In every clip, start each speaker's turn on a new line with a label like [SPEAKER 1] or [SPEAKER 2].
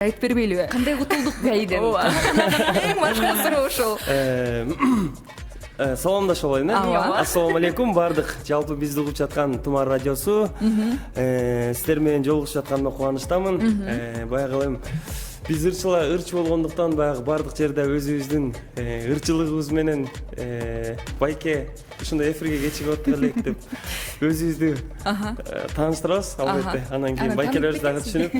[SPEAKER 1] айтып бербейлиби?
[SPEAKER 2] Кандай кутулдук гайден?
[SPEAKER 1] Эң башка суроо ошол.
[SPEAKER 3] Саламдашып алайын. Ассаламу алейкум бардык жалпы бизди угуп жаткан Тумар радиосу. Сиздер менен жолугушуп жатканыма кубанычтамын. Баягы эми биз ырчы болгондуктан баягы бардык жерде өзүбүздүн ырчылыгыбыз менен байке ушундай эфирге кечигип отур элек деп өзүбүздү тааныштырабыз албетте. Анан кийин байкелерибиз дагы түшүнүп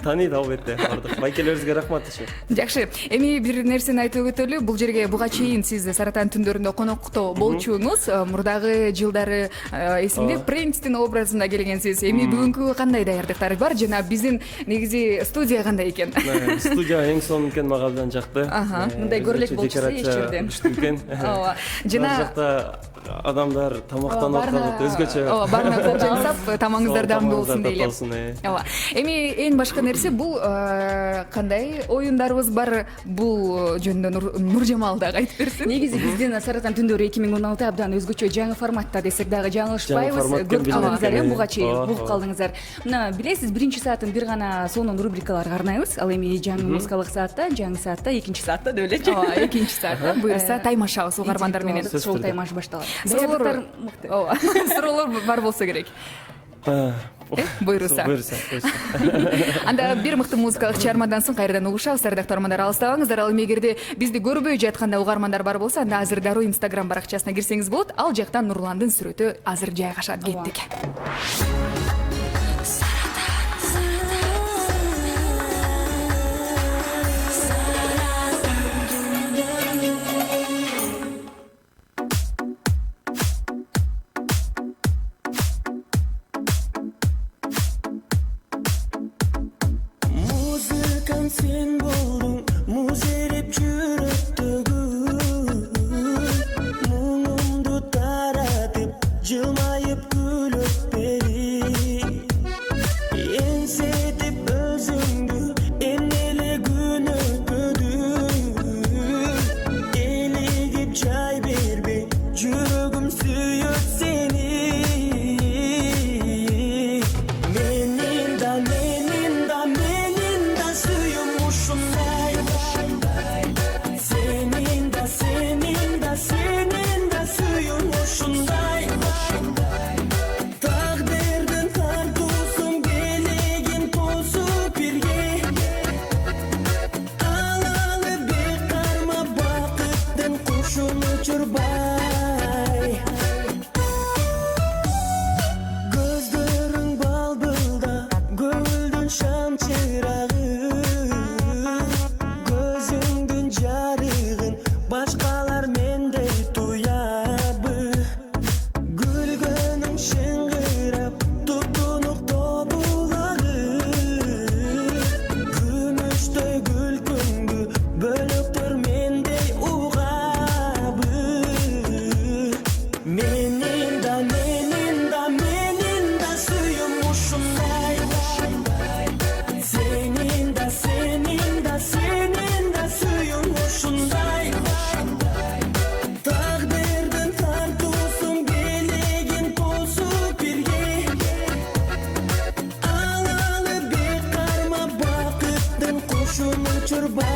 [SPEAKER 3] тааныйт албетте бардык. Байкелерибизге рахмат дешем.
[SPEAKER 1] Жакшы. Эми бир нерсени айтып өтөлү. Бул жерге буга чейин сиз Саратан түндөрүндө конокто болчуңуз. Мурдагы жылдары эсимде Принцтин образында келгенсиз. Эми бүгүнкү кандай даярдыктар бар жана биздин негизи студия кандай экен?
[SPEAKER 3] Студия эң сонун экен, мага абдан жакты.
[SPEAKER 1] Мындай көрүлөк болчу эч жерден.
[SPEAKER 3] Экен.
[SPEAKER 1] Ооба.
[SPEAKER 3] Жана жакта адамдар тамактанып атат, өзгөчө.
[SPEAKER 1] Ооба, баарына кол жасап, тамагыңыздар даамдуу болсун дейли. Ооба. Эми эң башка нерсе бул кандай оюндарыбыз бар? Бул жөнүндө Нуржамал дагы айтып берсин.
[SPEAKER 2] Негизи биздин Саратан түндөрү 2016 абдан өзгөчө жаңы форматта десек дагы жаңылышпайбыз. Көрүп калдыңыздар буга чейин, угуп калдыңыздар. Мына билесиз, биринчи саатын бир гана сонун рубрикаларга арнайбыз. Ал эми жаңы музыкалык саатта, жаңы саатта, экинчи саатта деп элечи.
[SPEAKER 1] Ооба, экинчи саатта буюрса таймашабыз угармандар менен.
[SPEAKER 2] Сол таймаш башталат.
[SPEAKER 1] Суроолор ооба, суроолор бар болсо керек. Буйруса. Анда бир мыкты музыкалык чыгармадан соң кайрадан угушабыз. Редактормандар алыстабаңыздар. Ал эми эгерде бизди көрбөй жатканда угармандар бар болсо, анда азыр дароо Instagram баракчасына кирсеңиз болот. Ал жакта Нурландын сүрөтү азыр жайгашат. Кеттик.
[SPEAKER 4] Sen buldun muzerip жүрөктөгү муңумду таратып жылмайып күлүп бери энсетип өзүңдү эмнеле күн өткөдү элегип жай бербей жүрөгүм сүйөт сени Gözlerin balbılda gönlün şam çırağın Gözündün jarığın başkalar mende tuyabı Gülgönün şıngırap tutunuk dobulağı Gümüştöy gülküngü bölüktür mende uğabı Menin da suyum uşunday Senin da suyum uşunday Takdirdin tartusum gelegin tosup birge Alalı bir karma bakıttın kuşun uçurbay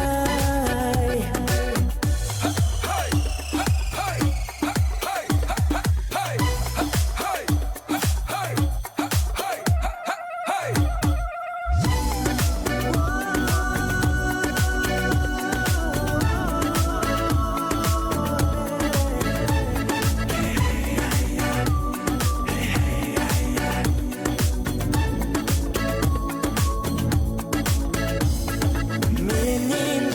[SPEAKER 4] Menin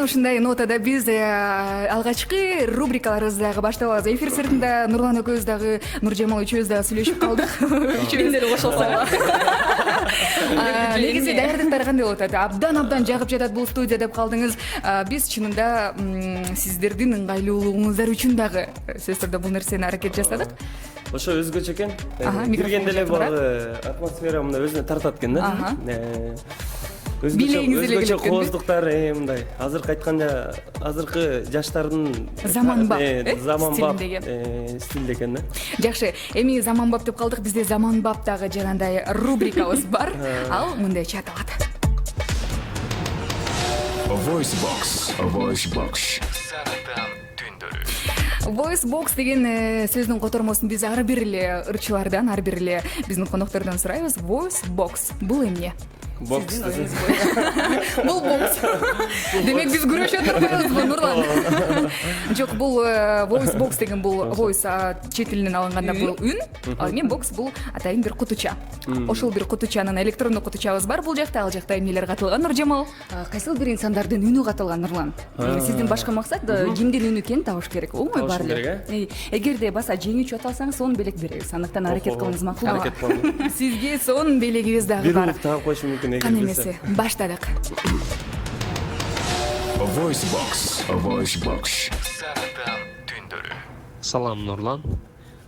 [SPEAKER 1] ушундай нотада биз алгачкы рубрикаларыбызды дагы баштап алабыз. Эфир сыртында Нурлан экөөбүз дагы, Нуржамал үчөөбүз дагы сүйлөшүп калдык.
[SPEAKER 2] Үчөөбүз кошолсоңор.
[SPEAKER 1] Негизи даярдыктар кандай болуп атат? Абдан жагып жатат бул студия деп калдыңыз. Биз чынында сиздердин ыңгайлуулугуңуздар үчүн дагы сөзсүз түрдө бул нерсени аракет жасадык.
[SPEAKER 3] Ошо өзгөчө экен.
[SPEAKER 1] Микрофон
[SPEAKER 3] Киргенде эле
[SPEAKER 1] жатып
[SPEAKER 3] баягы атмосфера мындай өзүнө тартат экен да.
[SPEAKER 1] Бийлегиңиз эле
[SPEAKER 3] Өзгөчө
[SPEAKER 1] келет экен.
[SPEAKER 3] кооздуктар мындай. Азыркы айтканда азыркы жаштардын
[SPEAKER 1] Заманбап,
[SPEAKER 3] заманбап
[SPEAKER 1] стилиндеги.
[SPEAKER 3] стилде экен да.
[SPEAKER 1] Жакшы, эми заманбап деп калдык. Бизде заманбап дагы жанагындай рубрикабыз бар. Ал мындайча аталат.
[SPEAKER 5] Voice Box.
[SPEAKER 1] Voice box деген сөздүн котормосун биз ар бир эле ырчылардан, ар бир эле биздин коноктордон сурайбыз. Voice box бул эмне?
[SPEAKER 3] Бокс.
[SPEAKER 1] Бул бокс. Демек биз күрөшө турбайбызбы, Нурлан? Жок, бул voice box деген бул voice чет тилинен алынганда бул үн, ал эми бокс бул атайын бир кутуча. Ошол бир кутучанын электрондук кутучабыз бар бул жакта, ал жакта эмнелер катылган, Нуржамал?
[SPEAKER 2] Кайсыл бир инсандардын үнү катылган, Нурлан. Сиздин башкы максат кимдин үнү экенин табыш керек. Оңой бар эле. Эгерде баса жеңүүчү аталсаңыз, сонун белек беребиз. Андыктан аракет кылыңыз, макулбу?
[SPEAKER 3] Аракет кылам.
[SPEAKER 1] Сизге сонун белегибиз дагы
[SPEAKER 3] Бир
[SPEAKER 1] бар.
[SPEAKER 3] урок таап коюш мүмкүн
[SPEAKER 1] Кан эмеси, баштадык.
[SPEAKER 5] Voice Box.
[SPEAKER 6] Салам, Нурлан.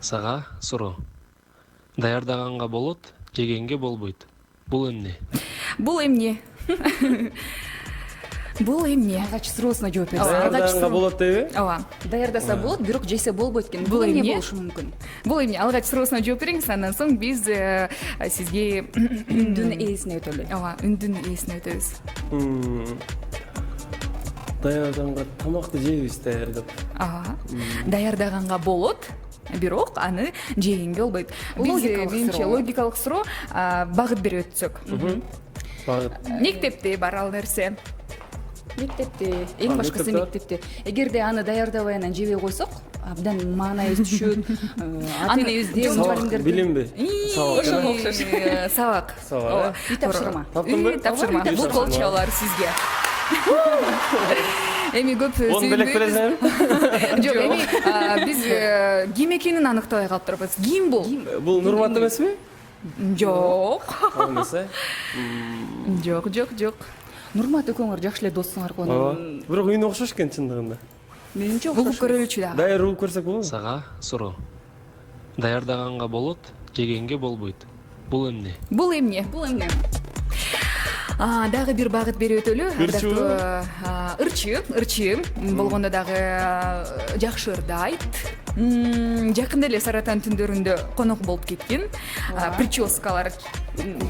[SPEAKER 6] Сага суроо. Даярдаганга болот, жегенге болбойт. Бул эмне?
[SPEAKER 1] Бул эмне? Бул эмне?
[SPEAKER 2] Алгач суроосуна жооп берсиз.
[SPEAKER 3] Даярдаганга болот дейби?
[SPEAKER 1] Ооба.
[SPEAKER 2] Даярдаса болот, бирок жесе болбойт экен. Бул эмне болушу мүмкүн?
[SPEAKER 1] Бул эмне? Алгач суроосуна жооп бериңиз, андан соң биз сизге
[SPEAKER 2] Үндүн ээсине өтөлү.
[SPEAKER 1] ооба, үндүн ээсине өтөбүз.
[SPEAKER 3] Даярданга тамакты жейбиз даярдап.
[SPEAKER 1] Ага. Даярдаганга болот, бирок аны жегенге болбойт. Менимче логикалык суроо, багыт берип өтсөк. Мектепте бар ал нерсе.
[SPEAKER 2] Мектепте, эң башкысы мектепте. Эгерде аны даярдабай анан жебей койсок, абдан маанайыбыз түшөт. Ата энебиз
[SPEAKER 3] Сабак билимби?
[SPEAKER 1] Ошого окшош. Сабак.
[SPEAKER 3] Ооба.
[SPEAKER 2] үй тапшырма.
[SPEAKER 3] Таптыңбы?
[SPEAKER 1] Тапшырма. Бул колчалар сизге. Эми көп
[SPEAKER 3] Он белек бересиңерби?
[SPEAKER 1] Жок, эми биз ким экенин аныктабай калып турбуз. Ким бул?
[SPEAKER 3] Бул Нурмат эмеспи?
[SPEAKER 1] Жок.
[SPEAKER 3] Эмесе?
[SPEAKER 1] Жок.
[SPEAKER 2] Нурмат экөөңөр жакшы эле доссуңар го.
[SPEAKER 3] Ооба. Бирок үйүнө окшош экен чындыгында.
[SPEAKER 2] Менимче
[SPEAKER 1] Бул
[SPEAKER 2] окшош.
[SPEAKER 1] көрөлүчү дагы.
[SPEAKER 3] Даяр угуп көрсөк болобу?
[SPEAKER 6] Сага суроо. Даярдаганга болот, жегенге болбойт. Бул эмне?
[SPEAKER 1] Бул эмне?
[SPEAKER 2] Бул эмне?
[SPEAKER 1] Дагы бир багыт берип өтөлү. Ырчы болгондо дагы жакшы ырдайт. Жакында эле Саратан түндөрүндө конок болуп кеткен. Прическалар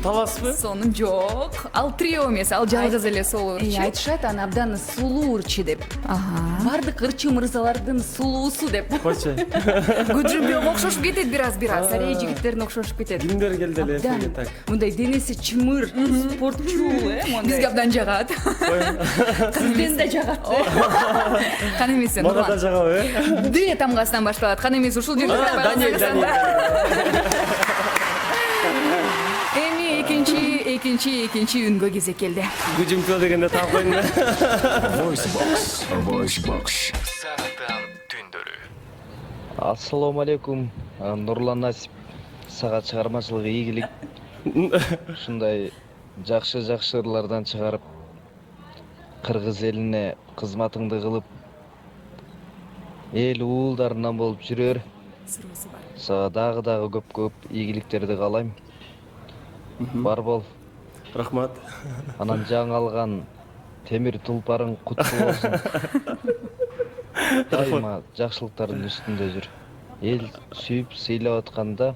[SPEAKER 3] Таласпы?
[SPEAKER 1] сонун жок. Ал трио эмес, ал жалгыз эле соло ырчы.
[SPEAKER 2] Айтышат аны абдан сулуу ырчы деп. Бардык ырчы мырзалардын сулуусу деп.
[SPEAKER 3] Койчу.
[SPEAKER 1] Гүжүмбөк окшошуп кетет бир аз.
[SPEAKER 2] Сарай жигиттерине окшошуп кетет.
[SPEAKER 3] Кимдер келди эле эсиңе так?
[SPEAKER 2] Мындай денеси чымыр, спортчу,
[SPEAKER 1] Бизге абдан жагат.
[SPEAKER 2] Сизден да жагат.
[SPEAKER 1] Кан эмес,
[SPEAKER 3] Мага да
[SPEAKER 1] Нурлан.
[SPEAKER 3] жагабы?
[SPEAKER 1] Д тамгасынан башталат. Кан эмес, ушул жерде
[SPEAKER 3] Даниэль.
[SPEAKER 1] Эми экинчи үнгө кезек келди.
[SPEAKER 3] Күжүмтөө дегенде таап койдум да.
[SPEAKER 5] Voice Box.
[SPEAKER 7] Ассаламу алейкум, Нурлан Насип. Сага чыгармачылык ийгилик. Ушундай жакшы ырлардан чыгарып, кыргыз элине кызматыңды кылып, эл уулдарынан болуп жүрөр. Сага дагы көп ийгиликтерди каалайм. Бар бол.
[SPEAKER 3] Рахмат.
[SPEAKER 7] Анан жаңы алган темир тулпарың куттуу болсун. Дайыма жакшылыктардын үстүндө жүр. Эл сүйүп сыйлап атканда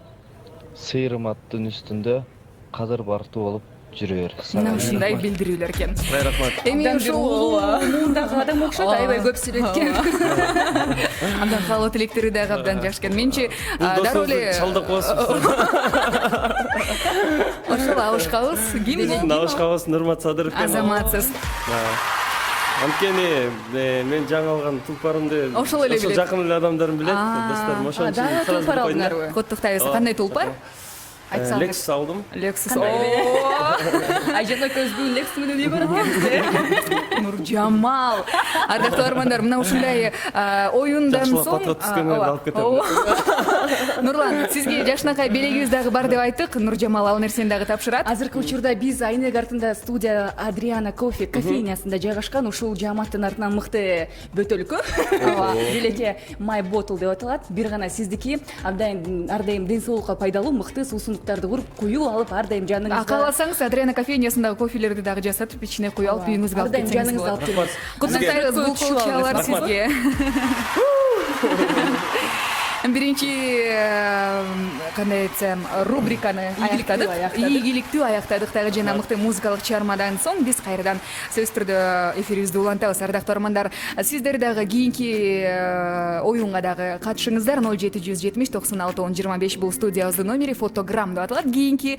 [SPEAKER 7] сыйрым аттын үстүндө кадыр бартуу болуп жүрө бер.
[SPEAKER 1] Мына ушундай билдирүүлөр экен.
[SPEAKER 3] Рахмат.
[SPEAKER 1] Эми ушул
[SPEAKER 2] муундагы адам окшойт, аябай көп сүйлөткөн.
[SPEAKER 1] абдан каалоо тилектери дагы абдан жакшы экен. Менчи дароо эле
[SPEAKER 3] чалдык болсун.
[SPEAKER 1] ошол абышкабыз ким бул?
[SPEAKER 3] Навышкабыз Нурмат Садыров экен.
[SPEAKER 1] Азаматсыз.
[SPEAKER 3] Анткени мен жаңы алган тулпарымды
[SPEAKER 1] Ошол эле билет.
[SPEAKER 3] жакын эле адамдарым билет, досторум. Ошон үчүн
[SPEAKER 2] Дагы тулпар алдыңарбы?
[SPEAKER 1] Куттуктайбыз. Кандай тулпар? айтсаңыз.
[SPEAKER 3] Lexus алдым.
[SPEAKER 1] Lexus.
[SPEAKER 2] Айжан экөөбүз бүгүн Lexus менен үй барат экенбиз.
[SPEAKER 1] Нуржамал. Ардактуу армандар, мына ушундай оюндан
[SPEAKER 3] Жакшылап
[SPEAKER 1] соң
[SPEAKER 3] патрот түскөндөрдү алып кетем.
[SPEAKER 1] Нурлан, сизге жашынакай белегибиз дагы бар деп айттык. Нуржамал ал нерсени дагы тапшырат.
[SPEAKER 2] Азыркы учурда биз Айнек артында студия Адриана кофейнясында жайгашкан. Ушул жааматтын артынан мыкты бөтөлкө. Билеке My Bottle деп аталат. Бир гана сиздики ар дайым ден соолукка пайдалуу мыкты суусундуктарды куруп, куюп алып ар дайым жаныңызда.
[SPEAKER 1] Кааласаңыз Адриана кофейнясындагы кофелерди дагы жасатып, ичине куюп алып, үйүңүзгө алып
[SPEAKER 2] Ар дайым
[SPEAKER 1] кетсеңиз
[SPEAKER 2] жаныңызда
[SPEAKER 1] болот.
[SPEAKER 2] алып келиңиз.
[SPEAKER 1] Куттуктайбыз бул чалар сизге. Биринчи кандай айтсам, рубриканы аяктадык. Ийгиликтүү аяктадык дагы жана мыкты музыкалык чыгармадан соң биз кайрадан сөзсүз түрдө эфирибизди улантабыз. Ардактуу армандар, сиздер дагы кийинки оюнга дагы катышыңыздар. 0770 96 10 25 бул студиябыздын номери. Фотограмм деп аталат. Кийинки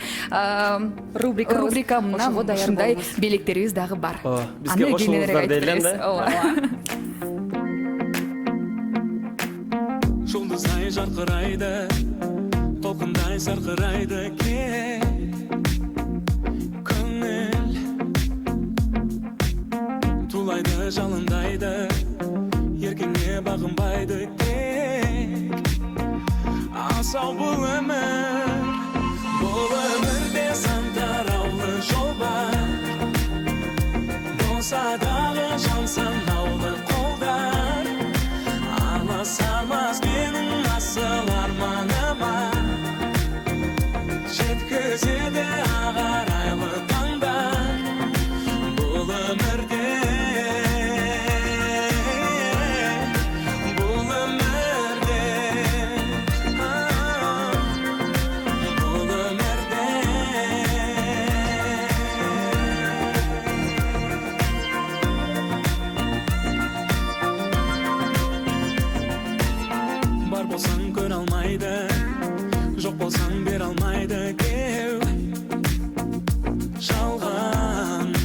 [SPEAKER 1] рубрика мына ушундай белектерибиз дагы бар.
[SPEAKER 3] Бизге кошулуңуздар дейлем да.
[SPEAKER 4] Жұлдыздай жарқырайды, толқындай сарқырайды кек көңіл. Тулайды, жалындайды, еркіңе бағынбайды тек. Асау бұл өмірде сан тараулы жол бар. Болса дағы жан санаулы қолдар. Армас менің асыл арманыма, жеткізеді ағарайлы таңдар. Бұл өмірде бар болсаң көре алмайды, жоқ болсаң бере алмайды кеу. Жалған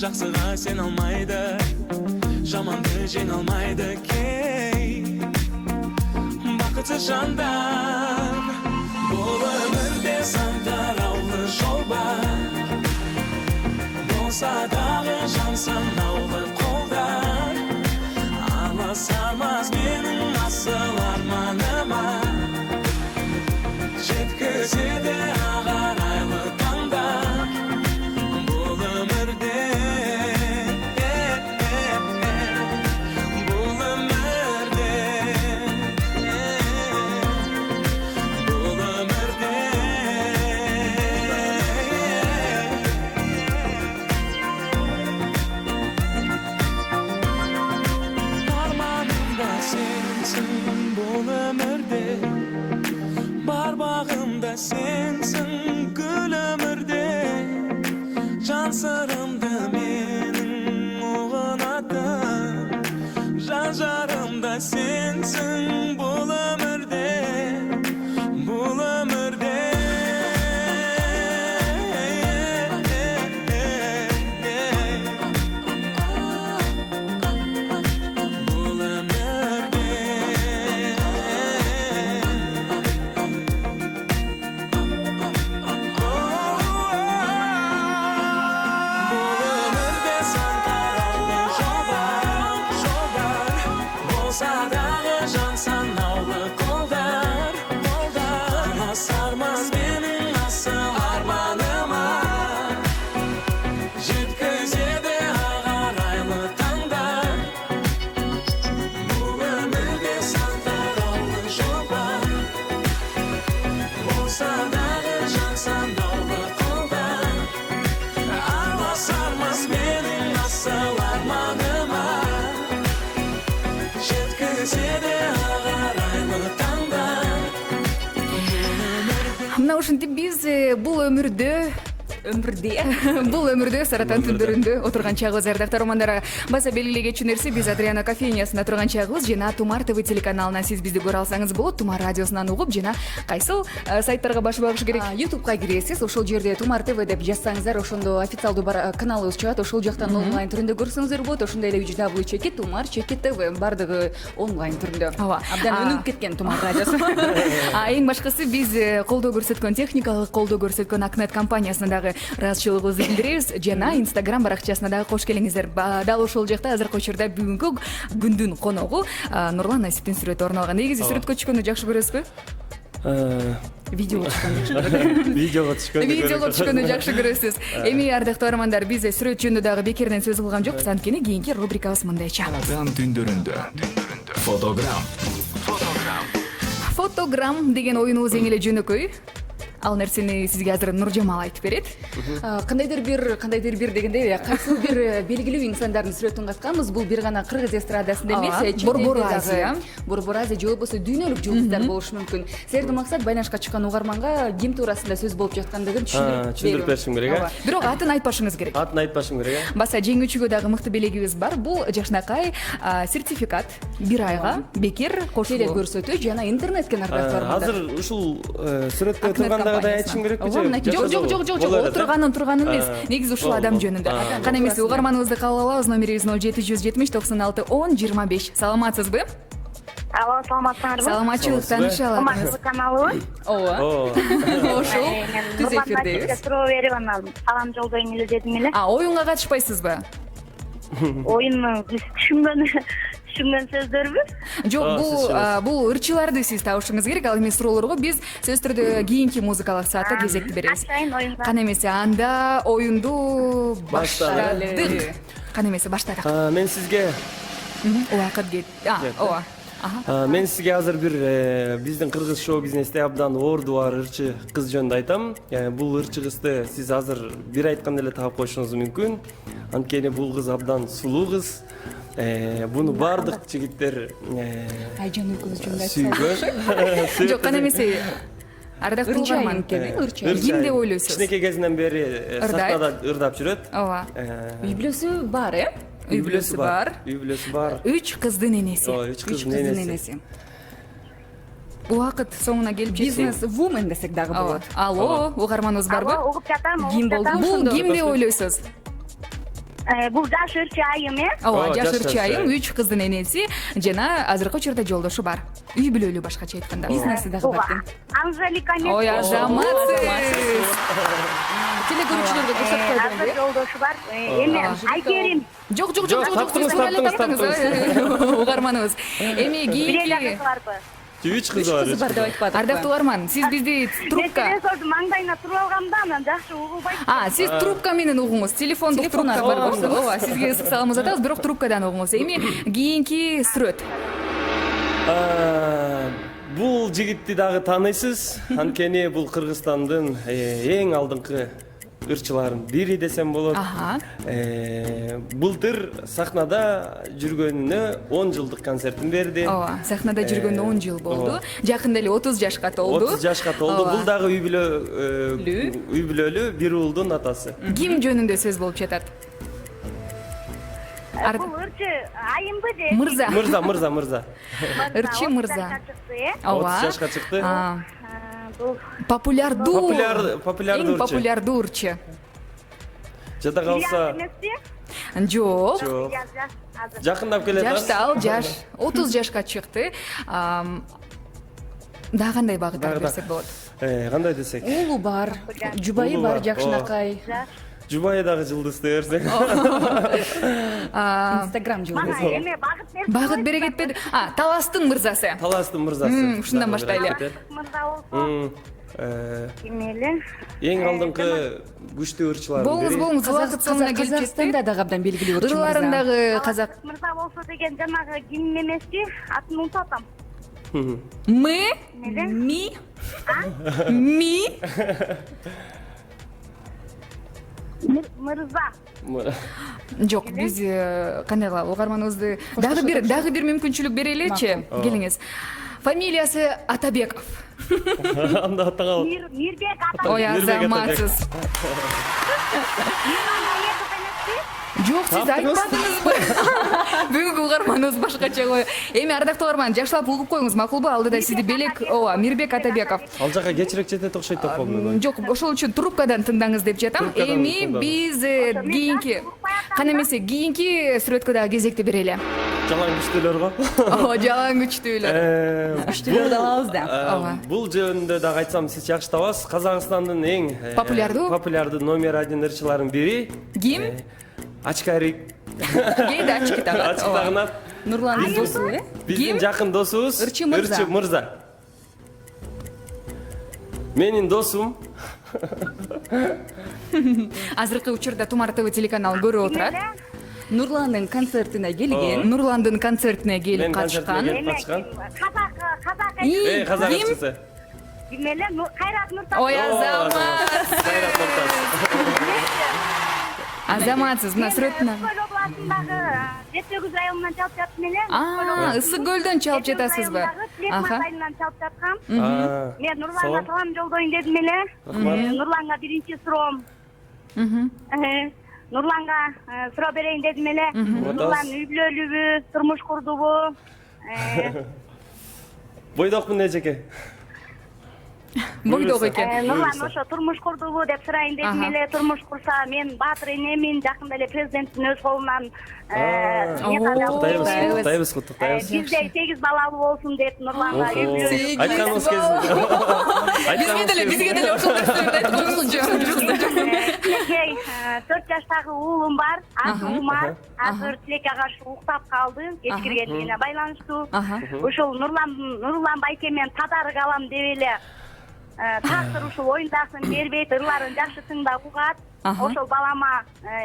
[SPEAKER 4] жақсыға сен алмайды, жаманды жеңе алмайды кей. Бақытсыз жандар, бұл өмірде сан тараулы жол бар. Болса дағы жан санаулы қолдар. Армас менің асыл арманыма, жеткізеді ағарайлы таңдар. Бұл өмірде бар бағымда сенсің, гүл өмірде жан сырымды менің ұғынатын. Жан жарымда сенсің, бұл өмірде бұл өмірде.
[SPEAKER 1] Мына ушинтип биз бул өмүрдө
[SPEAKER 2] өмүрдө
[SPEAKER 1] бул өмүрдө саратан түндөрүндө отурган чагыбыз. Ардактуу романдарга баса белгилей кетчү нерсе, биз Адриано кофейнясында турган чагыбыз жана Тумар ТВ телеканалынан сиз бизди көрө алсаңыз болот. Тумар радиосунан угуп жана кайсыл сайттарга баш багыш керек?
[SPEAKER 2] YouTube'га киресиз, ошол жерде Тумар ТВ деп жазсаңыздар, ошондо официалдуу каналыбыз чыгат, ошол жактан онлайн түрүндө көрсөңүздөр болот. Ошондой эле www Тумар ТВ бардыгы онлайн түрүндө. Абдан өнүгүп кеткен Тумар радиосу.
[SPEAKER 1] Эң башкысы биз колдоо көрсөткөн, техникалык колдоо көрсөткөн Акнет компаниясына дагы ыраазычылыгыбызды билдиребиз жана Instagram баракчасына дагы кош келиңиздер. Дал ошол жакта азыркы учурда бүгүнкү күндүн коногу Нурлан Насиптин сүрөтү орун алган. Негизи сүрөткө түшкөндү жакшы көрөсүзбү? Видеого түшкөндү жакшы көрөсүз. Эми ардактуу армандар, биз сүрөт жөнүндө дагы бекерден сөз кылган жокпуз. Анткени кийинки рубрикабыз мындайча. Фотограмм деген оюнубуз эң эле жөнөкөй. Ал нерсени сизге азыр Нуржамал айтып берет.
[SPEAKER 2] Кандайдыр бир дегендей, кайсыл бир белгилүү инсандардын сүрөтүн катканбыз. Бул бир гана кыргыз эстрадасында эмес,
[SPEAKER 1] Борбор Азия.
[SPEAKER 2] Борбор Азия же болбосо дүйнөлүк жулдуздар болушу мүмкүн. Силердин максат байланышка чыккан угарманга ким туурасында сөз болуп жаткандыгын
[SPEAKER 3] түшүндүрүп беришим керек,
[SPEAKER 1] Бирок атын айтпашыңыз керек.
[SPEAKER 3] Атын айтпашым керек,
[SPEAKER 1] Баса жеңүүчүгө дагы мыкты белегибиз бар. Бул жакшынакай сертификат 1 айга бекер кошулуу
[SPEAKER 2] көрсөтүү жана интернетке ардактуу армандар.
[SPEAKER 3] Азыр ушул сүрөттө тургандагы айтышым керекпи
[SPEAKER 1] жок турганын эмес, негизи ушул адам жөнүндө. Кана эмес, угарманыбызды кабыл алабыз. Номерибиз 0770 96 10 25. Саламатсызбы?
[SPEAKER 8] Алло, саламатсыңарбы?
[SPEAKER 1] Саламатчылык, тааныша аласыз.
[SPEAKER 8] Каналыбыз.
[SPEAKER 1] Ошол түз эфирдебиз.
[SPEAKER 8] Суроо берип анан салам жолдойм эле дедим эле.
[SPEAKER 1] Оюнга катышпайсызбы?
[SPEAKER 8] Оюнну түшүнгөн сөздөрбү?
[SPEAKER 1] Жок, бул ырчыларды сиз табышыңыз керек. Ал эми суроолорго биз сөзсүз түрдө кийинки музыкалык саатта кезекти беребиз. Кана эмесе, анда оюнду баштадык. Кана эмесе, баштадык.
[SPEAKER 3] Мен сизге
[SPEAKER 1] убакыт кетти. Ооба.
[SPEAKER 3] Мен сизге азыр бир биздин кыргыз шоу бизнесте абдан орду бар ырчы кыз жөнүндө айтам. Бул ырчы кызды сиз азыр бир айтканда эле таап коюшуңуз мүмкүн. Анткени бул кыз абдан сулуу кыз. Буну бардык жигиттер
[SPEAKER 2] Айжан экөөбүз жөнүндө айтсак.
[SPEAKER 1] Сүйгөн. Жок, кана эмесе, ардактуу угарман ким деп ойлойсуз?
[SPEAKER 3] Кичинекей кезинен бери сахнада ырдап жүрөт.
[SPEAKER 1] Ооба.
[SPEAKER 2] Үй бүлөсү бар,
[SPEAKER 1] Үй бүлөсү бар. 3 кыздын энеси.
[SPEAKER 3] 3 кыздын энеси.
[SPEAKER 1] Убакыт соңуна келип жетти.
[SPEAKER 2] Бизнес-вумен десек дагы болот.
[SPEAKER 1] Алло, угарманыбыз барбы?
[SPEAKER 8] Угуп жатам.
[SPEAKER 1] Бул ким деп ойлойсуз?
[SPEAKER 8] Бул жаш ырчы айым,
[SPEAKER 1] Ооба, жаш ырчы айым, 3 кыздын энеси жана азыркы учурда жолдошу бар. Үй бүлөлүү башкача айтканда.
[SPEAKER 2] Бизнеси дагы бар экен.
[SPEAKER 8] Анжелика эмес.
[SPEAKER 1] Ой, ажаматсыз.
[SPEAKER 2] Телекөрүүчүлөргө көрсөтпөйдүм.
[SPEAKER 8] Азыр жолдошу бар. Эми Айкерим.
[SPEAKER 1] Жок,
[SPEAKER 3] таптыңыз.
[SPEAKER 1] Угарманыбыз. Эми кийинки
[SPEAKER 3] 3 кыз бар.
[SPEAKER 2] Деп айтпадык.
[SPEAKER 1] ардактуу угарман, сиз бизди трубка.
[SPEAKER 8] Телефондун маңдайына туруп алгамда, анан жакшы угулбайт.
[SPEAKER 1] Сиз трубка менен угуңуз. Телефондук трубка бар болсо, ооба, сизге ысык саламыз атабыз, бирок трубкадан угуңуз. Эми кийинки сүрөт.
[SPEAKER 3] Бул жигитти дагы тааныйсыз. Анткени бул Кыргызстандын эң алдыңкы ырчыларын бири десем болот. Былтыр сахнада жүргөнүнө 10 жылдык концертин берди.
[SPEAKER 1] Ооба, сахнада жүргөндө 10 жыл болду. Жакында эле 30 жашка толду.
[SPEAKER 3] 30 жашка толду. Бул дагы үй бүлөлүү бир уулдун атасы.
[SPEAKER 1] Ким жөнүндө сөз болуп жатат?
[SPEAKER 8] Бул ырчы айымбы же?
[SPEAKER 3] Мырза.
[SPEAKER 1] Ырчы мырза.
[SPEAKER 3] Ооба. 30 жашка чыкты.
[SPEAKER 1] Популярдуу.
[SPEAKER 3] Популярдуу ырчы.
[SPEAKER 1] Популярдуу ырчы.
[SPEAKER 3] Жада калса.
[SPEAKER 1] Жок.
[SPEAKER 3] Жакындап келет.
[SPEAKER 1] Жаштал, 30 жашка чыкты. Дагы кандай багыттар берсек болот?
[SPEAKER 3] Кандай десек?
[SPEAKER 2] Уулу бар, жубайы бар, жакшынакай.
[SPEAKER 3] Жубайы дагы жылдызды берсек.
[SPEAKER 2] Инстаграм жылдызы.
[SPEAKER 1] Багыт бере кетпеди. Таластын мырзасы. Ушундан баштайлы.
[SPEAKER 8] Эмели?
[SPEAKER 3] Эң алдыңкы күчтүү ырчылардын бири.
[SPEAKER 1] Болуңуз, убакыт соңуна келип жетти.
[SPEAKER 2] Казакстанда дагы абдан белгилүү ырчы мырза.
[SPEAKER 1] Ырларындагы казак
[SPEAKER 8] мырза болсо деген жанагы ким эмеси? Атын унутуп атам.
[SPEAKER 1] Ми?
[SPEAKER 8] Мырза.
[SPEAKER 1] Жок, биз кандайга угарманыбызды дагы бир мүмкүнчүлүк береличи. Келиңиз. Фамилиясы Атабеков.
[SPEAKER 3] Анда аттагал.
[SPEAKER 8] Мирбек ата.
[SPEAKER 1] Ой, азаматсыз. Жок, сиз айтпадыңызбы? Бүгүнкү угарманыбыз башкача го. Эми ардактуу угарман, жакшылап угуп коюңуз, макулбу? Алдыда сизди белек, ооба, Мирбек Атабеков.
[SPEAKER 3] Ал жака кечирээк жетет окшойт деп болду.
[SPEAKER 1] Жок, ошол үчүн трубкадан тыңдаңыз деп жатам. Эми биз кийинки, кана эмесе кийинки сүрөткө дагы кезекти берели.
[SPEAKER 3] Жалаң күчтүүлөр го.
[SPEAKER 1] Ооба, жалаң күчтүүлөр.
[SPEAKER 2] Күчтүүлөрдү алабыз да.
[SPEAKER 1] Ооба.
[SPEAKER 3] Бул жөнүндө дагы айтсам сиз жакшы табасыз. Казакстандын эң популярдуу номер 1 ырчыларынын бири.
[SPEAKER 1] Ким?
[SPEAKER 3] Ачкарик.
[SPEAKER 1] Кээде ачки тагат.
[SPEAKER 3] Ачки тагынат.
[SPEAKER 2] Нурландын досу,
[SPEAKER 3] Биздин жакын досубуз
[SPEAKER 2] Ырчы мырза.
[SPEAKER 3] Менин досум.
[SPEAKER 1] Азыркы учурда Тумар ТВ телеканалы көрүп отурат.
[SPEAKER 2] Нурландын концертине келген.
[SPEAKER 1] Нурландын концертине келип катышкан.
[SPEAKER 3] Казак ырчысы.
[SPEAKER 8] Демеле Кайрат Нуртас.
[SPEAKER 1] Ой, азамат.
[SPEAKER 3] Кайрат Нуртас.
[SPEAKER 1] Азаматсыз, мына сүрөтүнө.
[SPEAKER 8] Областындагы Жетегүз районунан чалып жатам эле.
[SPEAKER 1] Ысык көлдөн чалып жатасызбы?
[SPEAKER 8] Айынан чалып жаткам. Мен Нурланга салам жолдоюн дедим эле. Нурланга биринчи суроом. Нурланга суроо берейин дедим эле. Нурлан үй бүлөлүүбү, турмуш курдубу?
[SPEAKER 3] Бойдокмун эжеке.
[SPEAKER 1] Бойдок экен.
[SPEAKER 8] Нурлан ошо турмуш курдубу деп сурайын дедим эле. Турмуш курса мен баатыр энемин, жакында эле президенттин өз колунан
[SPEAKER 3] Куттуктайбыз.
[SPEAKER 8] Бизде 8 балалуу болсун деп Нурланга үй бүлөлүү.
[SPEAKER 3] Айтканыңыз кезинде.
[SPEAKER 1] Бизге деле ошондой сөздү айтып коюңузчу.
[SPEAKER 8] Тилекей 4 жаштагы уулум бар, аты Умар. Азыр тилекке каршы уктап калды, эскиргендигине байланыштуу. Ушул Нурлан байкемен тадарык алам деп эле тактыр ушул оюндагысын бербейт, ырларын жакшы тыңдап угат. Ошол балама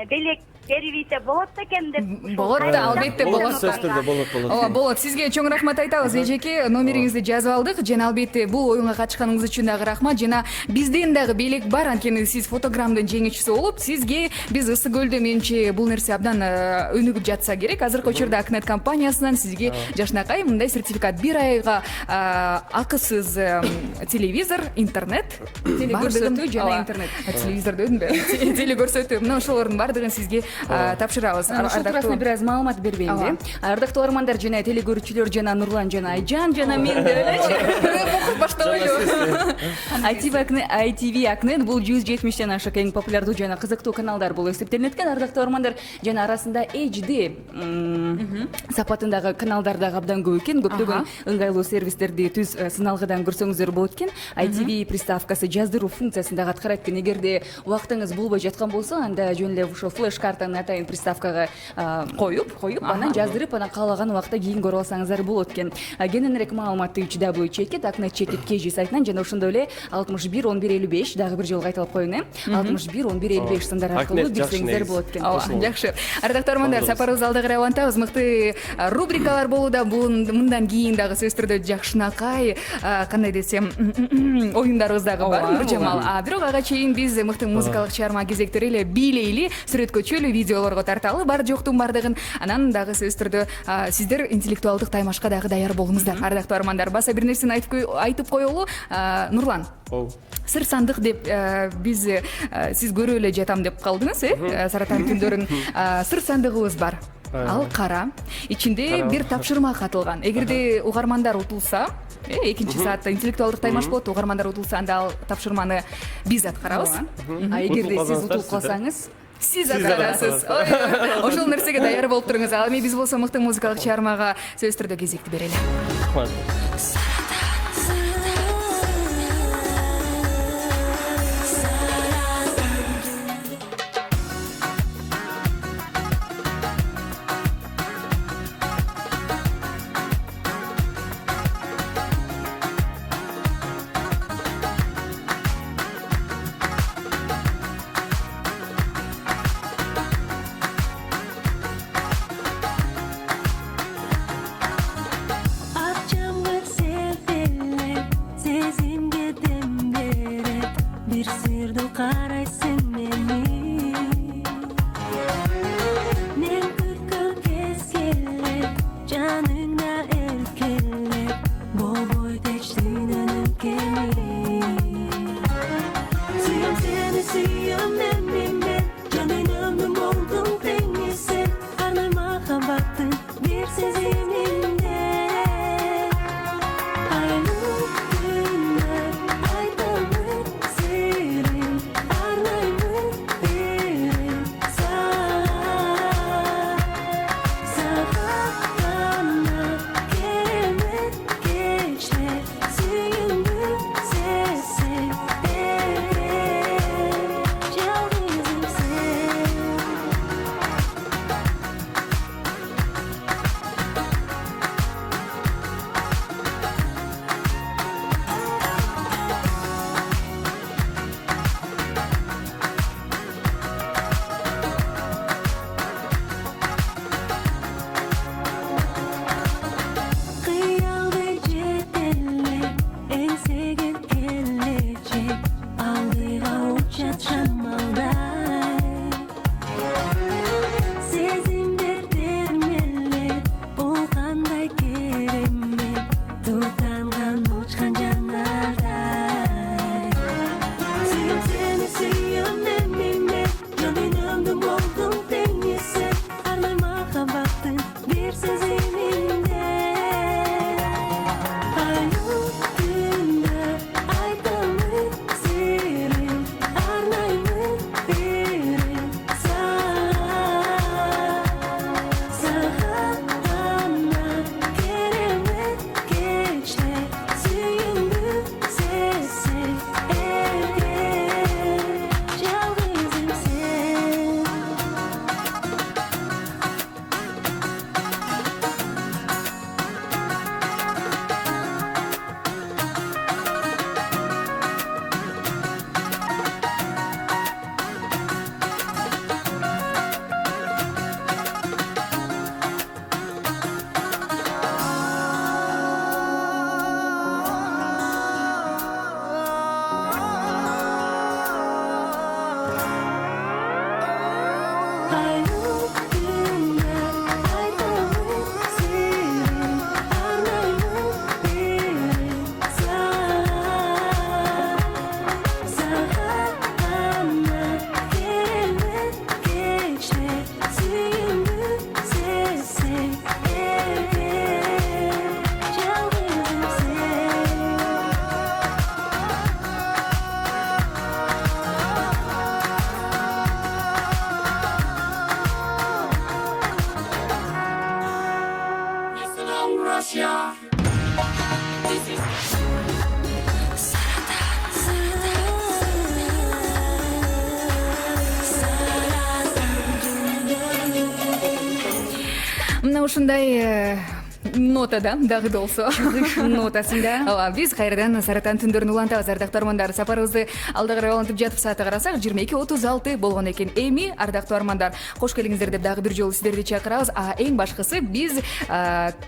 [SPEAKER 8] белек берибийсе болот экен деп.
[SPEAKER 1] Болот да, албетте болот.
[SPEAKER 3] Сөзсүз түрдө болот.
[SPEAKER 1] Ооба, болот. Сизге чоң рахмат айтабыз, эжеке. Номериңизди жазып алдык. Жана албетте бул оюнга катышканыңыз үчүн дагы рахмат. Жана бизден дагы белек бар, анткени сиз фотограммдын жеңүүчүсү болуп, сизге биз Ысык көлдө менимче бул нерсе абдан өнүгүп жатса керек. Азыркы учурда Акнет компаниясынан сизге жашынакай мындай сертификат 1 айга акысыз телевизор, интернет,
[SPEAKER 2] телекөрсөтүү жана интернет.
[SPEAKER 1] Телевизор дедимби? Телекөрсөтүү. Мына ошолордун баардыгын сизге тапшырабыз.
[SPEAKER 2] Ошол туурасында бир аз маалымат бербейинби? Ардактуу угармандар жана телекөрүүчүлөр жана Нурлан жана Айжан жана мен деп элечи. Баштабайлы. ITV Акнет бул 170ден ашык эң популярдуу жана кызыктуу каналдар болуп эсептелинет экен. Ардактуу угармандар жана арасында HD сапатындагы каналдар дагы абдан көп экен. Көптөгөн ыңгайлуу сервистерди түз сыналгыдан көрсөңүздөр болот экен. ITV приставкасы жаздыруу функциясын дагы аткарат экен. Эгерде убактыңыз болбой жаткан болсо, анда жөн эле ошо флеш картаны атайын приставкага коюп, анан жаздырып, анан каалаган убакта кийин көрүп алсаңыздар болот экен. Кененирээк маалыматты www.aknet.kg сайтынан жана ошондой эле 61 11 55 дагы бир жолу кайталап коеюн, 61 11 55 сындар аркылуу билсеңиздер болот экен.
[SPEAKER 1] Жакшы. Ардактуу армандар, сапарыбыз алда карай улантабыз. Мыкты рубрикалар болууда. Мындан кийин дагы сөзсүз түрдө жакшынакай, кандай десем, оюндарыбыз дагы бар, Нуржамал. Бирок ага чейин биз мыкты музыкалык чыгарма кезектериyle бийлейли, сүрөткөчүлүү видеолорго тарталы, бар жоктун бардыгын. Анан дагы сөзсүз түрдө сиздер интеллектуалдык таймашка дагы даяр болуңуздар. Ардактуу армандар, баса бир нерсени айтып коелу. Нурлан, сыр сандык деп биз сиз көрүп эле жатам деп калдыңыз, Саратан түндөрүн сыр сандыгыбыз бар. Ал кара, ичинде бир тапшырма катылган. Эгерде угармандар утулса, экинчи саатта интеллектуалдык таймаш болот, угармандар утулса, анда ал тапшырманы биз аткарабыз.
[SPEAKER 2] Эгерде сиз утулуп калсаңыз,
[SPEAKER 1] сиз аткарасыз. Ошол нерсеге даяр болуп туруңуз. Ал эми биз болсо мыкты музыкалык чыгармага сөзсүз түрдө кезекти берели.
[SPEAKER 9] Canına erkelek, bol suyum emrime canımın oldun dengesi Arnay mahabbattın bir seziminde Aynur günler aydanır serin Arnaymı verin Sağana keremet geçle Suyumdu sesi Yalnızım sen Kıyaldı cedelle en sevgin gelecek Aldığa uçacağım alday Sezimdir dermelle Olğanday keremme Tutandan uçkan canlarday Suyum seni suyum emime Canımdım oldum dengesi Arnay mahabbattın bir seziminde Aynur günler aydanır serin Arnaymı verin Sağana keremet geçle Suyumdu sesi Yalnızım sen Aynur günler aydanır serin Arnaymı verin Sağana keremet geçle Suyumdu sesi Yalnızım sen
[SPEAKER 1] мына ушундай нотада дагы да болсо
[SPEAKER 2] чыгыш нотасында
[SPEAKER 1] ооба биз кайрадан саратан түндөрүн улантабыз ардактуу армандар. Сапарыбызды алда карай улантып жатып саатты карасак 22:36 болгон экен. Эми ардактуу армандар кош келиңиздер деп дагы бир жолу сиздерди чакырабыз. Эң башкысы биз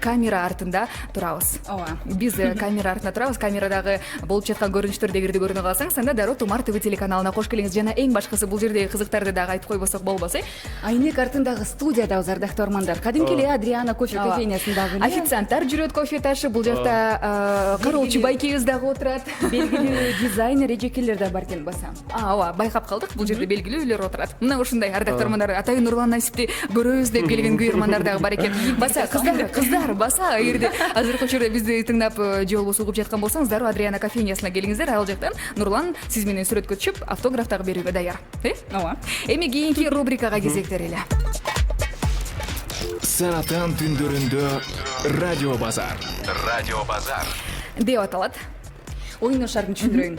[SPEAKER 1] камера артында турабыз.
[SPEAKER 2] ооба
[SPEAKER 1] Биз камера артында турабыз. Камерадагы болуп жаткан көрүнүштөрдү эгерде көрүнө калсаңыз, анда дароо Тумар ТВ телеканалына кош келиңиз. Жана эң башкысы бул жердеги кызыктарды дагы айтып койбосок болбосо.
[SPEAKER 2] Айнек артындагы студиядабыз ардактуу армандар. Кадимки эле Адриана кофе кофейнясындагы
[SPEAKER 1] официанттар жүрөт, кофе ташып, бул жакта кароочу байкебиз дагы отурат.
[SPEAKER 2] белгилүү дизайнер эжекелер да бар экен баса.
[SPEAKER 1] Ооба, байкап калдык. Бул жерде белгилүүлөр отурат. Мына ушундай ардактуу армандар, атайын Нурлан Насипти көрөбүз деп келген күйөрмандар дагы бар экен. Баса кыздар, баса эгерде азыркы учурда бизди тыңдап же болбосо угуп жаткан болсоңуз, дароо Адриана кофейнясына келиңиздер. Ал жактан Нурлан сиз менен сүрөткө түшүп, автограф дагы берүүгө даяр.
[SPEAKER 2] Ооба.
[SPEAKER 1] Эми кийинки рубрикага кезектер эле.
[SPEAKER 5] Саратан түндөрүндө радио базар
[SPEAKER 1] деп аталат.
[SPEAKER 2] Оюн шартын түшүндүрөйүн.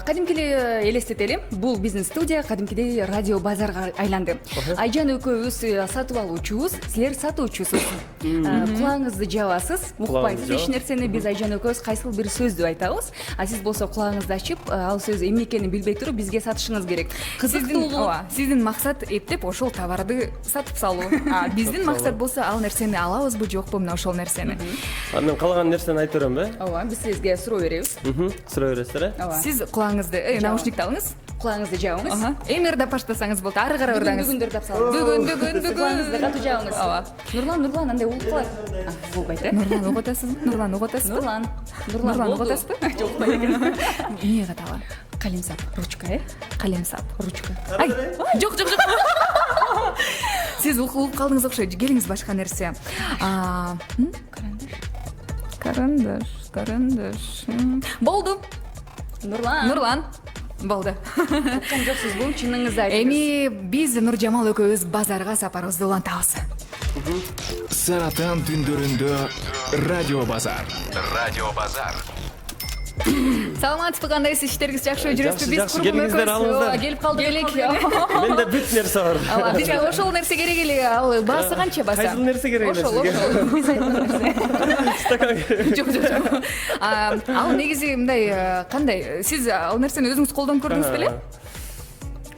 [SPEAKER 2] Кадимки эле элестетели, бул бизнес студия кадимкидей радио базарга айланды. Айжан экөөбүз сатып алуучубуз, силер сатуучусуз. Кулаңызды жабасыз, укпайсыз эч нерсени. Биз Айжан экөөбүз кайсыл бир сөздү айтабыз, а сиз болсо кулаңызды ачып, ал сөз эмне экенин билбей туруп бизге сатышыңыз керек.
[SPEAKER 1] Сиздин максат эптеп ошол товарды сатып салуу. Биздин максат болсо ал нерсени алабызбы, жокпу, мына ошол нерсени.
[SPEAKER 3] Мен калган нерсени айта берем бе?
[SPEAKER 2] Ооба, биз сизге суроо беребиз.
[SPEAKER 3] Суроо бересиздер, э?
[SPEAKER 1] Сиз кулаңызды, наушникти алыңыз.
[SPEAKER 2] Кулаңызды жабыңыз.
[SPEAKER 1] Эми ырдап баштасаңыз болот, ары карай ырдаңыз.
[SPEAKER 2] Бүгүн ырдап салыңыз.
[SPEAKER 1] Бүгүн.
[SPEAKER 2] Кулаңызды катуу жабыңыз.
[SPEAKER 1] Ооба.
[SPEAKER 2] Нурлан, андай угуп калат. Болбойт, э?
[SPEAKER 1] Нурлан угутасызбы?
[SPEAKER 2] Нурлан угутасызбы?
[SPEAKER 1] Жок, болду. Эмне каталы?
[SPEAKER 2] калемсап, ручка,
[SPEAKER 1] Калемсап.
[SPEAKER 2] ручка.
[SPEAKER 1] Ай, жок. Сиз угуп калдыңыз окшойт. Келиңиз башка нерсе. Карандаш. Болду. Нурлан. Болду.
[SPEAKER 2] Уккан жоксуз бул, чыныңызды айтыңыз.
[SPEAKER 1] Эми биз Нуржамал экөөбүз базарга сапарыбызды улантабыз.
[SPEAKER 5] Саратан түндөрүндө радио базар. Радио базар.
[SPEAKER 1] Саламатсызбы, кандайсыз? Иштериңиз жакшы жүрөсүзбү? Биз
[SPEAKER 3] жакшы,
[SPEAKER 1] курбум
[SPEAKER 3] келиңиздер, алыңыздар.
[SPEAKER 1] экөөбүз келип калдык элек.
[SPEAKER 3] Менде бүт нерсе бар.
[SPEAKER 1] Бизге ошол нерсе керек эле. Ал баасы канча баса?
[SPEAKER 3] Кайсыл нерсе керек эле
[SPEAKER 1] Ошол.
[SPEAKER 3] сизге? Стакан керек.
[SPEAKER 1] Жок. Ал негизи мындай кандай? Сиз ал нерсени өзүңүз колдонуп көрдүңүз беле?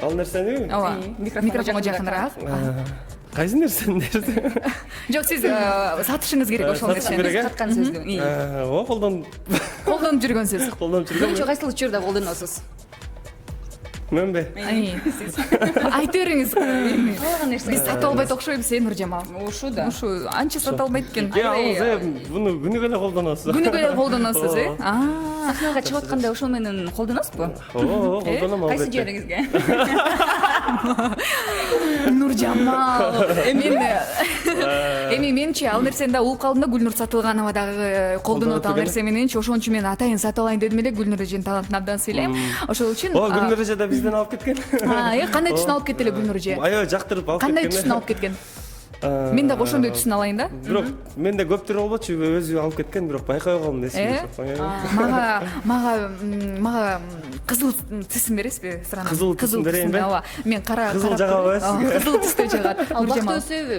[SPEAKER 3] Ал нерсени?
[SPEAKER 1] Ооба. Микрофонго жакыныраак.
[SPEAKER 3] Кайсы нерсени?
[SPEAKER 1] Жок, сиз сатышыңыз керек ошол
[SPEAKER 3] Сатыш керек,
[SPEAKER 1] нерсени.
[SPEAKER 3] э?
[SPEAKER 2] Каткан сөздү.
[SPEAKER 3] О, колдонуп
[SPEAKER 1] Колдонуп жүргөнсүз.
[SPEAKER 2] Көбүнчө кайсыл учурда колдоносуз?
[SPEAKER 3] Менбе?
[SPEAKER 1] Айта бериңиз.
[SPEAKER 2] Каалаган
[SPEAKER 1] Биз
[SPEAKER 2] нерсе.
[SPEAKER 1] сатып албайт окшойбуз, Нуржамал.
[SPEAKER 2] Ушу да.
[SPEAKER 1] Ушу анча сатып албайт экен.
[SPEAKER 3] Буну күнүгө эле колдоносуз.
[SPEAKER 1] Күнүгө эле колдоносуз, э?
[SPEAKER 2] Сахнага чыгып атканда ошол менен колдоносузбу?
[SPEAKER 3] О, колдоном албетте.
[SPEAKER 2] Кайсы жериңизге?
[SPEAKER 1] Нуржамал. Эми менчи ал нерсени да угуп калдым да, Гүлнур Сатылганова дагы колдонот ал нерсе мененчи. Ошон үчүн мен атайын сатып алайын дедим эле. Гүлнур эженин талантын абдан сыйлайм. Ошол үчүн
[SPEAKER 3] О, Гүлнур эже да бизден алып кеткен.
[SPEAKER 1] кандай түсүн алып кетти эле Гүлнур эже?
[SPEAKER 3] Аябай жактырып алып кеткен.
[SPEAKER 1] Кандай түсүн алып кеткен? Мен дагы ошондой түсүн алайын да.
[SPEAKER 3] Бирок менде көптөр болбочу, өзү алып кеткен, бирок байкабай калдым десем.
[SPEAKER 1] Мага кызыл түсүн бересизби?
[SPEAKER 3] Кызыл түсүн берейин бе?
[SPEAKER 1] Ооба. Мен кара
[SPEAKER 3] Кызыл жагабы сизге?
[SPEAKER 1] Кызыл түстө жагат.
[SPEAKER 2] Ал бакты өсөбү?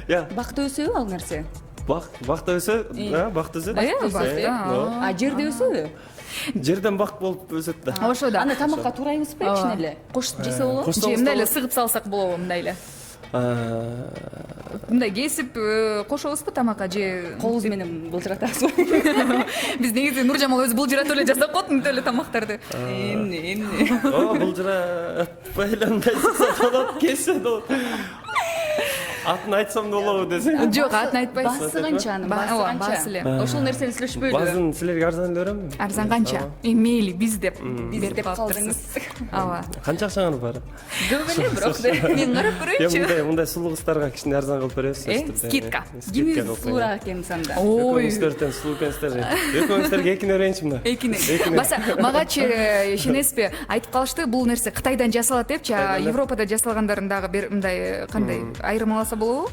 [SPEAKER 3] Я,
[SPEAKER 2] Бакты өсөбү ал нерсе?
[SPEAKER 3] бакта өсө, бакта өсөт.
[SPEAKER 2] А жерде өсөбү?
[SPEAKER 3] Жерден бак болуп өсөт да.
[SPEAKER 1] Ошо да.
[SPEAKER 2] Аны тамакка туура эмеспи кичине эле? Кош жесе болобу?
[SPEAKER 1] Мындай эле сыгып салсак болобу, мындай эле. Мындай кесип кошобузбу тамакка же
[SPEAKER 2] Колубуз менен былжыратабызбы?
[SPEAKER 1] биз негизи Нуржамал өзү булжыратып эле жасап коет мынтип эле тамактарды.
[SPEAKER 2] Эмне?
[SPEAKER 3] О, булжыратпай эле мындай сатып алат, кесе болот. Атын айтсам да болобу десең.
[SPEAKER 1] Жок, атын айтпайсыз.
[SPEAKER 2] Баасы канча анын? Баасы
[SPEAKER 1] Баасы
[SPEAKER 2] канча?
[SPEAKER 1] эле.
[SPEAKER 2] Ошол нерсени сүйлөшпөйлү.
[SPEAKER 3] Баазын силерге арзан эле берем.
[SPEAKER 1] Арзан канча? Мейли биз деп
[SPEAKER 2] Деп калдыңыз.
[SPEAKER 1] Ооба.
[SPEAKER 3] Канча акчаңар бар?
[SPEAKER 2] Көп эле, бирок
[SPEAKER 1] Мен карап көрөйүнчү.
[SPEAKER 3] Мындай сулуу кыздарга кичине арзан кылып беребиз.
[SPEAKER 1] Скидка.
[SPEAKER 2] Кимиң суураак экенбиз анда?
[SPEAKER 1] Ой.
[SPEAKER 3] Экөөңүздөрдөн сулуу экенсиздер. Экөөңүздөргө экини берейинчи мында.
[SPEAKER 1] Экини. Баса магачы ишенесизби? Айтып калышты, бул нерсе Кытайдан жасалат депчи, а Европада жасалгандарын дагы мындай кандай айырмаласа болобу?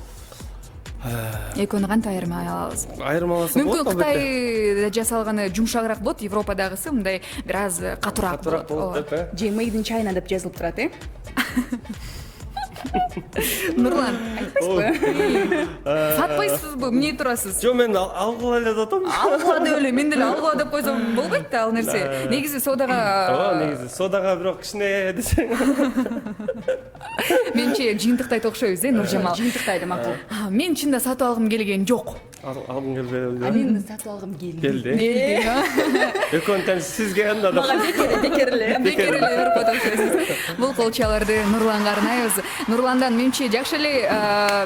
[SPEAKER 1] Экөөнү кантип айырмай алабыз?
[SPEAKER 3] Айырмаласа болот.
[SPEAKER 1] Мүмкүн Кытайда жасалганы жумшагыраак болот, Европадагысы мындай бир аз катуураак болот.
[SPEAKER 3] болот деп,
[SPEAKER 2] Же Made in China деп жазылып турат,
[SPEAKER 1] Нурлан, айтпайсызбы? Сатпайсызбы? Эмне турасыз?
[SPEAKER 3] Жок, мен алгыла эле деп атам.
[SPEAKER 1] Алгыла деп эле, мен деле алгыла деп койсом болбойт да ал нерсе. Негизи содага
[SPEAKER 3] Ооба, негизи содага бирок кичине десең.
[SPEAKER 1] менчи жыйынтыктайт окшойбуз, Нуржамал.
[SPEAKER 2] Жыйынтыктайды макул.
[SPEAKER 1] Мен чында сатып алгым келген жок.
[SPEAKER 3] Алгым келбей.
[SPEAKER 2] Мен сатып алгым келди.
[SPEAKER 3] Келди. Экөөнүн тең сизге анда да.
[SPEAKER 2] Бекер эле.
[SPEAKER 1] Бекер эле өрүп атасыз. Бул колчаларды Нурланга арнайбыз. Нурландан менчи жакшы эле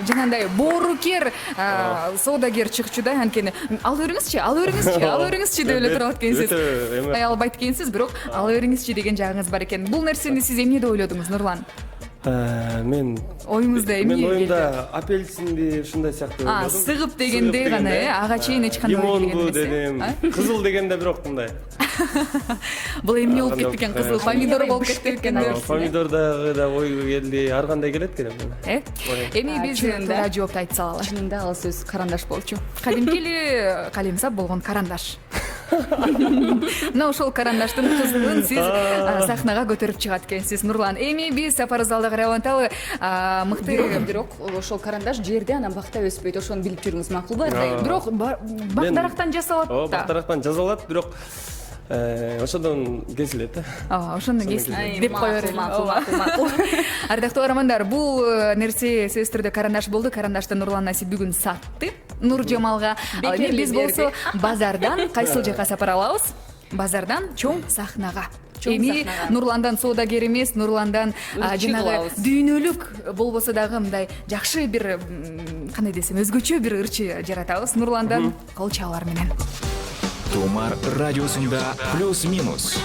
[SPEAKER 1] жанагындай боорукер соодагер чыкчу да, анткени ал өрүңүзчү деп эле турат экенсиз. Албайт экенсиз, бирок ал өрүңүзчү деген жагыңыз бар экен. Бул нерсени сиз эмне деп ойлодуңуз, Нурлан?
[SPEAKER 3] Мен
[SPEAKER 1] оюңузда эмне?
[SPEAKER 3] Мен оюмда апельсинди ушундай сыяктуу ойлодум.
[SPEAKER 1] Сыгып дегенде гана, ага чейин эч кандай ой келген
[SPEAKER 3] лимонду
[SPEAKER 1] эмес.
[SPEAKER 3] дедим. Кызыл дегенде бирок мындай.
[SPEAKER 1] Бул эмне болуп кетти экен? Кызыл помидор болуп кетти экен.
[SPEAKER 3] Помидор да ойго келди, ар кандай келет керек.
[SPEAKER 1] Эми биз туура жоопду айта салалы.
[SPEAKER 2] Чынында ал сөз карандаш болчу.
[SPEAKER 1] Кадимки эле калемсап болгон карандаш. Мына ошол карандаштын кызылын сиз сахнага көтөрүп чыгат экенсиз, Нурлан. Эми биз сапар залда карап аталы. Мыкты
[SPEAKER 2] Бирок ошол карандаш жерде анан бакта өспөйт. Ошону билип жүрүңүз макулбу?
[SPEAKER 1] бирок бактарактан жасалат
[SPEAKER 3] Ооба,
[SPEAKER 1] да.
[SPEAKER 3] бактарактан жасалат, бирок ошодон кесилет да.
[SPEAKER 1] Ошондон кесилет деп кое берели.
[SPEAKER 2] Макул.
[SPEAKER 1] Ардактуу каармандар, бул нерсе сөзсүз түрдө карандаш болду. Карандашты Нурлан Наси бүгүн сатты Нуржамалга. Ал эми биз болсо базардан кайсыл жака сапар алабыз? Базардан чоң сахнага. Эми Нурландан соодагер эмес, Нурландан жанагы дүйнөлүк болбосо дагы мындай жакшы бир кандай десем, өзгөчө бир ырчы жаратабыз. Нурландан колчалар менен.
[SPEAKER 5] Тумар радиосунда плюс-минус.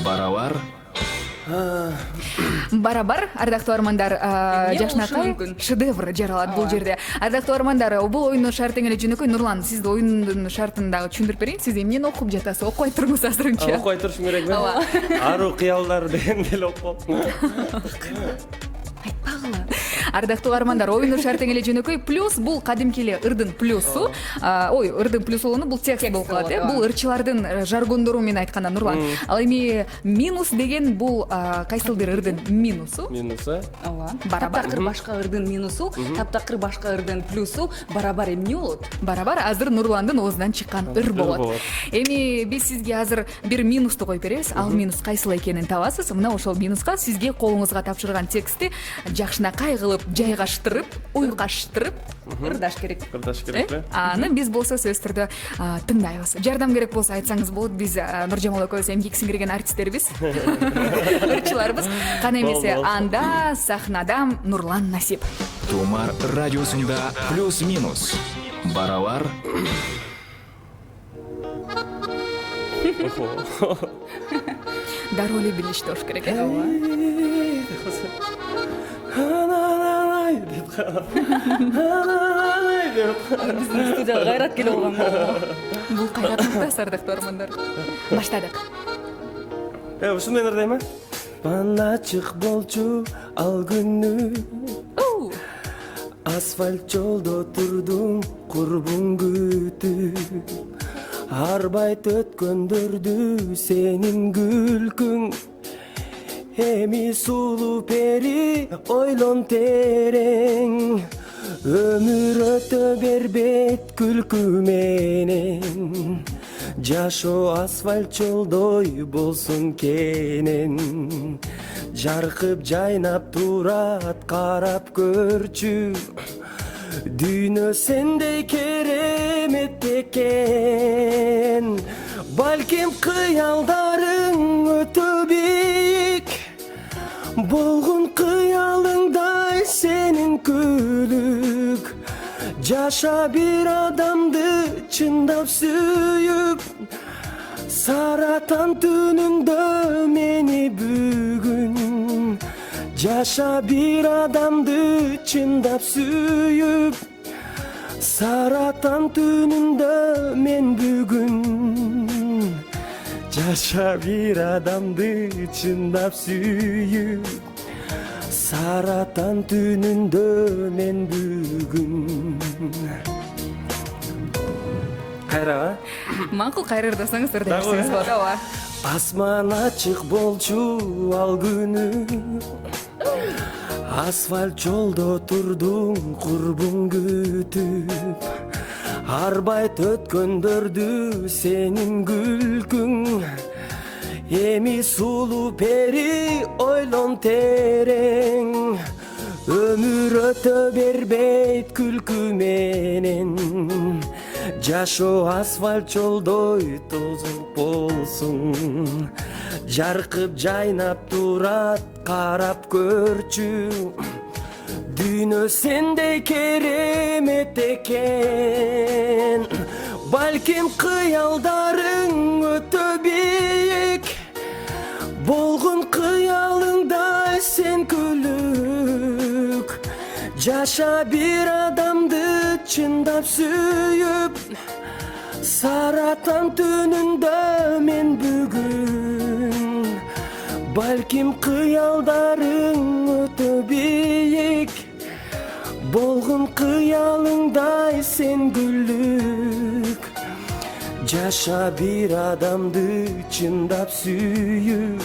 [SPEAKER 5] Барабар
[SPEAKER 1] Барабар, ардактуу армандар, Жакшынакай шедевр жаралат бул жерде. Ардактуу армандар, бул оюндун шарты эле жөнөкөй. Нурлан, сизди оюндун шартын дагы түшүндүрүп берейин. Сиз эмнени окуп жатасыз? Окубай туруңуз азырынча.
[SPEAKER 3] Окубай турушум керекпи? Аруу кыялдар дегенди эле окуп
[SPEAKER 1] Ардактуу армандар, оюндун шарты эле жөнөкөй. Плюс бул кадимки эле ырдын плюсу. Ырдын плюс болгону бул текст болуп калат, бул ырчылардын жаргондору менен айтканда, Нурлан. Ал эми минус деген бул кайсыл бир ырдын минусу?
[SPEAKER 3] Минусу?
[SPEAKER 2] ооба. Таптакыр башка ырдын минусу, таптакыр башка ырдын плюсу, барабар эмне болот?
[SPEAKER 1] Барабар азыр Нурландын оозунан чыккан ыр болот. Эми биз сизге азыр бир минусту коюп беребиз. Ал минус кайсыл экенин табасыз. Мына ошол минуска сизге колуңузга тапшырган текстти жакшынакай кылып жайгаштырып, уйкаштырып
[SPEAKER 2] Ырдаш керек.
[SPEAKER 1] Аны биз болсо сөзсүз түрдө тыңдайбыз. Жардам керек болсо айтсаңыз болот. Биз Нуржамал экөөбүз эмгек сиңирген артисттербиз. Ырчыларбыз. Кана эмесе анда сахнада Нурлан Насип.
[SPEAKER 5] Тумар радиосунда плюс-минус. Барабар.
[SPEAKER 1] Дароо эле билишти ош керек.
[SPEAKER 2] Биздин студияга кайрат келип алган.
[SPEAKER 1] Бул кайрат нуктасы, ардактуу армандар. Баштадык.
[SPEAKER 3] Ушуну мен ырдайм, Бана ачык болчу ал күнү. Асфальт жолдо турдум курбун күтүп. Арбайт өткөндөрдү сенин күлкүң. Эми сулуу пери ойлон терең. Өмүр өтө бербейт күлкү менен. Жашоо асфальт жолдой болсун кенен. Жаркып жайнап турат карап көрчү. Дүйнө сендей керемет экен. Балким кыялдарың өтө бийик. Болгон кыялыңдай сенин күлүк. Жаша бир адамды чындап сүйүп. Саратан түнүндө мени бүгүн. Жаша бир адамды чындап сүйүп. Саратан түнүндө мен бүгүн. Жаша бир адамды чындап сүйүп. Саратан түнүндө мен бүгүн. Кайра?
[SPEAKER 1] Макул, кайра ырдасаңыз ырдайсыңыз болот. Ооба.
[SPEAKER 3] Асман ачык болчу ал күнү. Асфальт жолдо турдум курбун күтүп. Арбайт өткөндөрдү сенин күлкүң. Эми сулуу пери ойлон терең. Өмүр өтө бербейт күлкү менен. Жашоо асфальт жолдой тозук болсун. Жаркып жайнап турат карап көрчү. Дүйнө сендей керемет экен. Балким кыялдарың өтө бийик. Болгон кыялыңдай сен күлүк. Жаша бир адамды чындап сүйүп. Саратан түнүндө мен бүгүн. Балким кыялдарың өтө бийик. Болгон кыялыңдай сен күлүк. Жаша бир адамды чындап сүйүп.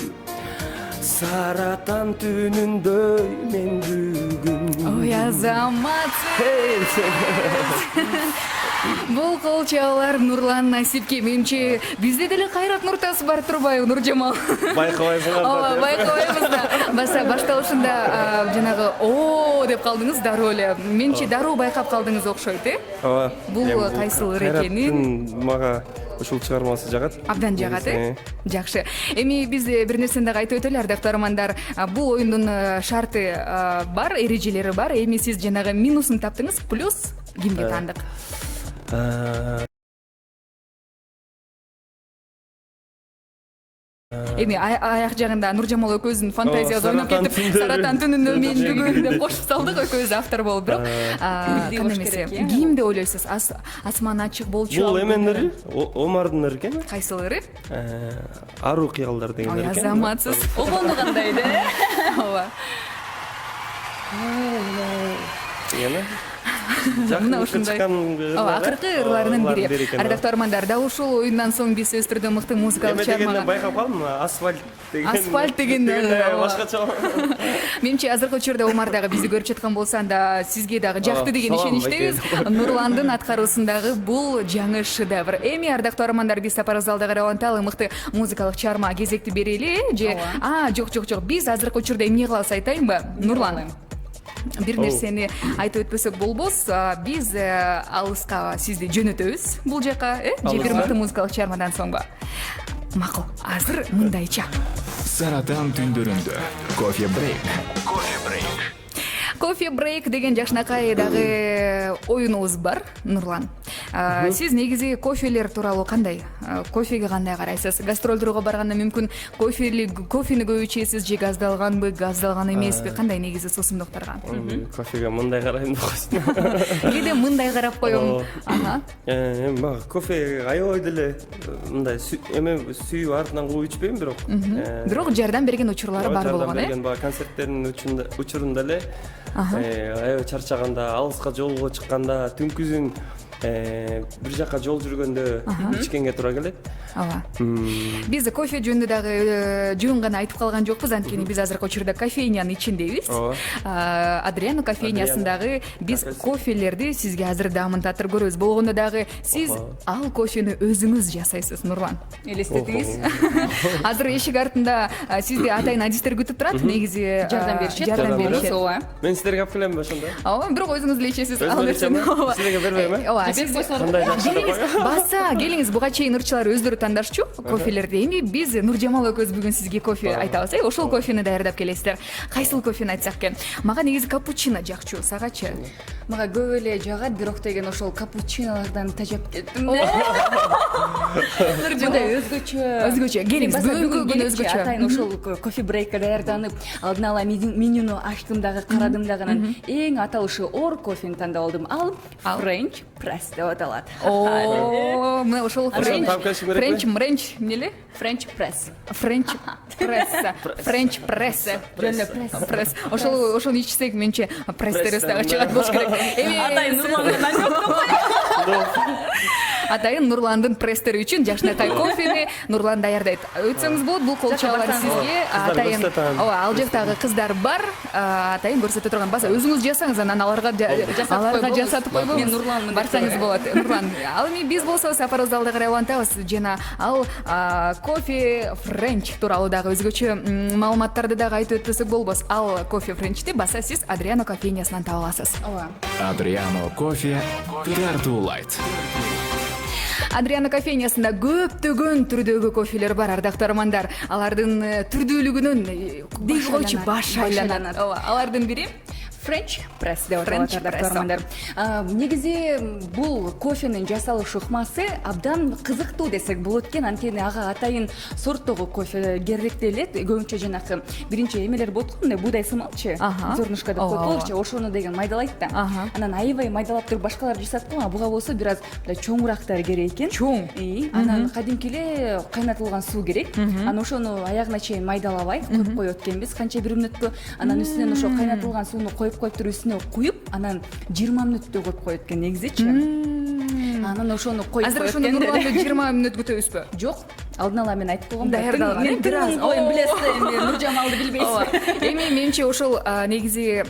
[SPEAKER 3] Саратан түнүндөй мен бүгүн.
[SPEAKER 1] Ой, азамат. Бул кол чабуулар Нурлан Насипке. Менимче бизде деле кайрат нуртасы бар турбайбы, Нуржамал?
[SPEAKER 3] Байкабайсыңар.
[SPEAKER 1] Ооба, байкабайбыз да. Башталышында жанагы о деп калдыңыз дароо эле. Менимче дароо байкап калдыңыз окшойт,
[SPEAKER 3] Ооба.
[SPEAKER 1] Бул кайсыл ыр экенин
[SPEAKER 3] мага ушул чыгармасы жагат.
[SPEAKER 1] Абдан жагат, Жакшы. Эми биз бир нерсени дагы айтып өтөлү, ардактуу армандар. Бул оюндун шарты бар, эрежелери бар. Эми сиз жанагы минусун таптыңыз, плюс кимге таандык? Эми аяк жагында Нуржамал экөөбүздүн фантазиясы ойноп
[SPEAKER 3] Саратан
[SPEAKER 1] кетип
[SPEAKER 3] түндөрү.
[SPEAKER 1] Саратан түнүндө мен
[SPEAKER 3] Түндөрү.
[SPEAKER 1] бүгүн деп кошуп салдык, экөөбүз автор болуп, бирок кандай
[SPEAKER 2] болуш
[SPEAKER 1] эмесе.
[SPEAKER 2] керек, э?
[SPEAKER 1] Ким деп ойлойсуз? Асман ачык болчу.
[SPEAKER 3] Бул эменери, Омардын экен.
[SPEAKER 1] Кайсылары?
[SPEAKER 3] Ару кыялдар деген
[SPEAKER 1] Ой,
[SPEAKER 3] экен.
[SPEAKER 1] азаматсыз.
[SPEAKER 2] Болгону кандай да?
[SPEAKER 1] Ооба.
[SPEAKER 3] Яна.
[SPEAKER 1] Мына ушундай. Ооба, акыркы ырларынын бири. Ардактуу армандар, дал ушул оюндан соң биз сөз түрдө мыкты музыкалык
[SPEAKER 3] Эме дегенде
[SPEAKER 1] чыгармага.
[SPEAKER 3] байкап калдым, асфальт деген.
[SPEAKER 1] Асфальт деген,
[SPEAKER 3] башкача.
[SPEAKER 1] Менимче азыркы учурда Омар дагы бизди көрүп жаткан болсо, анда сизге дагы жакты деген
[SPEAKER 3] салам,
[SPEAKER 1] ишеничтебиз. Нурландын аткаруусундагы бул жаңы шедевр. Эми ардактуу армандар, биз сапар залда карап анталы мыкты музыкалык чыгарма кезекти берели же? Жок. Биз азыркы учурда эмне кылабыз айтайынбы? Нурлан. Бир нерсени айтып өтпөсөк болбос, биз алыска сизди жөнөтөбүз бул жака, же бир мыкты музыкалык чыгармадан соңбу? Макул, азыр мындайча.
[SPEAKER 5] Саратан түндөрүндө кофе брейк.
[SPEAKER 1] Кофе брейк деген жакшынакай дагы оюнубуз бар, Нурлан. Сиз негизи кофелер тууралуу кандай? Кофеге кандай карайсыз? Гастролдорго барганда мүмкүн кофени көп ичесиз же газдалганбы, газдалган эмеспи? Кандай негизи суусундуктарга?
[SPEAKER 3] Кофеге мындай карайм деп койсун.
[SPEAKER 1] Кээде мындай карап коем.
[SPEAKER 3] Эми кофе аябай деле мындай эме сүйүп артынан кууп ичпейм, бирок.
[SPEAKER 1] Бирок жардам берген учурлары бар болгон,
[SPEAKER 3] берген баягы концерттердин учурунда эле аябай чарчаганда, алыска жолго чыкканда, түнкүзүн бир жака жол жүргөндө ичкенге туура келет.
[SPEAKER 1] Ооба. Биз кофе жөнүндө дагы жөн гана айтып калган жокпуз, анткени биз азыркы учурда кофейнянын ичиндебиз. Адриано кофейнясындагы биз кофелерди сизге азыр даамын татырып көрөбүз. Болгондо дагы сиз ал кофени өзүңүз жасайсыз, Нурлан.
[SPEAKER 2] Элестетиңиз.
[SPEAKER 1] Азыр эшик артында сизди атайын адистер күтүп турат, негизи
[SPEAKER 2] Жардам беришет.
[SPEAKER 1] Ооба.
[SPEAKER 2] Мен
[SPEAKER 3] силерге алып келемби ошондо?
[SPEAKER 1] Ооба, бирок өзүңүз эле ичесиз.
[SPEAKER 3] Ал нерсени силерге бербейм,
[SPEAKER 1] Ооба.
[SPEAKER 3] Кандай жакшы деп коё.
[SPEAKER 1] Баса, келиңиз, буга чейин ырчылар өздөрү тандашчу кофелерди. Эми биз Нуржамал экөөбүз бүгүн сизге кофе айтабыз. Ошол кофени даярдап келесиздер. Кайсыл кофени айтсак экен? Мага негизи капучино жакчу, сагачы?
[SPEAKER 2] Мага көп эле жагат, бирок деген ошол капучинолордон тажап кеттим. Мындай өзгөчө.
[SPEAKER 1] Келиңиз, бүгүнкү күн өзгөчө.
[SPEAKER 2] Атайын ошол кофе брейкке даярданып, алдын ала менюну ачтым дагы, карадым дагы, анан эң аталышы ор кофени тандап алдым. Ал French press деп аталат.
[SPEAKER 1] Мына ошол French эмнеле?
[SPEAKER 2] French press.
[SPEAKER 1] French press. Жөнүндө пресс. Ошону ичсек менче пресс дагы чыгат болуш керек.
[SPEAKER 2] Атайын Нурлан
[SPEAKER 1] Атайын Нурландын пресстери үчүн жакшынакай кофени Нурлан даярдайт. Өтсөңүз болот, бул кол чабалар сизге. Атайын ал жактагы кыздар бар. Атайын көрсөтө турган баса өзүңүз жасаңыз, анан аларга жасатып койбоңуз.
[SPEAKER 2] Мен Нурланмын.
[SPEAKER 1] Барсаңыз болот. Нурлан, ал эми биз болсо сапар залда карап антабыз. Жана ал кофе French тууралуу дагы өзгөчө маалыматтарды дагы айтып өтпөсөк болбос. Ал кофе Frenchти баса сиз Адриано кофейнясынан таба аласыз.
[SPEAKER 5] Адриано кофе тартуу лайт.
[SPEAKER 1] Адриано кофейнясында көптөгөн түрдөгү кофелер бар, ардактуу армандар. Алардын түрдүүлүгүнөн дей койчу баш айланат. Алардын бири French press деп аталат. Негизи бул кофенин жасалыш ыкмасы абдан кызыктуу десек болот экен, анткени ага атайын сорттогу кофе керектелет. Көбүнчө жанакы биринчи эмелер болот го, мындай буудай сымалчы, зернышко деп коет болчу, ошону деген майдалайт да. Анан аябай майдалап туруп башкалар жасат го, буга болсо бир аз чоңурактар керек экен. Чоң. Анан кадимки эле кайнатылган суу керек. Анан ошону аягына чейин майдалабай коюп коет экенбиз, канча бир мүнөткө. Анан үстүнөн ошо кайнатылган сууну коюп туруп үстүнө куюп, анан 20 мүнөттө коюп коет экен негизичи. Анан ошону коюп коет экен. Азыр ошону Нурланды 20 мүнөт күтөбүзбү? Жок. Алдын ала мен айтып койгом.
[SPEAKER 2] Даярдалган. Мен бир аз коем, билесиз, эми Нуржамалды билбейсиз.
[SPEAKER 1] Эми менче ошол негизи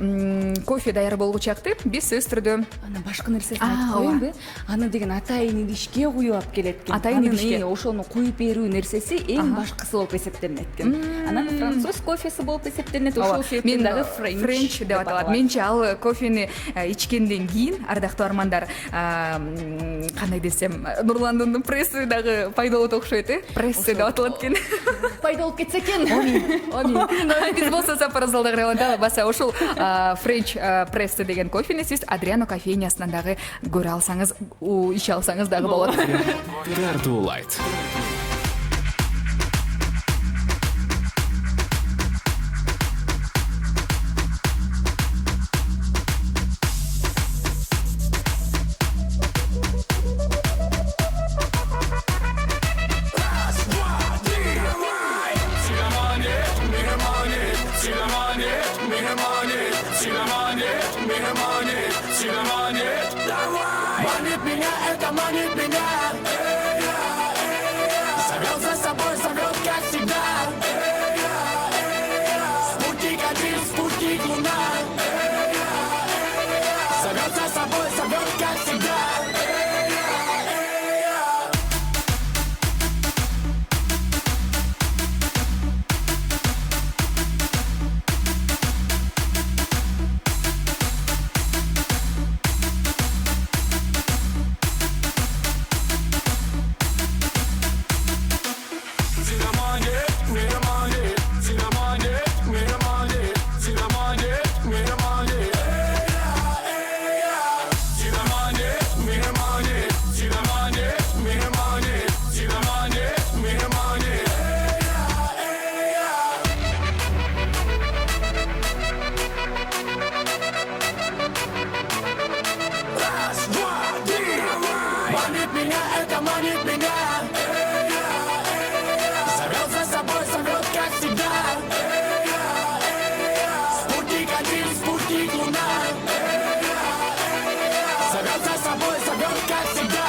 [SPEAKER 1] кофе даяр болгучакты биз сөз түрдө
[SPEAKER 2] анан башка нерсесин айтып коеюнбу? Аны деген атайын идишке куюп алып келет экен.
[SPEAKER 1] Атайын идишке.
[SPEAKER 2] Ошону куюп берүү нерсеси эң башкысы болуп эсептелинет экен. Анан француз кофеси болуп эсептелинет. Ошол себептен дагы French
[SPEAKER 1] деп аталат. Менче ал кофени ичкенден кийин, ардактуу армандар, кандай десем, Нурландын пресси дагы пайда болот окшойт, пресси деп аталат экен.
[SPEAKER 2] Пайда болуп кетсе экен.
[SPEAKER 1] Биз болсо сапар залда караганда баса ошол French press деген кофени сиз Адриано кофейнясынан дагы көрө алсаңыз, иче алсаңыз дагы болот.
[SPEAKER 5] Тартуу лайт.
[SPEAKER 4] это манит меня. Зовет за собой, зовет как всегда. Спутник один, спутник луна. Зовет за собой, зовет как всегда. Манит меня, это манит меня. Зовет за собой, зовет как всегда. Спутник один, спутник луна. Зовет за собой, зовет как всегда.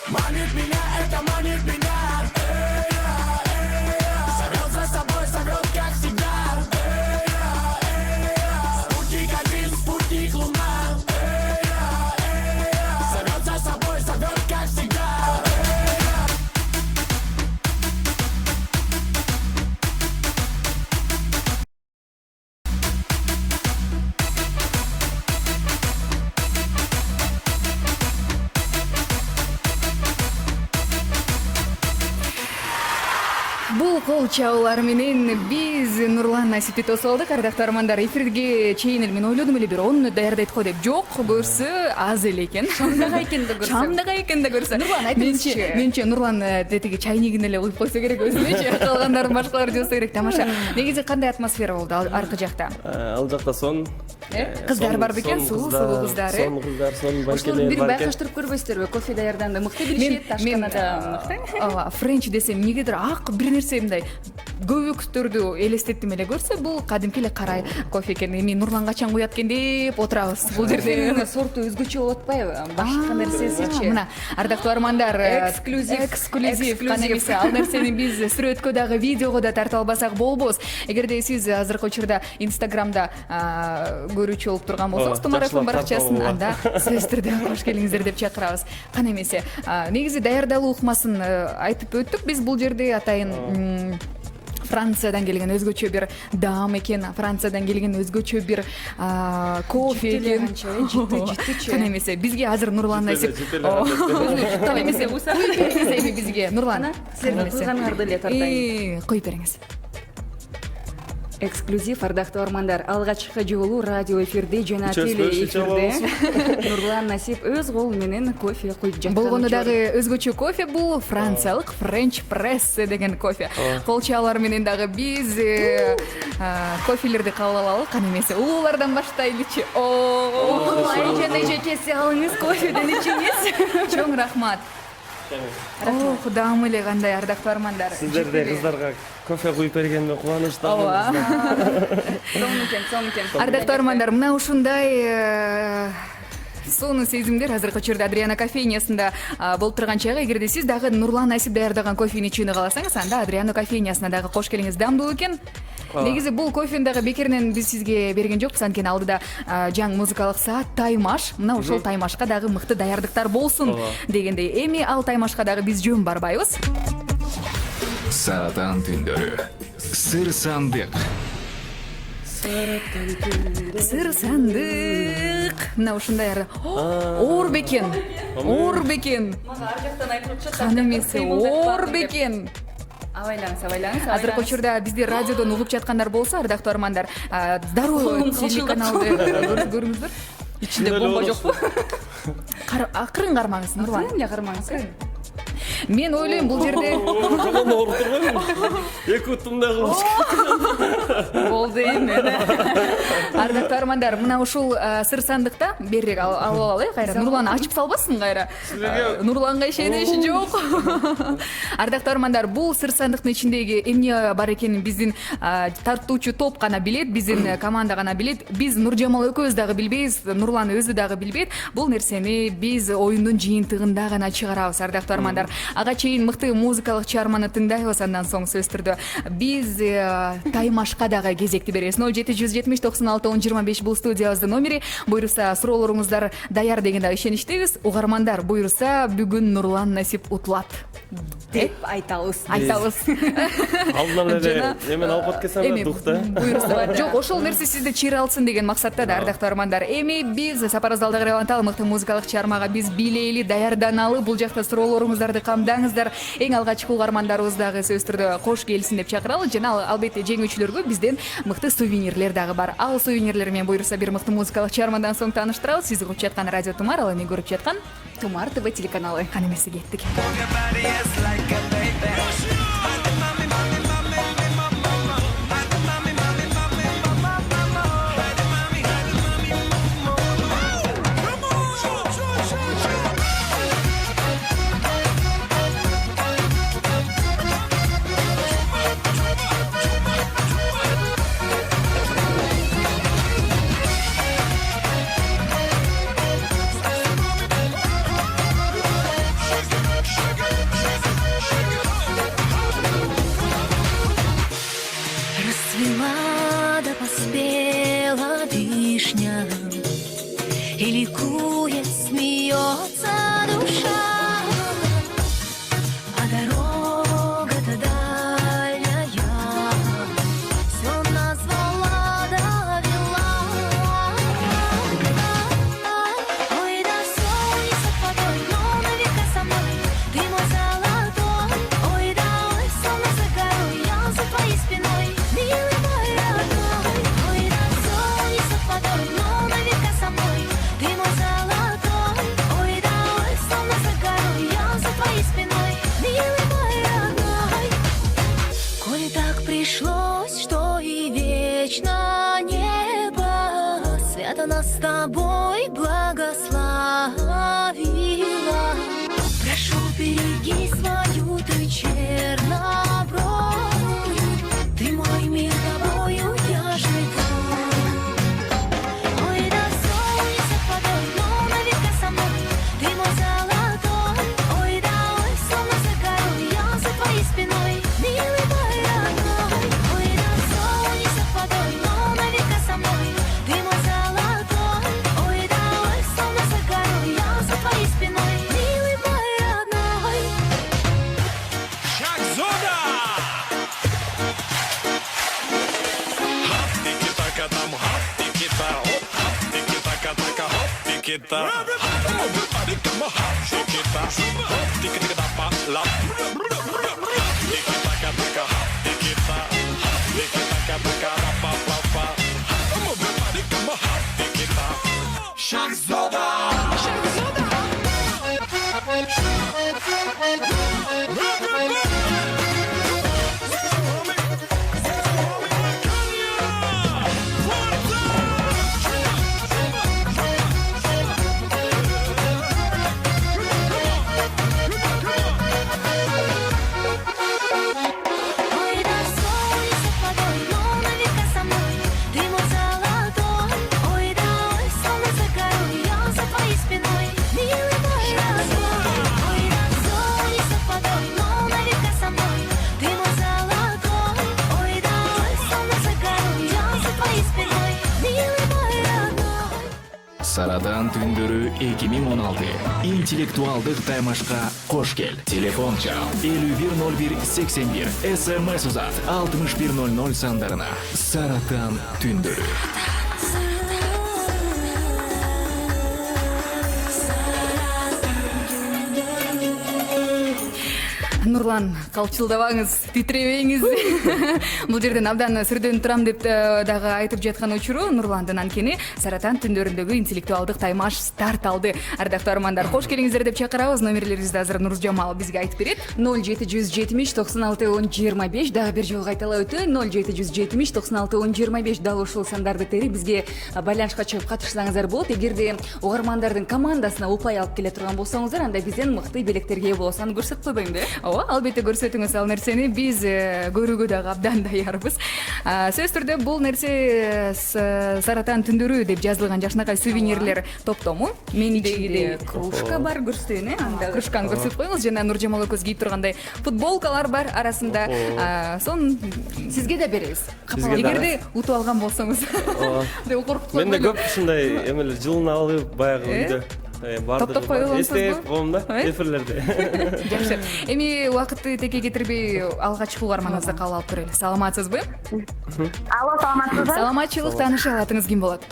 [SPEAKER 4] Манит меня, это манит меня. Зовет за собой, зовет как всегда. Спутник один, спутник луна. Зовет за собой, зовет как всегда.
[SPEAKER 1] Бул кол чабуулар менен биз Нурлан Насипти тосуп алдык. Ардактуу армандар, эфирге чейин эле мен ойлодум эле бир 10 даярдайт го деп. Жок, көрсө аз эле экен.
[SPEAKER 2] Шамдага экен да көрсө.
[SPEAKER 1] Шамдага экен да көрсө.
[SPEAKER 2] Нурлан, айтыңызчы.
[SPEAKER 1] Менче Нурлан тетиги чайнигин эле куюп койсо керек өзүнөчү. Калгандарын башкалар жуса керек. Тамаша. Негизи кандай атмосфера болду аркы жакта?
[SPEAKER 3] Ал жакта сон
[SPEAKER 1] Кыздар бар бекен, сулуу кыздар.
[SPEAKER 3] Сон кыздар, сон
[SPEAKER 2] Ошолордун
[SPEAKER 3] байкелер
[SPEAKER 2] бири
[SPEAKER 3] бар экен.
[SPEAKER 2] байкаштырып көрбөйсүздарбы? Кофе даярданды мыкты билишет, ашканада мыкты.
[SPEAKER 1] Ооба, френч десем эмнегедир ак бир нерсе мындай көбүктөрдү элестеттим эле. Көрсө бул кадимки эле кара кофе экен. Эми Нурлан качан куят экен деп отурабыз бул жерде.
[SPEAKER 2] Кофенин сорту өзгөчө болуп атпайбы? Башка нерсесичи.
[SPEAKER 1] Мына ардактуу армандар, эксклюзив кана эмесе, ал нерсени биз сүрөткө дагы, видеого да тарта албасак болбос. Эгерде сиз азыркы учурда Инстаграмда көрүүчү болуп турган болсоңуз, Тумар FM баракчасын анда сөзсүз түрдө кош келиңиздер деп чакырабыз. Кана эмесе, негизи даярдалуу ыкмасын айтып өттүк. Биз бул жерде атайын Франциядан келген өзгөчө бир даам экен, Франциядан келген өзгөчө бир кофе экен.
[SPEAKER 2] Життичи.
[SPEAKER 1] Кана эмесе, бизге азыр Нурлан Насип. Жуттап эмесе, эми бизге Нурлан.
[SPEAKER 2] Сиздердин кылганыңарды эле тартайын.
[SPEAKER 1] Коюп бериңиз.
[SPEAKER 2] Эксклюзив, ардактуу армандар, алгачкы жолу радио эфирде жана теле эфирде Нурлан Насип өз колу менен кофе куюп жаткан.
[SPEAKER 1] Болгону дагы өзгөчө кофе бул франциялык French Press деген кофе. Кол чаалар менен дагы биз кофелерди кабыл алалы. Кана эмесе, улуулардан баштайлычы.
[SPEAKER 2] Айжан эжекеси алыңыз кофеден ичиңиз.
[SPEAKER 1] Чоң рахмат. Кудам эле кандай ардактуу армандар.
[SPEAKER 3] Сиздерде кыздарга кофе куюп бергениме кубанычтамын.
[SPEAKER 2] Сонун экен.
[SPEAKER 1] Ардактуу армандар, мына ушундай сонун сезимдер азыркы учурда Адриана кофейнясында болуп турган чагы. Эгерде сиз дагы Нурлан Насип даярдаган кофени ичүүнү кааласаңыз, анда Адриана кофейнясына дагы кош келиңиз. Дамдуу экен. Негизи бул кофени дагы бекеринен биз сизге берген жокпуз, анткени алдыда жаңы музыкалык саат таймаш, мына ошол таймашка дагы мыкты даярдыктар болсун дегендей. Эми ал таймашка дагы биз жөн барбайбыз.
[SPEAKER 5] Саратан түндөрү Сыр сандык.
[SPEAKER 1] Сыр сандык. Мына ушундай оор бекен. Оор бекен.
[SPEAKER 2] Мага ар жактан айтылып жатат.
[SPEAKER 1] Кан эмес, оор бекен.
[SPEAKER 2] Абайлаңыз.
[SPEAKER 1] Азыркы учурда бизди радиодон угуп жаткандар болсо, ардактуу армандар, здоровый телеканалды көрүңүздөр.
[SPEAKER 2] Ичинде бомба жокпу?
[SPEAKER 1] Акырын кармаңыз, Нурлан.
[SPEAKER 2] Эмне кармаңыз?
[SPEAKER 1] Мен ойлойм бул жерде
[SPEAKER 3] Жогон ооруп турбайбы? Эки утумдай кылып.
[SPEAKER 1] болду эми. Ардактуу армандар, мына ушул сыр сандыкта берирээк алып алалы кайра. Нурлан ачып салбасын кайра. Нурланга ишеничи жок. Ардактуу армандар, бул сыр сандыктын ичиндеги эмне бар экенин биздин тартуучу топ гана билет, биздин команда гана билет. Биз Нуржамал экөөбүз дагы билбейбиз, Нурлан өзү дагы билбейт. Бул нерсени биз оюндун жыйынтыгында гана чыгарабыз, ардактуу армандар. Ага чейин мыкты музыкалык чыгарманы тыңдайбыз, андан соң сөз түрдө биз таймашка дагы кезекти беребиз. 0770 96 1025 бул студиябыздын номери. Буйруса суроолоруңуздар даяр дегенде ишеничтебиз. Угармандар, буйруса бүгүн Нурлан Насип утулат
[SPEAKER 2] деп айтабыз.
[SPEAKER 3] Алдынан эле эмен алып кетсем дух да.
[SPEAKER 1] Буйруса. Жок, ошол нерсе сизди чыйралтсын деген максатта да, ардактуу армандар. Эми биз Сапар Залдагы Ревантал мыкты музыкалык чыгармага биз билейли, даярданалы. Бул жакта суроолоруңуздарды камдаңыздар. Эң алгачкы угармандарыбыз дагы сөз түрдө кош келсин деп чакыралы. Жана албетте жеңүүчүлөргө бизден мыкты сувенирлер дагы бар. Ал сувенирлер менен буйруса бир мыкты музыкалык чыгармадан соң тааныштырабыз. Сиз угуп жаткан радио Тумар, ал эми көрүп жаткан
[SPEAKER 2] Тумар ТВ телеканалы.
[SPEAKER 1] Кан эмесе кеттик.
[SPEAKER 9] Расцвела да поспела вишня, и ликует, смеется душа, а дорога-то дальняя все назвала, довела. Ой, да солнце водой, но навека со мной, ты мой золотой. Ой, да ой, солнце за горой, я за твоей спиной. Милый мой родной, ой, да солнце водой, но навека со мной, ты мой золотой. Ой, да ой, солнце за горой, я за твоей спиной. Милый мой родной, коли так пришлось, что и вечно небо свято нас с тобой благословило. Прошу, береги свою ты чернобровую, ты мой мир, тобою я живу. Ой, да солнце водой, но навека со мной, ты мой золотой. Ой, да ой, солнце за горой, я за твоей спиной. Милый мой родной, ой, да солнце водой, но навека со мной, ты мой золотой. Ой, да ой, солнце за горой, я за твоей спиной. Милый мой родной.
[SPEAKER 5] Саратан түндөрү 2016. Интеллектуалдык таймашка кош кел. Телефон чал 510181. СМС узат 6100 сандарына. Саратан түндөрү.
[SPEAKER 1] Нурлан, калчылдабаңыз, титиребеңиз. Бул жерден абдан сүрдөнүп турам деп дагы айтып жаткан учуру Нурландын анткени Саратан түндөрүндөгү интеллектуалдык таймаш старт алды. Ардактуу армандар, кош келиңиздер деп чакырабыз. Номерлерибизди азыр Нуржамал бизге айтып берет.
[SPEAKER 2] 0770 96 10 25 дагы бир жолу кайталап өтөйүн. 0770 96 10 25 дал ушул сандарды терип бизге байланышка чыгып катышсаңыздар болот. Эгерде угармандардын командасына упай алып келе турган болсоңуздар, анда бизден мыкты белектерге ээ болосуз. Аны көрсөтүп койбойм да. Ооба, албетте көрсөтүңүз ал нерсени. Биз көрүүгө дагы абдан даярбыз. Сөзсүз түрдө бул нерсе Саратан түндөрү деп жазылган жакшынакай сувенирлер топтому. Мендеги кружка бар, көрсөтөйүн, анда кружканы көрсөтүп коюңуз. Жана Нуржамал экөөбүз кийип тургандай футболкалар бар арасында. Сонун сизге да беребиз. Эгерде утуп алган болсоңуз. Деп коркуп койбойлу.
[SPEAKER 3] Менде көп ушундай эмелер жылына алып баягы үйдө.
[SPEAKER 1] Топтоп коюлгансызбы?
[SPEAKER 3] Эстеп коем да, эфирлерде.
[SPEAKER 1] Жакшы. Эми убакытты теке кетирбей алгачкы угарманыбызды кабыл алып көрөлү. Саламатсызбы?
[SPEAKER 8] Алло, саламатсызбы?
[SPEAKER 1] Саламатчылык, тааныша алатыңыз ким болот?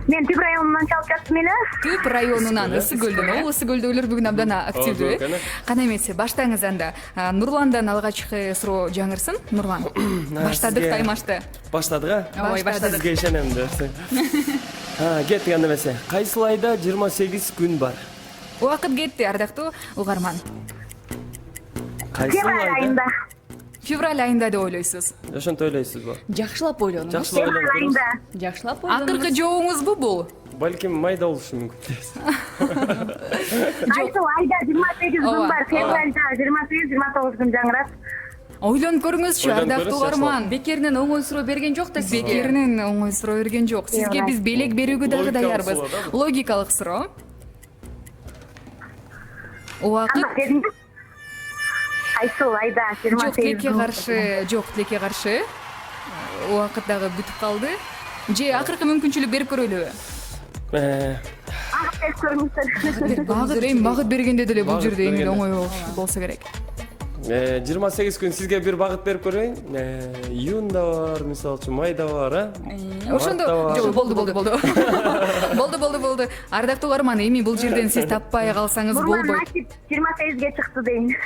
[SPEAKER 8] Мен Түп районунан чалып жатсам эле.
[SPEAKER 1] Түп районунан, Ысык Көлдөн. Ысык Көлдөгүлөр бүгүн абдан активдүү. Кандай эмесе, баштаңыз анда. Нурландан алгачкы суроо жаңырсын. Нурлан. Баштадык таймашты.
[SPEAKER 3] Баштадык,
[SPEAKER 1] Ой, баштадык.
[SPEAKER 3] Сизге ишенем десең. Кеттик анда эмесе. Кайсыл айда 28 күн бар?
[SPEAKER 1] Убакыт кетти, ардактуу угарман.
[SPEAKER 3] Кайсыл айда?
[SPEAKER 1] Февраль айында деп ойлойсуз.
[SPEAKER 3] Ошентип ойлойсузбу?
[SPEAKER 2] Жакшылап ойлонуңуз.
[SPEAKER 3] Жакшылап ойлонуңуз.
[SPEAKER 2] Жакшылап ойлонуңуз.
[SPEAKER 1] Акыркы жообуңузбу бул?
[SPEAKER 3] Балким майда болушу мүмкүн.
[SPEAKER 8] Кайсыл айда 28 күн бар, февральда 28-29 күн жаңырат.
[SPEAKER 1] Ойлонуп көрүңүзчү, ардактуу угарман.
[SPEAKER 2] Бекеринен оңой суроо берген жок да сизге.
[SPEAKER 1] Бекеринен оңой суроо берген жок. Сизге биз белек берүүгө дагы даярбыз. Логикалык суроо. Убакыт
[SPEAKER 8] Кайсыл айда 28
[SPEAKER 1] жок, тилекке каршы, жок, тилекке каршы. Убакыт дагы бүтүп калды. Же акыркы мүмкүнчүлүк берип көрөлүбү? Багыт бергенде деле бул жерде эң эле оңой болсо керек.
[SPEAKER 3] 28 күн сизге бир багыт берип көрөйүн. Июнь да бар, мисалы үчүн май да бар,
[SPEAKER 1] Ошондо жок, болду. Ардактуу угарман, эми бул жерден сиз таппай калсаңыз болбойт.
[SPEAKER 8] 28ге чыкты дейин.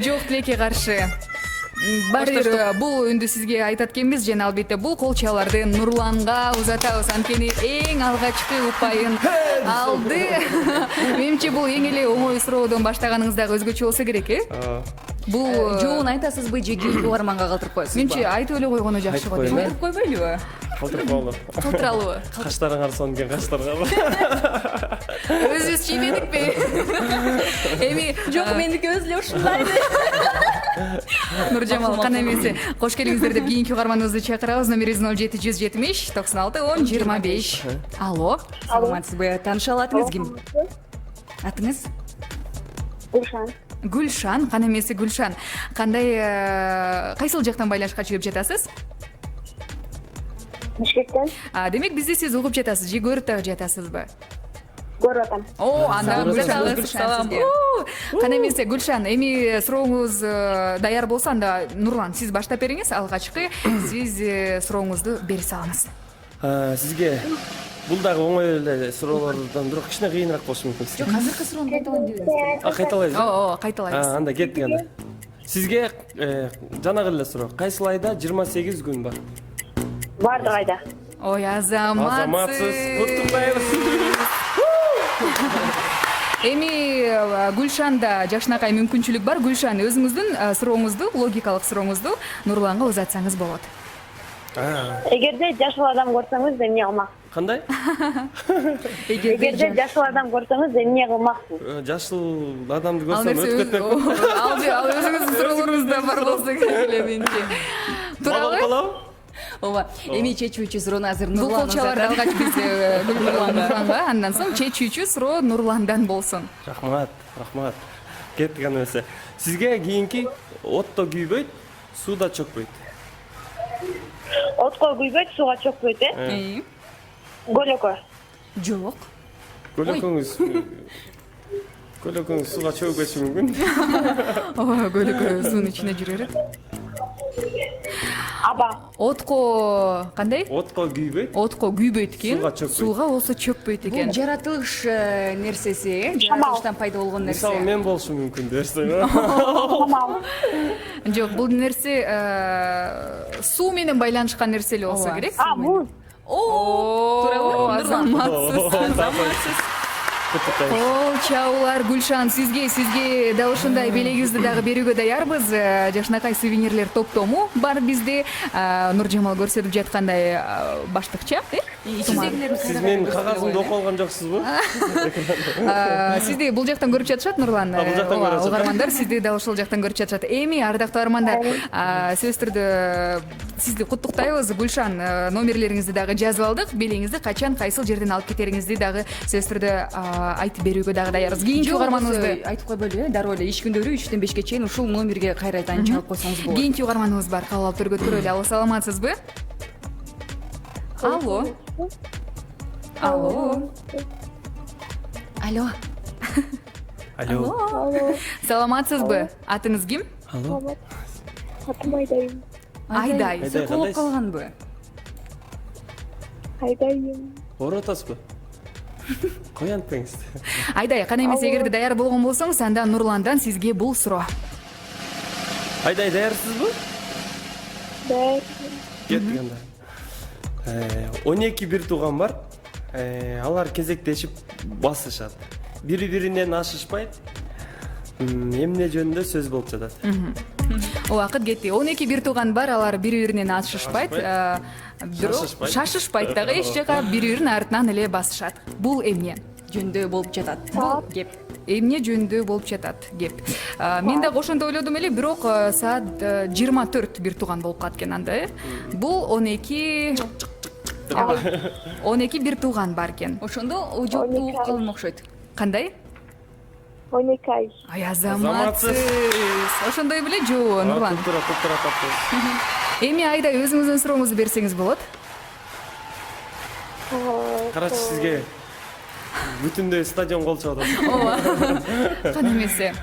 [SPEAKER 1] Жок, тилекке каршы. Бир бул үндү сизге айтат экенбиз, жана албетте бул кол чаяларды Нурланга узатабыз. Анткени эң алгачкы упайын алды. Менимче бул эң эле оңой суроодон баштаганыңыз дагы өзгөчө болсо керек, Бул
[SPEAKER 2] жоон айтасызбы же кийинки угарманга калтырып коесузбу?
[SPEAKER 1] Менимче айтып эле койгону жакшы го дейм.
[SPEAKER 2] Калтырып койбойлубу?
[SPEAKER 3] Калтырып коелу.
[SPEAKER 1] Калтыралыбы?
[SPEAKER 3] Каштарыңар сонген каштарга.
[SPEAKER 1] Өзүбүз чиймедикпи? Эми
[SPEAKER 2] Жок, мендики өзү эле ушундай.
[SPEAKER 1] Нуржамал, кандай эмесе, кош келиңиздер деп кийинки угарманыбызды чакырабыз. Номерибиз 0770 96 10 25. Алло.
[SPEAKER 2] Саламатсызбы? Тааныша алатыңыз ким? Атыңыз?
[SPEAKER 1] Гүлшан, кандай эмесе Гүлшан. Кандай кайсыл жактан байланышка чыгып жатасыз?
[SPEAKER 8] Бишкектен.
[SPEAKER 1] Демек бизди сиз угуп жатасыз же көрүп дагы жатасызбы?
[SPEAKER 8] Көрүп атам.
[SPEAKER 1] Анда Гүлшан, салам. Кандай эмесе Гүлшан, эми сурооңуз даяр болсо анда Нурлан сиз баштап бериңиз. Алгачкы сиз сурооңузду бере салыңыз.
[SPEAKER 3] Сизге бул дагы оңой эле суроолордон бирок кичине кыйыныраак болушу мүмкүн.
[SPEAKER 2] Жок, азыркы суроону кайталайын дедиңиз.
[SPEAKER 3] Кайталайбыз.
[SPEAKER 1] Кайталайбыз.
[SPEAKER 3] Анда кеттик анда. Сизге жанагы эле суроо. Кайсыл айда 28 күн бар?
[SPEAKER 8] Бардык айда.
[SPEAKER 1] Ой, азаматсыз.
[SPEAKER 3] Куттуктайбыз.
[SPEAKER 1] Эми Гүлшанда жакшынакай мүмкүнчүлүк бар. Гүлшан, өзүңүздүн сурооңузду, логикалык сурооңузду Нурланга узатсаңыз болот.
[SPEAKER 8] Эгерде жашыл адам көрсөңүз эмне кылмаксыз?
[SPEAKER 3] Кандай?
[SPEAKER 8] Эгерде жашыл адам көрсөңүз эмне кылмаксыз?
[SPEAKER 3] Жашыл адамды көрсөм өтүп кетмекпи?
[SPEAKER 1] Ал өзүңүздүн сурооңузда бар болсо керек эле менчи. Туурабы?
[SPEAKER 2] Ооба. Эми чечүүчү суроону азыр
[SPEAKER 1] Бул
[SPEAKER 2] Нурлан
[SPEAKER 1] колчаларды алгач биз Нурланга, андан соң чечүүчү суроо Нурландан болсун.
[SPEAKER 3] Рахмат. Кеттик анда эмесе. Сизге кийинки отто күйбөйт, сууда чөкпөйт.
[SPEAKER 8] Отко күйбөйт, суга чөкпөйт, Көлөкө.
[SPEAKER 2] Жок.
[SPEAKER 3] Көлөкөңүз сууга чөгүп кетиши мүмкүн.
[SPEAKER 1] Ооба, көлөкө суунун ичинде жүрө берет.
[SPEAKER 8] Аба.
[SPEAKER 1] Отко кандай?
[SPEAKER 3] Отко күйбөйт.
[SPEAKER 1] Отко күйбөйт экен,
[SPEAKER 3] Сууга чөкпөйт.
[SPEAKER 1] сууга болсо чөкпөйт экен.
[SPEAKER 2] Бул жаратылыш нерсеси, жаратылыштан пайда болгон нерсе.
[SPEAKER 3] Мисалы мен болушум мүмкүн дерсиң.
[SPEAKER 1] Жок, бул нерсе суу менен байланышкан нерсе эле болсо керек.
[SPEAKER 8] Муз.
[SPEAKER 1] Туурабы? Азаматсыз. Кол чабуулар Гүлшан сизге дал ушундай белегибизди дагы берүүгө даярбыз. Жакшынакай сувенирлер топтому бар бизде. Нуржамал көрсөтүп жаткандай баштыкча,
[SPEAKER 3] Сиз менин кагазымды окуп алган жоксузбу?
[SPEAKER 1] Сизди бул жактан көрүп жатышат, Нурлан.
[SPEAKER 3] Бул жактан көрүп жатышат.
[SPEAKER 1] Угармандар сизди дал ушул жактан көрүп жатышат. Эми ардактуу армандар, сөзсүз түрдө сизди куттуктайбыз. Гүлшан, номерлериңизди дагы жазып алдык. Белеңизди качан, кайсыл жерден алып кетериңизди дагы сөзсүз түрдө айтып берүүгө дагы даярбыз. Кийинки угарманыбызды
[SPEAKER 2] айтып койбойлу, дароо эле иш күндөрү 3-төн 5ке чейин ушул номерге кайрадан чалып койсоңуз болот.
[SPEAKER 1] Кийинки угарманыбыз бар. Кабыл алып көргөткөрөлү. Алло, саламатсызбы? Алло. Алло. Алло.
[SPEAKER 3] Алло.
[SPEAKER 1] Саламатсызбы? Атыңыз ким?
[SPEAKER 3] Алло.
[SPEAKER 8] Атым Айдай.
[SPEAKER 1] Айдай.
[SPEAKER 2] Сиз кооп калганбы?
[SPEAKER 8] Айдайым.
[SPEAKER 3] Ооруп атасызбы? Кой антыңыз?
[SPEAKER 1] Айдай, кана эмес эгерде даяр болгон болсоңуз, анда Нурландан сизге бул суроо.
[SPEAKER 3] Айдай, даярсызбы?
[SPEAKER 8] Даяр.
[SPEAKER 3] Кеттик анда. 12 бир тууган бар. Алар кезектешип басышат. Бири-биринен ашышпайт. Эмне жөнүндө сөз болуп жатат.
[SPEAKER 1] Убакыт кетти. 12 бир тууган бар, алар бири-биринен ашышпайт. Бирок шашышпайт дагы, эч жака бири-биринин артынан эле басышат. Бул эмне?
[SPEAKER 2] Жөндөө болуп жатат. Бул кеп.
[SPEAKER 1] Эмне жөнүндө болуп жатат кеп. Мен дагы ошондой ойлодум эле, бирок саат 24 бир тууган болуп калат экен анда. Бул 12 бир тууган бар экен.
[SPEAKER 2] Ошондо ожоктуу калын окшойт.
[SPEAKER 1] Кандай?
[SPEAKER 8] 12 ай.
[SPEAKER 1] Ай, азаматсыз. Ошондой беле жоо, Нурлан.
[SPEAKER 3] Тура таптыңыз.
[SPEAKER 1] Эми Айдай, өзүңүздүн сурооңузду берсеңиз болот.
[SPEAKER 3] Карачы сизге бүтүндөй стадион кол чабат.
[SPEAKER 1] Ооба. Кана эмесе.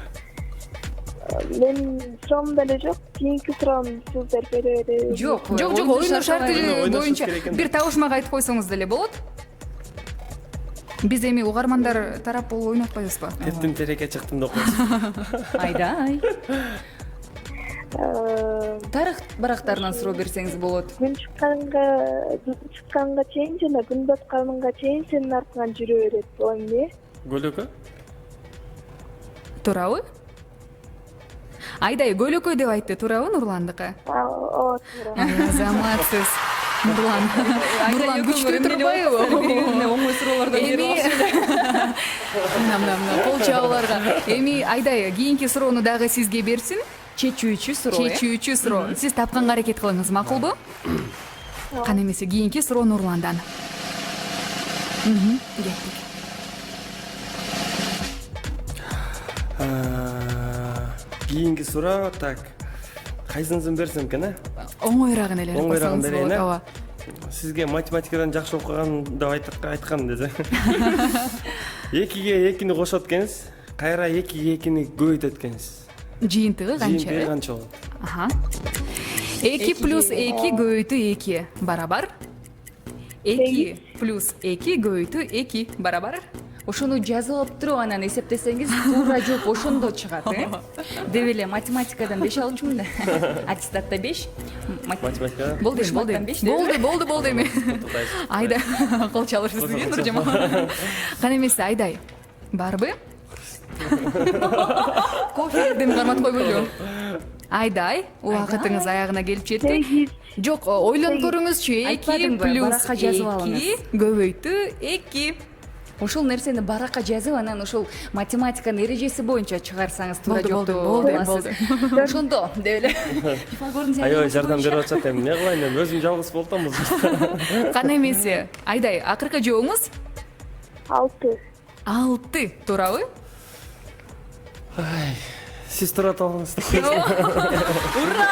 [SPEAKER 8] Мен суроом деле жок. Кийинки суроом сиздер бере беребиз.
[SPEAKER 2] Жок,
[SPEAKER 1] Оюндун шарты
[SPEAKER 3] Ойношубуз
[SPEAKER 1] боюнча
[SPEAKER 3] керек экен.
[SPEAKER 1] бир табышмак айтып койсоңуз деле болот. Биз эми угармандар тарап болуп ойнотпойбузбу?
[SPEAKER 3] Тептин тереке чыктым деп коесуз.
[SPEAKER 2] Айдай. Тарых барактарынан суроо берсеңиз болот.
[SPEAKER 8] Күн чыкканга чейин жана күн батканга чейин сенин артыңан жүрө берет. Бул эмне?
[SPEAKER 3] Көлөкө?
[SPEAKER 1] Туурабы? Айдай, көлөкө деп айтты, туурабы Нурландыкы?
[SPEAKER 8] Ооба, туура.
[SPEAKER 1] Азаматсыз. Нурлан күчтүү турбайбы?
[SPEAKER 2] Оңой суроолордон
[SPEAKER 1] Эми мына кол чабууларга. Эми Айдай, кийинки суроону дагы сизге берсин.
[SPEAKER 2] чечүүчү суроо.
[SPEAKER 1] Сиз тапканга аракет кылыңыз, макулбу? Кана эмесе кийинки суроо Нурландан. Кеттик.
[SPEAKER 3] Кийинки суроо, так. Кайсынысын берсем экен,
[SPEAKER 1] Оңойрагын эле
[SPEAKER 3] Оңойрагын
[SPEAKER 1] койсоңуз
[SPEAKER 3] берейин,
[SPEAKER 1] болот. Ооба.
[SPEAKER 3] Сизге математикадан жакшы окуган деп айткан десе. 2ге 2-ни кошот экенсиз, кайра 2ге 2-ни көбөйтөт экенсиз.
[SPEAKER 1] Жыйынтыгы канча?
[SPEAKER 3] Жыйынтыгы канча болот?
[SPEAKER 1] 2 плюс 2 көбөйтүү 2 барабар. 2 плюс 2 көбөйтүү 2 барабар.
[SPEAKER 2] Ошону жазып алып туруп анан эсептесеңиз туура жооп ошондо чыгат, Деп эле математикадан 5 алчумун да. Аттестатта 5.
[SPEAKER 3] Математикадан?
[SPEAKER 1] Болду эми. Айдай, кол чалышсыз
[SPEAKER 3] Кол
[SPEAKER 1] Нуржамал. Кана эмесе Айдай. Барбы? Кофеден кармат койбойлу. Айдай, убакытыңыз аягына келип жетти. Жок, ойлонуп көрүңүзчү. 2 плюс 2 көбөйтүү 2.
[SPEAKER 2] Ошол нерсени баракка жазып, анан ошол математиканын эрежеси боюнча чыгарсаңыз туура
[SPEAKER 1] Болду.
[SPEAKER 2] Ошондо деп эле.
[SPEAKER 3] Аябай жардам берип атышат эми. Эмне кылайын эми, өзүм жалгыз болуп атам бул жерде.
[SPEAKER 1] Кана эмесе Айдай, акыркы жообуңуз?
[SPEAKER 8] 6.
[SPEAKER 1] 6, туурабы?
[SPEAKER 3] Сиз тура табыңыз.
[SPEAKER 1] Ура!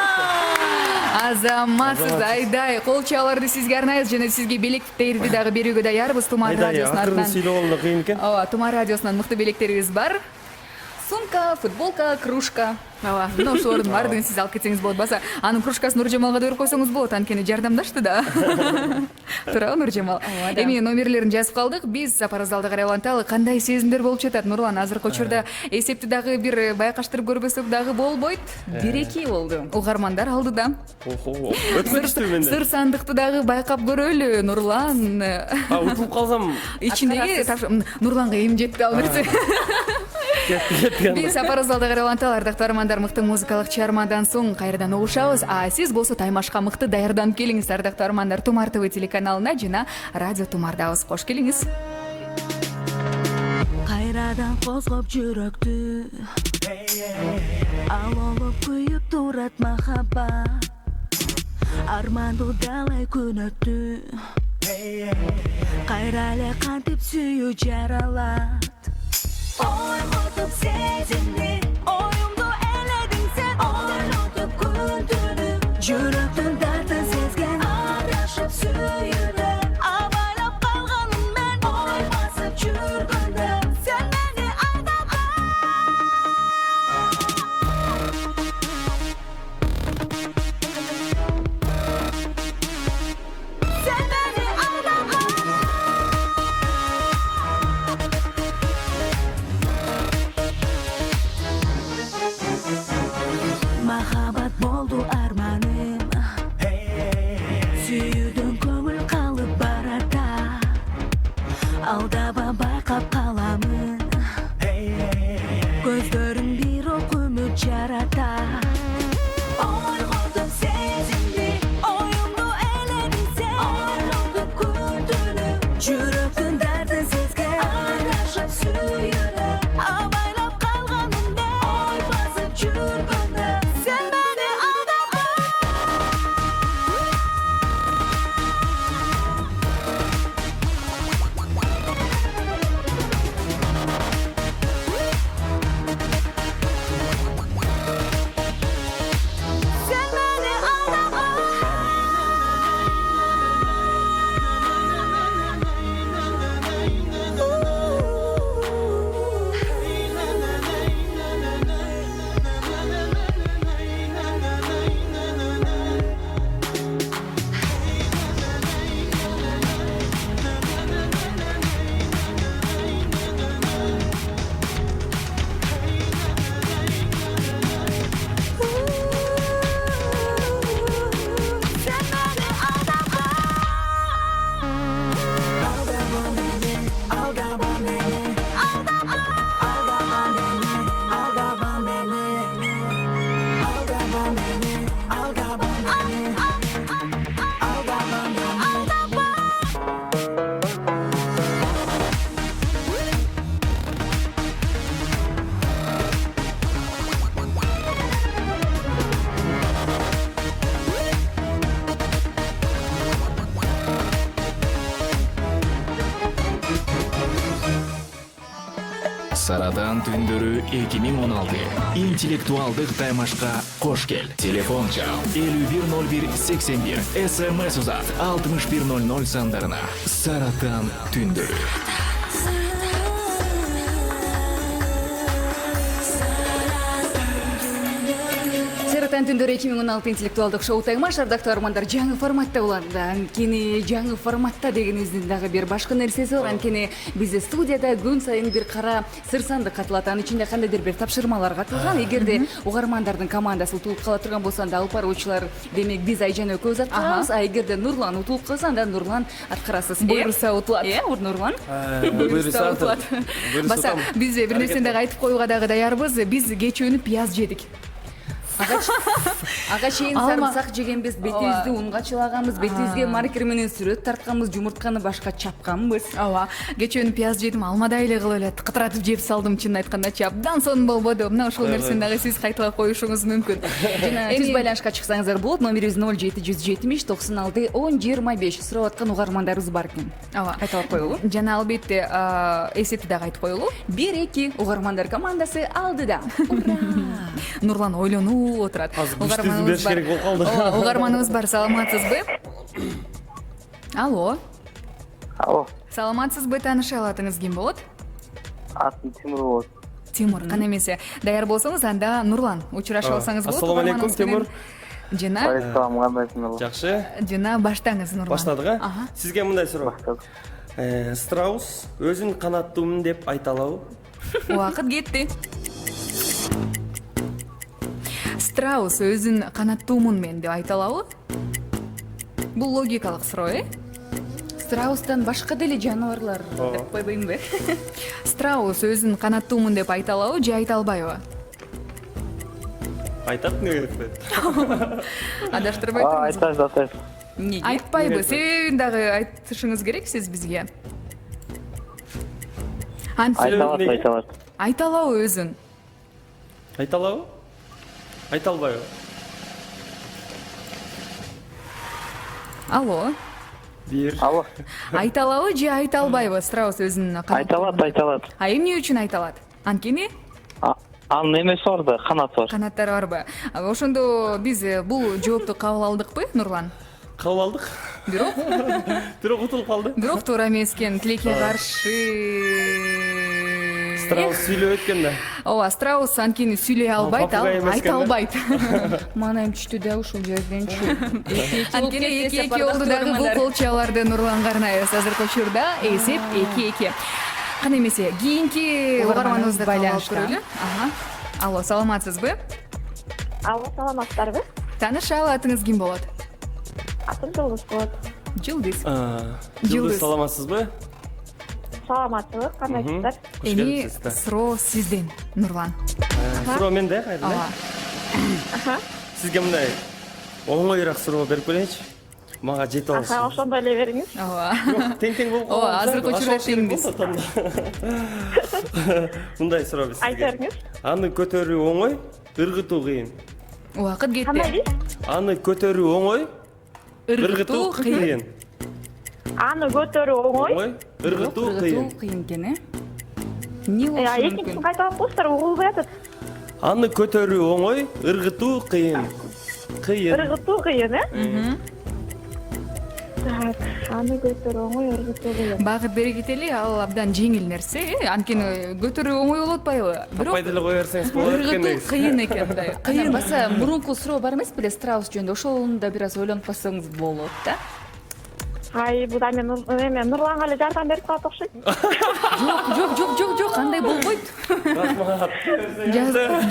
[SPEAKER 1] Азаматсыз Айдай, кол чабууларды сизге арнайбыз жана сизге белектерди дагы берүүгө даярбыз. Тумар радиосунун
[SPEAKER 3] акырын
[SPEAKER 1] атынан.
[SPEAKER 3] сүйлөп алганда кыйын экен.
[SPEAKER 1] Ооба, Тумар радиосунан мыкты белектерибиз бар.
[SPEAKER 2] Сумка, футболка, кружка.
[SPEAKER 1] Ооба, мына ошол ордун баардыгын сиз алып кетсеңиз болот. Баса анын кружкасын Нуржамалга да берип койсоңуз болот, анткени жардамдашты да. Туурабы Нуржамал? Эми номерлерин жазып калдык. Биз сапар залда карай уланталы. Кандай сезимдер болуп жатат? Нурлан азыркы учурда эсепти дагы бир байкаштырып көрбөсөк дагы болбойт.
[SPEAKER 2] 1-2 болду.
[SPEAKER 1] Угармандар алдыда.
[SPEAKER 3] Өтмөштү менде.
[SPEAKER 1] Сыр сандыкты дагы байкап көрөлү, Нурлан.
[SPEAKER 3] Утулуп калсам
[SPEAKER 1] Ичиндеги Нурланга эми жетти ал нерсе. Биз сапар залда карай уланталы. Ардактуу армандар, мыкты музыкалык чыгармадан соң кайрадан угушабыз. А сиз болсо таймашка мыкты даярданып келиңиз. Ардактуу армандар, Тумар ТВ телеканалына жана радио Тумардабыз. Кош келиңиз.
[SPEAKER 9] Кайрадан козгоп жүрөктү ал олуп күйүп турат махаббат армандуу далай күн өттү кайра эле кантип сүйүү жаралат ойготуп сезимди оюмду эледиң сен ойлотуп күн түнү жүрөктүн дартын сезген адашып сүйүүнө абайлап калганым мен ой басып жүргөндө сен мени алдаган сен мени алдаган махаббат болду арманым сүйүүдөн көңүл калып барата алдаба байкап каламын көздөрүң бир ок үмүт жарата ойготуп сезимди оюмду эледиң сен ойлотуп күн түнү жүрөктүн дартын сезген адашып сүйүүнө абайлап калганым мен ой басып жүргөндө сен мени алдаган сен мени
[SPEAKER 5] Сарадан түндөрү 2016. Интеллектуалдык таймашка кош кел. Телефон чал 510181. СМС узат 6100 сандарына. Саратан түндөрү.
[SPEAKER 2] Саратан түндөрү 2016 интеллектуалдык шоу таймаш. Ардактуу армандар, жаңы форматта болот. Анткени жаңы форматта дегенибиздин дагы бир башка нерсеси бар. Анткени бизде студияда күн сайын бир кара сыр сандык катылат. Анын ичинде кандайдыр бир тапшырмалар катылган. Эгерде угармандардын командасы утулуп кала турган болсо, анда алып баруучулар демек биз Айжан экөөбүз аткарабыз. А эгерде Нурлан утулуп калса, анда Нурлан аткарасыз.
[SPEAKER 1] Буйруса утулат.
[SPEAKER 2] Нурлан.
[SPEAKER 1] Буйруса утулат. Баса биз бир нерсени дагы айтып коюуга дагы даярбыз. Биз кечүүнү пияз жедик.
[SPEAKER 2] Ага чейин сарымсак жегенбиз, бетибизди унга чылаганбыз, бетибизге маркер менен сүрөт тартканбыз, жумуртканы башка чапканбыз.
[SPEAKER 1] Ооба, кечүүнү пияз жедим, алмадай эле кылып эле кытыратып жеп салдым, чынын айткандачы. Абдан сонун болбоду. Мына ошол нерсени дагы сиз кайталап коюшуңуз мүмкүн.
[SPEAKER 2] Жана түз байланышка чыксаңыздар болот. Номерибиз 0770 96 1025. Сурап аткан угармандарыбыз бар экен.
[SPEAKER 1] Ооба,
[SPEAKER 2] кайталап коелу.
[SPEAKER 1] Жана албетте эсепти дагы айтып коелу.
[SPEAKER 2] 1-2 угармандар командасы алдыда. Ура!
[SPEAKER 1] Нурлан ойлонуп угулуп отурат.
[SPEAKER 3] Азыр күчтүүсүн бериш керек болуп калды.
[SPEAKER 1] Угарманыбыз бар, саламатсызбы? Алло.
[SPEAKER 10] Алло.
[SPEAKER 1] Саламатсызбы, тааныша алатыңыз ким болот?
[SPEAKER 10] Атым Тимур болот.
[SPEAKER 1] Тимур, кана эмесе. Даяр болсоңуз анда Нурлан учурашып алсаңыз болот.
[SPEAKER 3] Ассалому алейкум, Тимур.
[SPEAKER 1] Жана
[SPEAKER 10] Алейкум, кандайсыңар?
[SPEAKER 3] Жакшы.
[SPEAKER 1] жана баштаңыз, Нурлан.
[SPEAKER 3] Баштадык, а? Сизге мындай суроо. Страус өзүн канаттуумун деп айта алабы?
[SPEAKER 1] Убакыт кетти. Страус өзүн канаттуумун мен деп айта алабы? Бул логикалык суроо,
[SPEAKER 2] Страустан башка деле жаныбарлар деп койбоймунбу?
[SPEAKER 1] Страус өзүн канаттуумун деп айта алабы же айта албайбы?
[SPEAKER 3] Айтат, эмнеге айтпайт?
[SPEAKER 1] Адаштырбай турыңуз.
[SPEAKER 10] Айтайт.
[SPEAKER 2] Эмнеге?
[SPEAKER 1] Айтпайбы, себебин дагы айтышыңыз керек сиз бизге.
[SPEAKER 10] Айталат.
[SPEAKER 1] Айта алабы өзүн?
[SPEAKER 3] Айта алабы? Айта албайбы?
[SPEAKER 1] Алло.
[SPEAKER 10] Алло.
[SPEAKER 1] Айта алабы же айта албайбы Страус өзүн
[SPEAKER 10] Айталат.
[SPEAKER 1] А эмне үчүн айта алат? Анткени
[SPEAKER 10] Анын эмеси бар да, канаты бар.
[SPEAKER 1] канаттары барбы? Ошондо биз бул жоопту кабыл алдыкпы, Нурлан?
[SPEAKER 3] Кабыл алдык. Бирок утулуп калды.
[SPEAKER 1] Бирок туура эмес экен, тилекке каршы.
[SPEAKER 3] Страус сүйлөп өткөн да.
[SPEAKER 1] Ооба, Страус анткени сүйлөй албайт, ал айта албайт.
[SPEAKER 2] Мана эми түштү да ушул жерденчи.
[SPEAKER 1] Анткени 2-2 болду дагы бул колчаларды Нурланга арнайбыз. Азыркы учурда эсеп 2-2. Кана эмесе, кийинки угарманыбызды кабыл көрөлү. Алло, саламатсызбы?
[SPEAKER 8] Алло, саламатсыздарбы?
[SPEAKER 1] Тааныша алатыңыз ким болот?
[SPEAKER 8] Атым Жылдыз болот.
[SPEAKER 1] Жылдыз.
[SPEAKER 3] Жылдыз, саламатсызбы?
[SPEAKER 8] Саламатсызбы, кандайсыздар?
[SPEAKER 1] Эми суроо сизден, Нурлан.
[SPEAKER 3] Суроо менде, кайрылды. Сизге мындай оңоюраак суроо берип берейинчи. Мага жетип алсын.
[SPEAKER 8] Ошондой эле бериңиз.
[SPEAKER 1] Ооба.
[SPEAKER 3] Тең болуп
[SPEAKER 1] Ооба, азыркы учурда теңбиз.
[SPEAKER 3] Мындай суроо бизге.
[SPEAKER 8] Айта бериңиз.
[SPEAKER 3] Аны көтөрүү оңой, ыргытуу кыйын.
[SPEAKER 1] Убакыт кетти.
[SPEAKER 8] Кандай дейсиз?
[SPEAKER 3] Аны көтөрүү оңой, ыргытуу кыйын.
[SPEAKER 8] Аны көтөрүү оңой.
[SPEAKER 3] Ыргытуу кыйын.
[SPEAKER 2] Кыйын экен, Эмне болушу
[SPEAKER 8] Экинчисин
[SPEAKER 2] мүмкүн?
[SPEAKER 8] кайталап коюңуздар, угулбай атат.
[SPEAKER 3] Аны көтөрүү оңой, ыргытуу кыйын.
[SPEAKER 8] Ыргытуу кыйын, Так, аны көтөрүү оңой, ыргытуу кыйын.
[SPEAKER 1] Багыт бергители, ал абдан жеңил нерсе, анткени көтөрүү оңой болот атпайбы?
[SPEAKER 3] Таппай деле кое берсеңиз болот экен
[SPEAKER 1] ыргытуу
[SPEAKER 3] негизи.
[SPEAKER 1] кыйын экен, мындай.
[SPEAKER 2] Кыйын баса мурунку суроо бар эмес беле Страус жөнүндө, ошону да бир аз ойлонуп калсаңыз болот да.
[SPEAKER 8] Ай, бул да мен эме Нурланга эле жардам берип калат окшойт.
[SPEAKER 2] Жок, андай болбойт.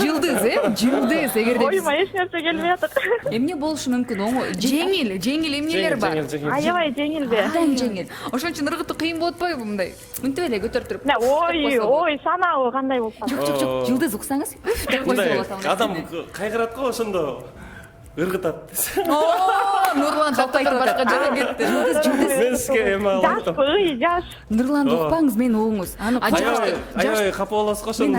[SPEAKER 1] Жылдыз, Жылдыз, эгерде
[SPEAKER 8] Оюма эч нерсе келбей атат.
[SPEAKER 2] Эмне болушу мүмкүн?
[SPEAKER 1] жеңил эмнелер бар.
[SPEAKER 8] Аябай жеңилби?
[SPEAKER 2] Абдан жеңил.
[SPEAKER 1] Ошон үчүн ыргытуу кыйын болот атпайбы мындай?
[SPEAKER 2] Мынтип эле көтөрүп туруп.
[SPEAKER 8] Ой, санабы кандай болуп калды?
[SPEAKER 2] Жок, Жылдыз уксаңыз, деп койсо
[SPEAKER 3] Мындай
[SPEAKER 2] болот.
[SPEAKER 3] адам кайгырат го, ошондо ыргытат.
[SPEAKER 1] Нурлан таппайт башка жака кетти.
[SPEAKER 3] Мен сизге эме алам.
[SPEAKER 8] Жаш.
[SPEAKER 2] Нурланды укпаңыз, мени угуңуз. Аны
[SPEAKER 3] Аябай капа болосуз го ошондо.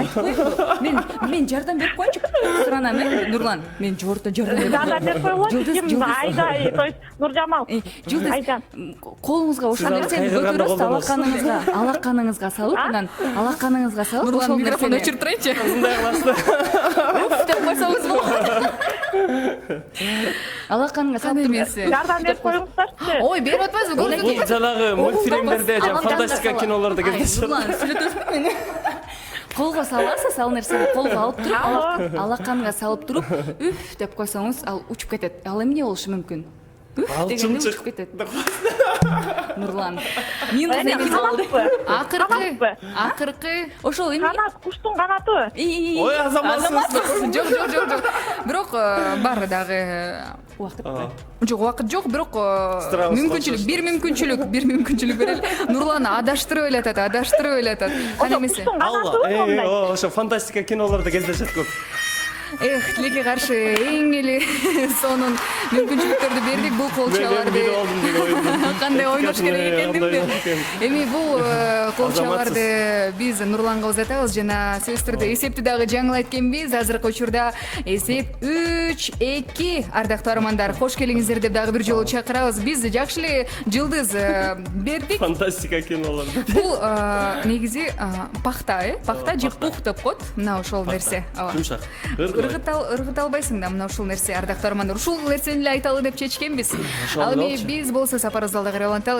[SPEAKER 2] Мен жардам берип коеюнчу. Суранам, Нурлан. Мен жорто жардам берип
[SPEAKER 8] Жардам берип койгула. Ким Айда, то есть Нуржамал.
[SPEAKER 2] Жылдыз,
[SPEAKER 8] Айжан.
[SPEAKER 2] колуңузга ошол нерсени көтөрөсүз, алаканыңызга салып, анан алаканыңызга салып,
[SPEAKER 1] Нурлан
[SPEAKER 2] ошол
[SPEAKER 1] микрофон
[SPEAKER 2] нерсени
[SPEAKER 1] өчүрүп турайынчы.
[SPEAKER 3] Мындай кыласыздар.
[SPEAKER 1] Деп койсоңуз болот.
[SPEAKER 2] алаканыңа салып
[SPEAKER 8] Жардам берип коюңуздарчы.
[SPEAKER 1] Ой, берип атпайсызбы?
[SPEAKER 3] Бул жанагы мультфильмдерде, жана фантастика кинолордо кездешет.
[SPEAKER 2] Нурлан, сүйлөтөсүңбү мени? Колго саласыз, ал нерсени колго алып туруп, алаканга салып туруп, үф деп койсоңуз, ал учуп кетет. Ал эмне болушу мүмкүн?
[SPEAKER 3] Ал чымчык.
[SPEAKER 2] Нурлан. Минус эки болду.
[SPEAKER 1] Акыркы.
[SPEAKER 2] Ошол эмне?
[SPEAKER 8] Канат, куштун канаты.
[SPEAKER 3] Ой, азаматсыз.
[SPEAKER 1] Жок. Бирок бар дагы
[SPEAKER 2] Убакыт.
[SPEAKER 1] Жок, убакыт жок, бирок бир мүмкүнчүлүк берели. Нурлан адаштырып эле атат, Кана эмесе?
[SPEAKER 3] Ошо фантастика кинолордо кездешет көп.
[SPEAKER 1] Тилекке каршы эң эле сонун мүмкүнчүлүктөрдү бердик бул колчаларды. Кандай ойнош керек экендимби? Эми бул колчаларды биз Нурланга узатабыз жана сөзсүз түрдө эсепти дагы жаңылайт экенбиз. Азыркы учурда эсеп 3-2. Ардактуу армандар, кош келиңиздер деп дагы бир жолу чакырабыз. Биз жакшы эле жылдыз бердик.
[SPEAKER 3] Фантастика кинолордо.
[SPEAKER 1] Бул негизи пахта, пахта же пух деп коет. Мына ошол нерсе.
[SPEAKER 3] Жумшак.
[SPEAKER 1] ыргыта албайсың да мына ушул нерсе ардактуу армандар ушул нерсени эле айталы деп чечкенбиз. Ал эми биз болсо Сапар залда Карабантал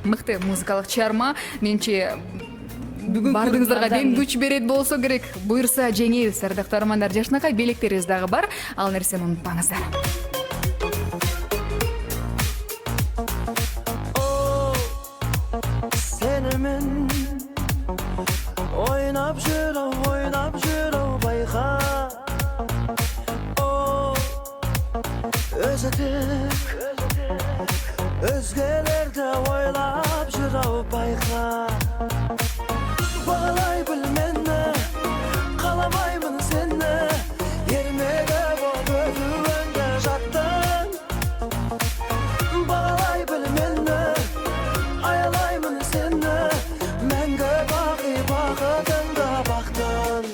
[SPEAKER 1] мыкты музыкалык чыгарма менче бүгүн бардыгыңыздарга дем күч берет болсо керек. Буйрса жеңебиз ардактуу армандар. Жашынакай белектерибиз дагы бар. Ал нерсени унутпаңыздар.
[SPEAKER 11] Senimin oynap jürü bayka O özüdük özgelerde oylap jürü bayka Bağlay bilmenne kalamayımın senne Yermede bu gözüvende jattın Bağlay bilmenne ayalayımın senne Menge bakıdında baktın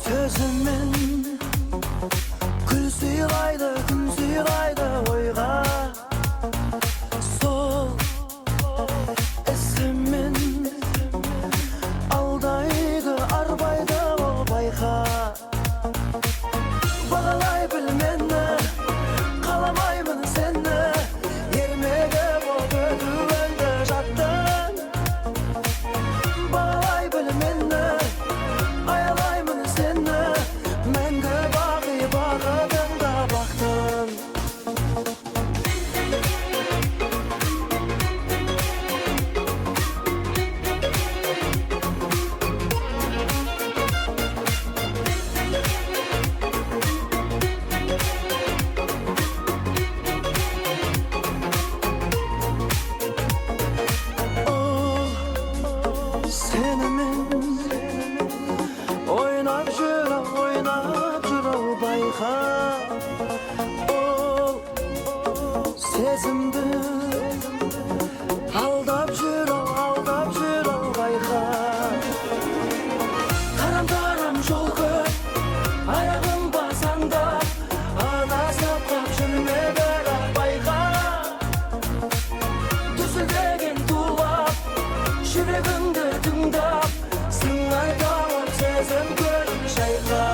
[SPEAKER 11] Sözümün Gül sıylaydı oyga Sol esimin Aldaydı arbaydı o bayka Bağlay bilmenne Kalamayımın senne Yermege bu gödüvende jattın Bağlay bilmenne Ayalayımın senne Menge bakıdında baktın O senimin oynap jürü bayka O sezimdi aldap jürü bayka Karamdaram jol köp ayağım basanda Ana sapkap jürme bera bayka Düzüldegen tuğlap Şüregimde tüngdap Sыңay tağıp sezim görüm şayka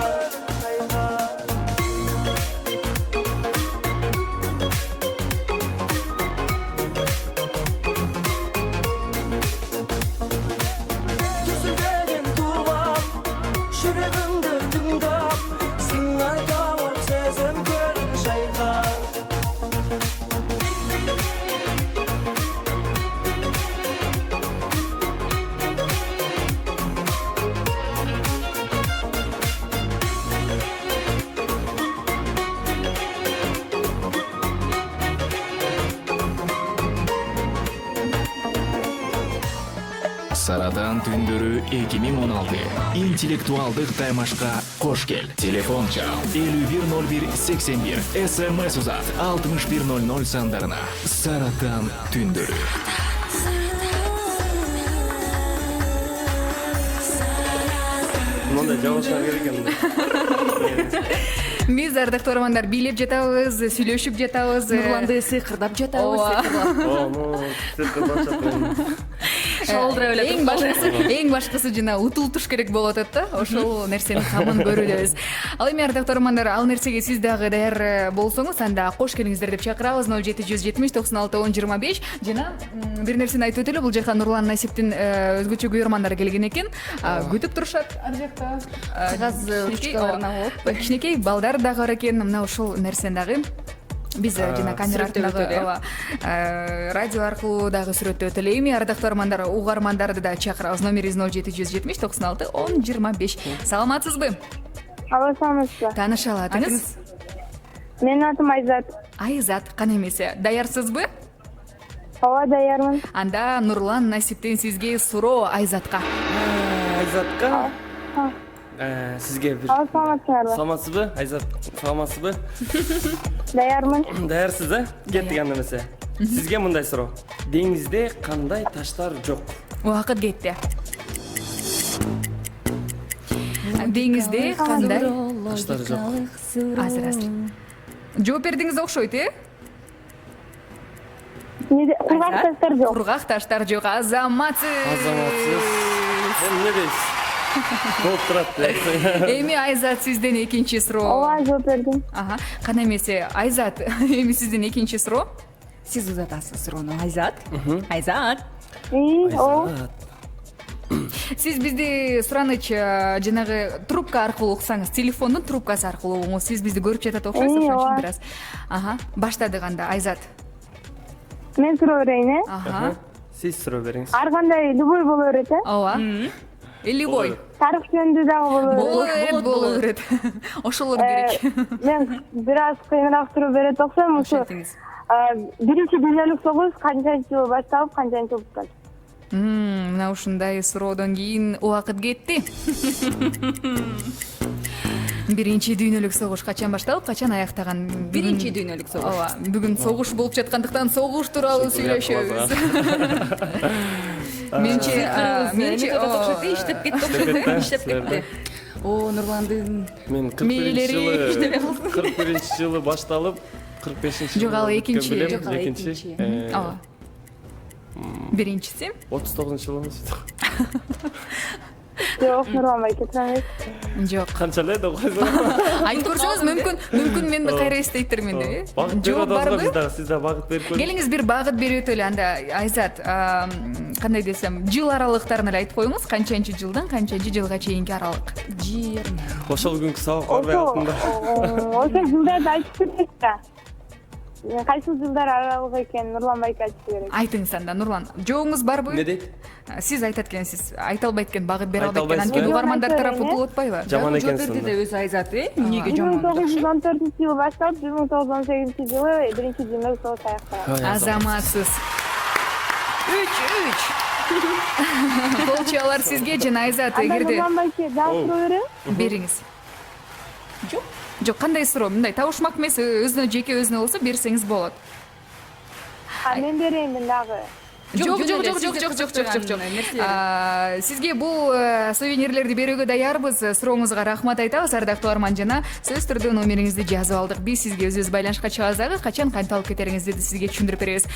[SPEAKER 11] Düzüldegen tuğlap Şüregimde tüngdap Sыңay tağıp sezim görüm şayka
[SPEAKER 5] Саратан түндөрү 2016 интеллектуалдык таймашка кош кел. Телефон чал 510181, СМС узат 6100 сандарына. Саратан түндөрү.
[SPEAKER 3] Мында жабышка керек экен.
[SPEAKER 1] Биз ардактуу армандар бийлеп жатабыз, сүйлөшүп жатабыз.
[SPEAKER 2] Нурланды сыйкырдап жатабыз. Эң
[SPEAKER 1] башкысы жана утултуш керек болуп атат да. Ошол нерсенин камын көрүбүз. Ал эми ардактуу армандар, ал нерсеге сиз дагы даяр болсоңуз, анда кош келиңиздер деп чакырабыз. 0770 96 10 25. Жана бир нерсени айтып өтөлү, бул жака Нурлан Насиптин өзгөчө күйөрмандары келген экен. Күтүп турушат ар жакта.
[SPEAKER 2] Кагаз ручкаларына коюп.
[SPEAKER 1] Кичинекей балдар дагы бар экен. Мына ушул нерсени дагы биз жана камера артындагы радио аркылуу дагы сүрөттөп өтөлү. Эми ардактуу армандар, угармандарды да чакырабыз. Номерибиз 0770 96 10 25. Саламатсызбы?
[SPEAKER 12] Алло, саламатсызбы?
[SPEAKER 1] Тааныша алатыңыз?
[SPEAKER 12] Менин атым Айзат.
[SPEAKER 1] Айзат, кане эмесе, даярсызбы?
[SPEAKER 12] Ооба, даярмын.
[SPEAKER 1] Анда Нурлан Насиптен сизге суроо Айзатка.
[SPEAKER 3] Айзатка? Сизге бир.
[SPEAKER 12] Саламатсызбы?
[SPEAKER 3] Саламатсызбы? Айзат, саламатсызбы?
[SPEAKER 12] Даярмын.
[SPEAKER 3] Даярсыз, а? Кеттик анда эмесе. Сизге мындай суроо. Деңизде кандай таштар жок?
[SPEAKER 1] Убакыт кетти. Деңизде кандай
[SPEAKER 3] таштар жок?
[SPEAKER 1] азыр. Жооп бердиңиз окшойт,
[SPEAKER 12] Кургак таштар жок.
[SPEAKER 1] Кургак таштар жок. Азаматсыз.
[SPEAKER 3] Эмне дейсиз? Болуп турат.
[SPEAKER 1] Эми Айзат сизден экинчи суроо.
[SPEAKER 12] Ооба, жооп бердим.
[SPEAKER 1] Кана эмесе Айзат, эми сизден экинчи суроо.
[SPEAKER 2] Сиз узатасыз суроону, Айзат. Айзат.
[SPEAKER 1] Сиз бизди сураныч жанагы трубка аркылуу уксаңыз, телефондун трубкасы аркылуу угуңуз. Сиз бизди көрүп жатат окшойсуз, ошон үчүн бир аз. Баштадык анда, Айзат.
[SPEAKER 12] Мен суроо берейин,
[SPEAKER 3] Сиз суроо бериңиз.
[SPEAKER 12] Ар кандай любой боло берет,
[SPEAKER 1] Ооба. Любой.
[SPEAKER 12] Тарых жөнүндө дагы
[SPEAKER 1] боло берет. Ошолор керек.
[SPEAKER 12] Мен бир аз кыйыныраак суроо берет окшойм. Ушу биринчи дүйнөлүк согуш канчанчы жылы башталып, канчанчы жылы бүткөн?
[SPEAKER 1] Мына ушундай суроодон кийин убакыт кетти. Биринчи дүйнөлүк согуш качан башталып, качан аяктаган?
[SPEAKER 2] Биринчи дүйнөлүк согуш.
[SPEAKER 1] Ооба, бүгүн согуш болуп жаткандыктан согуш тууралуу сүйлөшөбүз. Менчи
[SPEAKER 2] иштеп кетти. О, Нурландын
[SPEAKER 3] Мен 41 жылы башталып, 45-жылы.
[SPEAKER 1] Жок, ал экинчи.
[SPEAKER 3] Экинчи.
[SPEAKER 1] Ооба. Биринчиси?
[SPEAKER 3] 39-жылы.
[SPEAKER 12] Жок, Нурлан байке, турам.
[SPEAKER 1] Жок.
[SPEAKER 3] Канчалай да койсоң.
[SPEAKER 1] Айтып көрсөңүз, мүмкүн мен кайра эстейтермин деп.
[SPEAKER 3] Жооп барбы? Сиз да багыт берип көрүңүз.
[SPEAKER 1] Келиңиз бир багыт берип өтөлү. Анда Айзат, кандай десем, жыл аралыктарын эле айтып коюңуз. Канчанчы жылдан канчанчы жылга чейинки аралык?
[SPEAKER 3] Ошол күнкү сабак барбай калдым да.
[SPEAKER 12] Ошол жылдарды айтып берсек да. Кайсы жылдар аралыгы экен Нурлан байке айтып керек.
[SPEAKER 1] Айтыңыз анда, Нурлан. Жоогуңуз барбы?
[SPEAKER 3] Не дейт?
[SPEAKER 1] Сиз айтат экенсиз. Айта албайт экен, багыт бере албайт экен.
[SPEAKER 3] Айта
[SPEAKER 1] Анткени
[SPEAKER 3] албайсыз,
[SPEAKER 1] угармандар тарапы болуп атпайбы?
[SPEAKER 3] Жаман экенсиз.
[SPEAKER 2] Жооп берди өзү Айзат, эмнеге жаман?
[SPEAKER 12] 1914 жылы башталып, 1918 жылы биринчи дүйнөлүк согуш аякталган.
[SPEAKER 1] Азаматсыз. 3. Болчалар сизге жана Айзат эгерде.
[SPEAKER 12] Нурлан байке, дагы суроо берем?
[SPEAKER 1] Бериңиз. Жок, кандай суроо? Мындай табышмак эмес, өзүнө жеке өзүнө болсо берсеңиз болот.
[SPEAKER 12] Мен берейинби дагы?
[SPEAKER 1] Жок. Сизге бул сувенирлерди берүүгө даярбыз. Сурооңузга рахмат айтабыз, ардактуу Арман жана. Сөз түрдө номериңизди жазып алдык. Биз сизге өзүбүз байланышка чыгабыз дагы. Качан кантип алып кетериңизди сизге түшүндүрүп беребиз.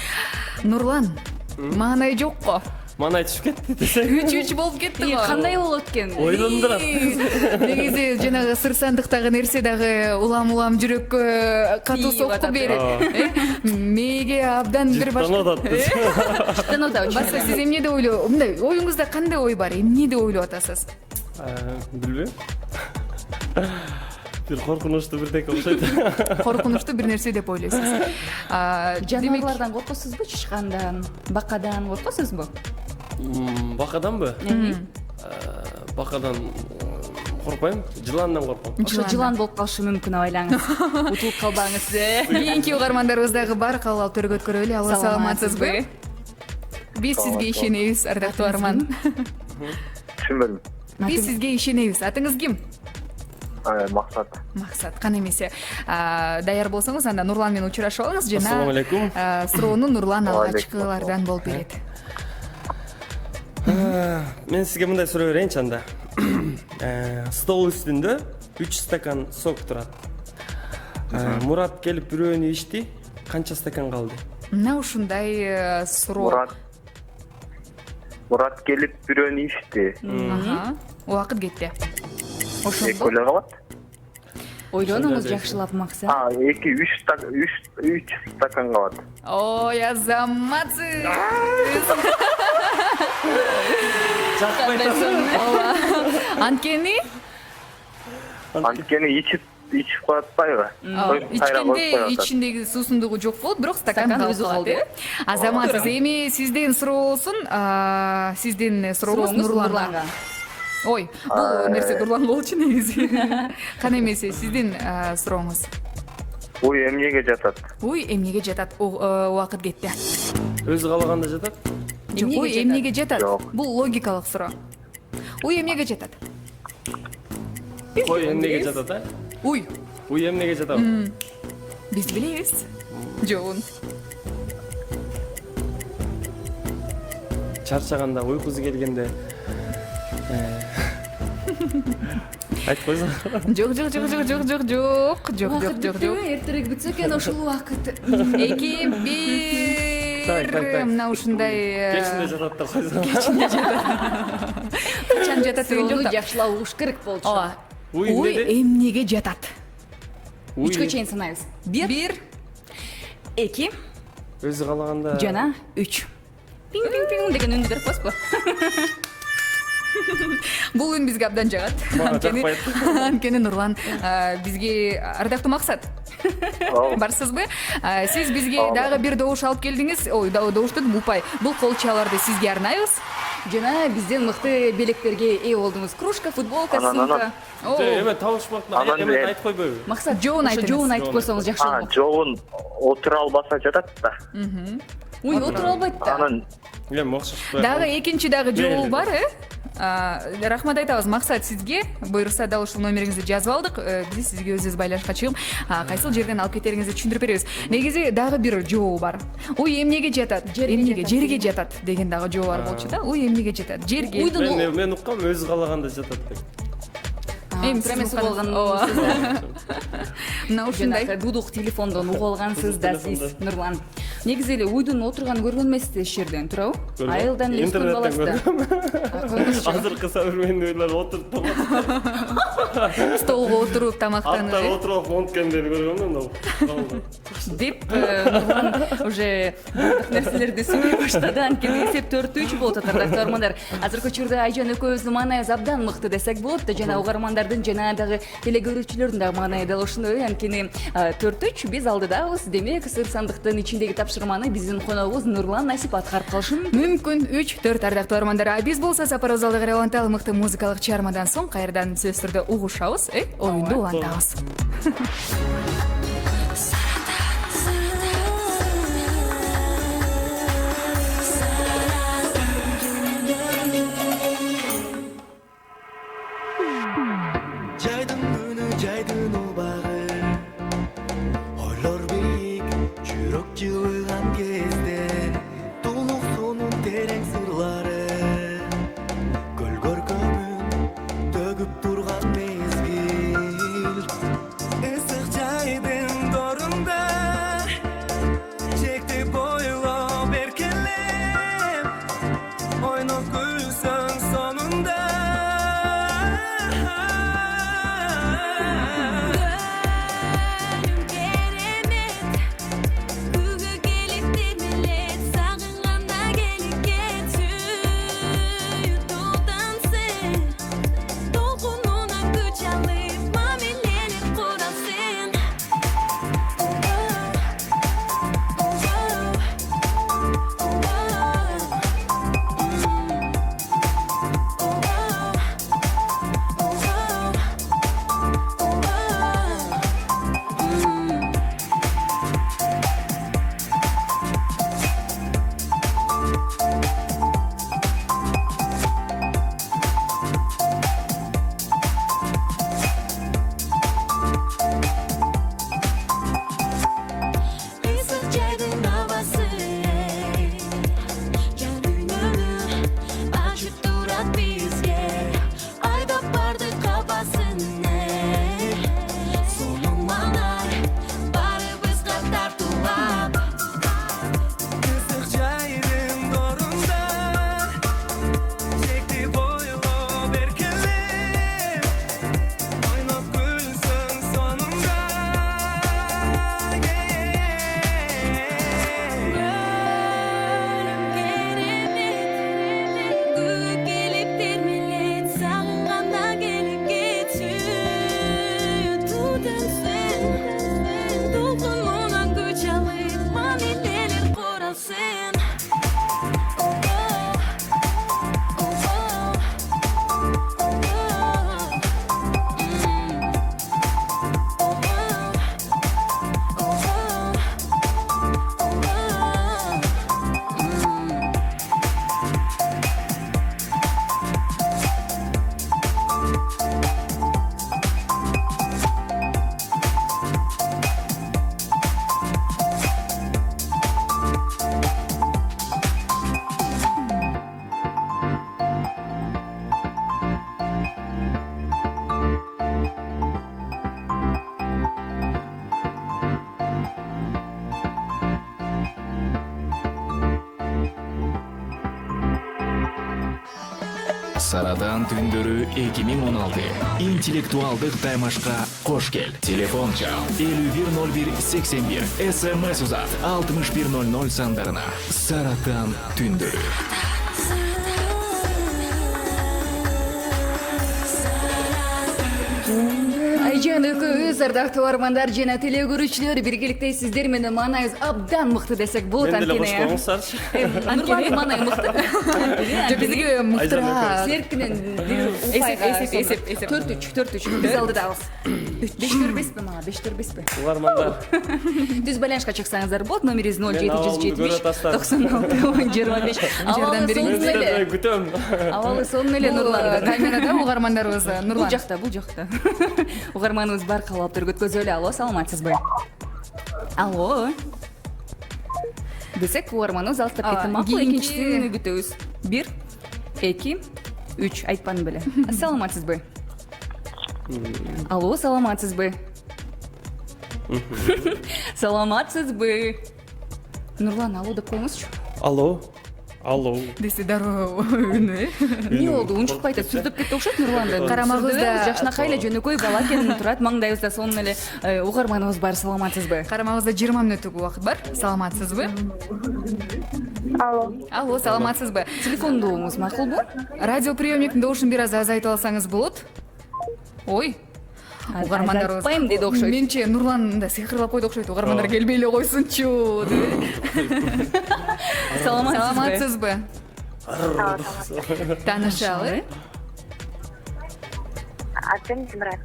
[SPEAKER 1] Нурлан, маанай жокко.
[SPEAKER 3] Маанай түшүп кетти десең.
[SPEAKER 1] 3 болуп кетти го.
[SPEAKER 2] Кандай болот экен?
[SPEAKER 3] Ойлонуп турат.
[SPEAKER 1] Негизи жанагы сыр сандыктагы нерсе дагы улам жүрөккө катуу сокку берет. Мээге абдан бир башка. Башка сиз эмне деп ойлоо? Мындай оюңузда кандай ой бар? Эмне деп ойлоп атасыз?
[SPEAKER 3] Билбейм. Бир коркунучтуу бирдеке окшойт.
[SPEAKER 1] Коркунучтуу бир нерсе деп ойлойсуз.
[SPEAKER 2] Жаныбарлардан коркосузбу? Чычкандан, бакадан коркосузбу?
[SPEAKER 3] Бакаданбы? Бакадан коркпойм, жыландан корком.
[SPEAKER 2] Ошо жылан болуп калышы мүмкүн, айлаңыз. Утулуп калбаңыз.
[SPEAKER 1] Кийинки угармандарыбыз дагы бар, кабыл алып төргөт көрөлү. Алла саламатсызбы? Биз сизге ишенебиз, ардактуу Арман.
[SPEAKER 10] Түшүнбөдүм.
[SPEAKER 1] Биз сизге ишенебиз. Атыңыз ким?
[SPEAKER 10] Максат.
[SPEAKER 1] Максат, кана эмесе. Даяр болсоңуз, анда Нурлан менен учурашып алыңыз жана
[SPEAKER 3] Ассаламу алейкум.
[SPEAKER 1] Суроону Нурлан алгачкылардан болуп берет.
[SPEAKER 3] Мен сизге мындай суроо берейинчи анда. Стол үстүндө 3 стакан сок турат. Мурат келип бирөөнү ичти, канча стакан калды?
[SPEAKER 1] Мына ушундай суроо.
[SPEAKER 10] Мурат келип бирөөнү ичти.
[SPEAKER 1] Убакыт кетти.
[SPEAKER 10] Эки ойлой калат.
[SPEAKER 2] Ойлонуңуз жакшылап, Максат.
[SPEAKER 10] 3 стакан калат.
[SPEAKER 1] Ой, азаматсыз.
[SPEAKER 3] Жакпай атасың.
[SPEAKER 1] Анткени
[SPEAKER 10] ичип коюп атпайбы?
[SPEAKER 1] ичкенде ичиндеги суусундугу жок болот, бирок стакан калды. Азаматсыз, эми сизден суроосун, сиздин суроongуз Нурланга. Ой, бул нерсе Нурлан болчу негизи. Кана эмесе сиздин сурооңуз.
[SPEAKER 10] Уй эмнеге жатат?
[SPEAKER 1] Уй эмнеге жатат? Убакыт кетти.
[SPEAKER 3] Өзү каалаганда жатат?
[SPEAKER 1] Жок, уй эмнеге жатат? Бул логикалык суроо. Уй эмнеге жатат?
[SPEAKER 3] Ой, эмнеге жатат, а?
[SPEAKER 1] Уй
[SPEAKER 3] эмнеге жатат?
[SPEAKER 1] Биз билебиз. Жоон.
[SPEAKER 3] чарчаганда, уйкусу келгенде. Айтып койсоң.
[SPEAKER 1] Жок.
[SPEAKER 2] Эртерээк бүтсө экен ошол убакыт.
[SPEAKER 1] 2, 1. Мына ушундай.
[SPEAKER 3] Кечинде жатат деп койсоң.
[SPEAKER 1] Качан жатат деген жок.
[SPEAKER 2] Жакшылап угуш керек болчу.
[SPEAKER 1] Ооба. Уй эмнеге жатат?
[SPEAKER 2] 3кө чейин санайбыз. 1, 2
[SPEAKER 3] Өзү каалаганда.
[SPEAKER 2] жана 3. Пинг деген үндү берип коесузбу?
[SPEAKER 1] Бул үн бизге абдан жагат. Анткени Нурлан бизге ардактуу Максат. Барсызбы? Сиз бизге дагы бир добуш алып келдиңиз. Ой, добуш дедим, упай. Бул колчаларды сизге арнайбыз.
[SPEAKER 2] Жана бизден мыкты белектерге ээ болдуңуз. Кружка, футболка, сумка.
[SPEAKER 3] Эме табышмактын эме айтып койбойбу?
[SPEAKER 2] Максат, жоон айтып койсоңуз жакшы болот.
[SPEAKER 10] Жогун отура албаса жатат да.
[SPEAKER 2] Уй, отура албайт да.
[SPEAKER 10] Анан
[SPEAKER 3] Эме окшош.
[SPEAKER 1] Дагы экинчи дагы жол бар, Рахмат айтабыз Максат сизге. Буюрса дал ушул номериңизди жазып алдык. Биз сизге өзүбүз байланышка чыгып, кайсыл жерден алып кетериңизди түшүндүрүп беребиз. Негизи дагы бир жол бар. Уй эмнеге жатат? Эмнеге? Жерге жатат деген дагы жол бар болчу да. Уй эмнеге жатат? Жерге.
[SPEAKER 3] Мен уккам өзү каалаганда жатат деп.
[SPEAKER 2] Премисы болгон.
[SPEAKER 1] Мына ушундай
[SPEAKER 2] дудук телефондон угуп алгансыз да сиз, Нурлан. Негизи эле уйдун отурганын көргөн эмессиз эч жерден, туурабы? Айылдан эле өскөн баласы да.
[SPEAKER 3] Азыркы современный үйлөр отуруп турат.
[SPEAKER 1] столго отуруп тамактанып.
[SPEAKER 3] Аттар отуруп монткендерди көргөм да.
[SPEAKER 2] Деп Нурлан уже нерселерди сүйлөй баштады. Анткени эсеп 4-3 болот ардактуу армандар. Азыркы учурда Айжан экөөбүздүн маанайыбыз абдан мыкты десек болот да, жана угармандардын жана дагы телекөрүүчүлөрдүн дагы маанайы дал ошондой. Анткени 4-3 биз алдыдабыз. Демек, сыр сандыктын ичиндеги тапшырманы биздин коногубуз Нурлан Насип аткарып калышы
[SPEAKER 1] мүмкүн. 3-4 ардактуу армандар. Биз болсо сапар залда караланталы мыкты музыкалык чыгармадан соң кайрадан сөзсүз түрдө угушабыз, оюнду улантабыз.
[SPEAKER 11] Жайдын күнү, жайдын убагы, ойлор бийик, жүрөк жылыган кезде, тулук сонун терең сырлары, көл көркөмүн төгүп турган мезгил. Ысык жайдын дорунда, чекти бойлоп эркелеп, ойноп күлсөң сонунда.
[SPEAKER 9] Керемет, күгө келип демелер.
[SPEAKER 5] Саратан түндөрү 2016. Интеллектуалдык таймашка кош кел. Телефон чал 510181. СМС узат 6100 сандарына. Саратан түндөрү.
[SPEAKER 2] Айжан экөөбүз ардактуу армандар жана теле көрүүчүлөр биргеликте сиздер менен маанайыбыз абдан мыкты десек болот
[SPEAKER 3] Мен деле
[SPEAKER 2] анткени.
[SPEAKER 3] коштоңуздарчы.
[SPEAKER 2] Нурлан маанай мыкты.
[SPEAKER 1] Бизге мыктыраак.
[SPEAKER 2] Серкинен эсеп 4-3 биз алдыдабыз. 5-4-5 мага 5-4-5.
[SPEAKER 3] Угармандар.
[SPEAKER 2] Түз байланышка чыксаңыздар болот, номерибиз 0775 96 25.
[SPEAKER 1] Жардам бериңиз.
[SPEAKER 3] Күтөм.
[SPEAKER 2] Абалы сонун эле Нурлан.
[SPEAKER 1] Камерада угармандарыбыз Нурлан.
[SPEAKER 2] Бул жакта. Угарманыбыз бар калаптыр көткөзөлү. Алло, саламатсызбы? Алло. Десек угарманыбыз алыстап кетти. Макул, экинчисин күтөбүз. 1 2 3 айтпадым беле. Саламатсызбы? Алло, саламатсызбы? Саламатсызбы? Нурлан, алло деп коюңузчу.
[SPEAKER 3] Алло. Алло.
[SPEAKER 1] Десе дароо үнү.
[SPEAKER 2] Эмне болду? Унчукпай атат, сүрдөп кетти окшойт Нурланды.
[SPEAKER 1] Карамагызда
[SPEAKER 2] жакшынакай эле жөнөкөй бала экен турат, маңдайыбызда сонун эле угарманыбыз бар. Саламатсызбы?
[SPEAKER 1] Карамагызда 20 мүнөттүк убакыт бар. Саламатсызбы?
[SPEAKER 12] Алло.
[SPEAKER 1] Алло, саламатсызбы?
[SPEAKER 2] Телефон добуңуз макулбу?
[SPEAKER 1] Радиоприемниктин добушун бир аз азайтып алсаңыз болот. Ой. Угармандарыбыз.
[SPEAKER 2] Айтпайм деди окшойт.
[SPEAKER 1] Менче Нурлан да сыйкырлап койду окшойт. Угармандар келбей эле койсунчу деп. Саламатсызбы? Таанышалы.
[SPEAKER 8] Атым Зумрат.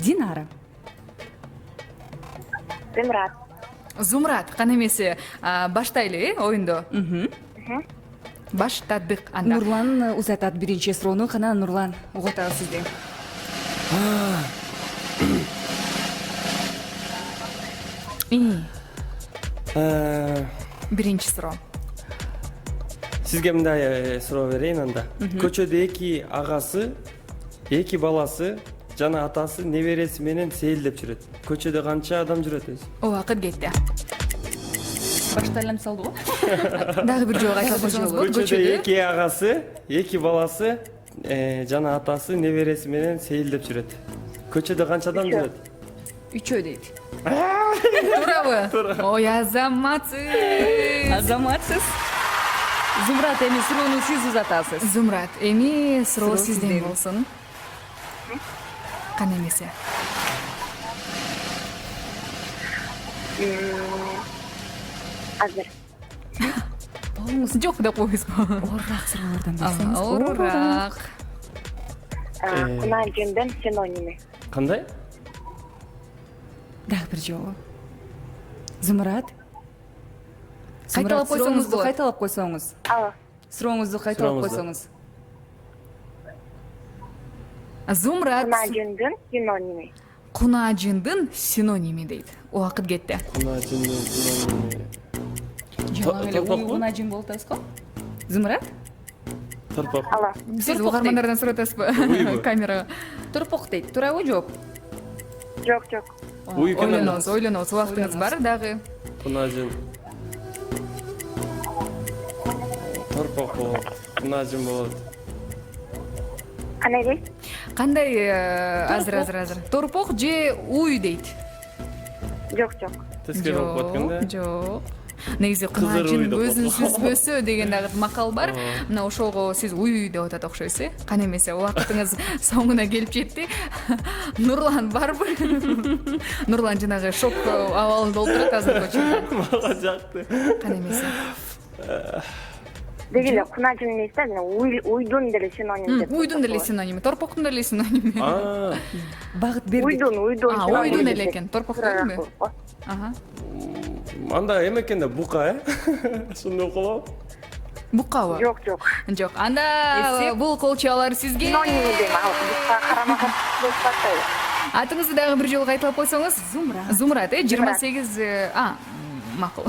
[SPEAKER 2] Динара.
[SPEAKER 8] Зумрат.
[SPEAKER 1] Зумрат, кана эмесе баштайлы оюнду. Баштадык анда.
[SPEAKER 2] Нурлан узатат биринчи суроону. Кана Нурлан, угатабыз сизди.
[SPEAKER 1] Биринчи суроо.
[SPEAKER 3] Сизге мындай суроо берейин анда. Көчөдө эки агасы, эки баласы жана атасы небереси менен сейилдеп жүрөт. Көчөдө канча адам жүрөт өзү?
[SPEAKER 1] Убакыт кетти.
[SPEAKER 2] Баштайланып салдыбы?
[SPEAKER 1] Дагы бир жолу айтып койсоңуз болот.
[SPEAKER 3] Көчөдө эки агасы, эки баласы жана атасы небереси менен сейилдеп жүрөт. Көчөдө канча адам жүрөт?
[SPEAKER 2] 3 дейт.
[SPEAKER 1] Туурабы? Ой, азаматсыз.
[SPEAKER 2] Азаматсыз. Зумрат, эми суроону сиз узатасыз.
[SPEAKER 1] Зумрат, эми суроо сизден болсун. Кана эмесе.
[SPEAKER 8] Азыр.
[SPEAKER 2] Болуңуз
[SPEAKER 1] Жок деп коюңузбу?
[SPEAKER 2] оорураак суроолордон берсеңиз.
[SPEAKER 1] Оорураак.
[SPEAKER 8] Кунажындын синонимы.
[SPEAKER 3] Кандай?
[SPEAKER 2] Дагы бир жолу. Зумрат.
[SPEAKER 1] Кайталап койсоңуз болот.
[SPEAKER 2] Кайталап койсоңуз.
[SPEAKER 8] Алло.
[SPEAKER 2] Сурооңузду кайталап койсоңуз.
[SPEAKER 1] Зумрат.
[SPEAKER 8] Кунажындын синонимы.
[SPEAKER 1] Кунажындын синоними дейт. Убакыт кетти.
[SPEAKER 2] Жалаң эле
[SPEAKER 3] Торпок
[SPEAKER 2] уйгун ажын болуп атасыз го? Зумрат?
[SPEAKER 3] Торпок.
[SPEAKER 8] Алло.
[SPEAKER 1] Сиз угармандардан сурап атасызбы? Камерага.
[SPEAKER 2] Торпок дейт. Туурабы жооп?
[SPEAKER 8] Жок, жок.
[SPEAKER 1] Ойлонобуз, ойлонобуз. Убактыңыз бар дагы.
[SPEAKER 3] Кунажын. Торпок болот. Кунажын болот.
[SPEAKER 8] Кандай дейт?
[SPEAKER 1] Кандай азыр. Торпок же уй дейт.
[SPEAKER 8] Жок, жок.
[SPEAKER 3] Тескери болуп кеткен да.
[SPEAKER 1] Жок. Негизи кунажын өзүн сүзбөсө деген дагы макал бар. Мына ошого сиз уй деп атат окшойсуз. Кана эмесе убактыңыз соңуна келип жетти. Нурлан барбы? Нурлан жанагы шок абалында олтурат азыр көчөдө.
[SPEAKER 3] Мага жакты.
[SPEAKER 1] Кана эмесе.
[SPEAKER 8] Деги эле кунажын эмес да, уйдун деле синоним деп.
[SPEAKER 1] Уйдун деле синоними, торпоктун деле синоними.
[SPEAKER 2] Багыт берди.
[SPEAKER 8] Уйдун.
[SPEAKER 1] Уйдун эле экен, торпок дейбизби?
[SPEAKER 3] Анда эме экен да, бука, Ошондой окулабы?
[SPEAKER 1] Букабы?
[SPEAKER 8] Жок, жок.
[SPEAKER 1] Жок. Анда бул колчалар сизге.
[SPEAKER 8] Синоним дейм, ал букка карамага болбойт.
[SPEAKER 1] Атыңызды дагы бир жолу кайталап койсоңуз? Зумрат, 28 макул.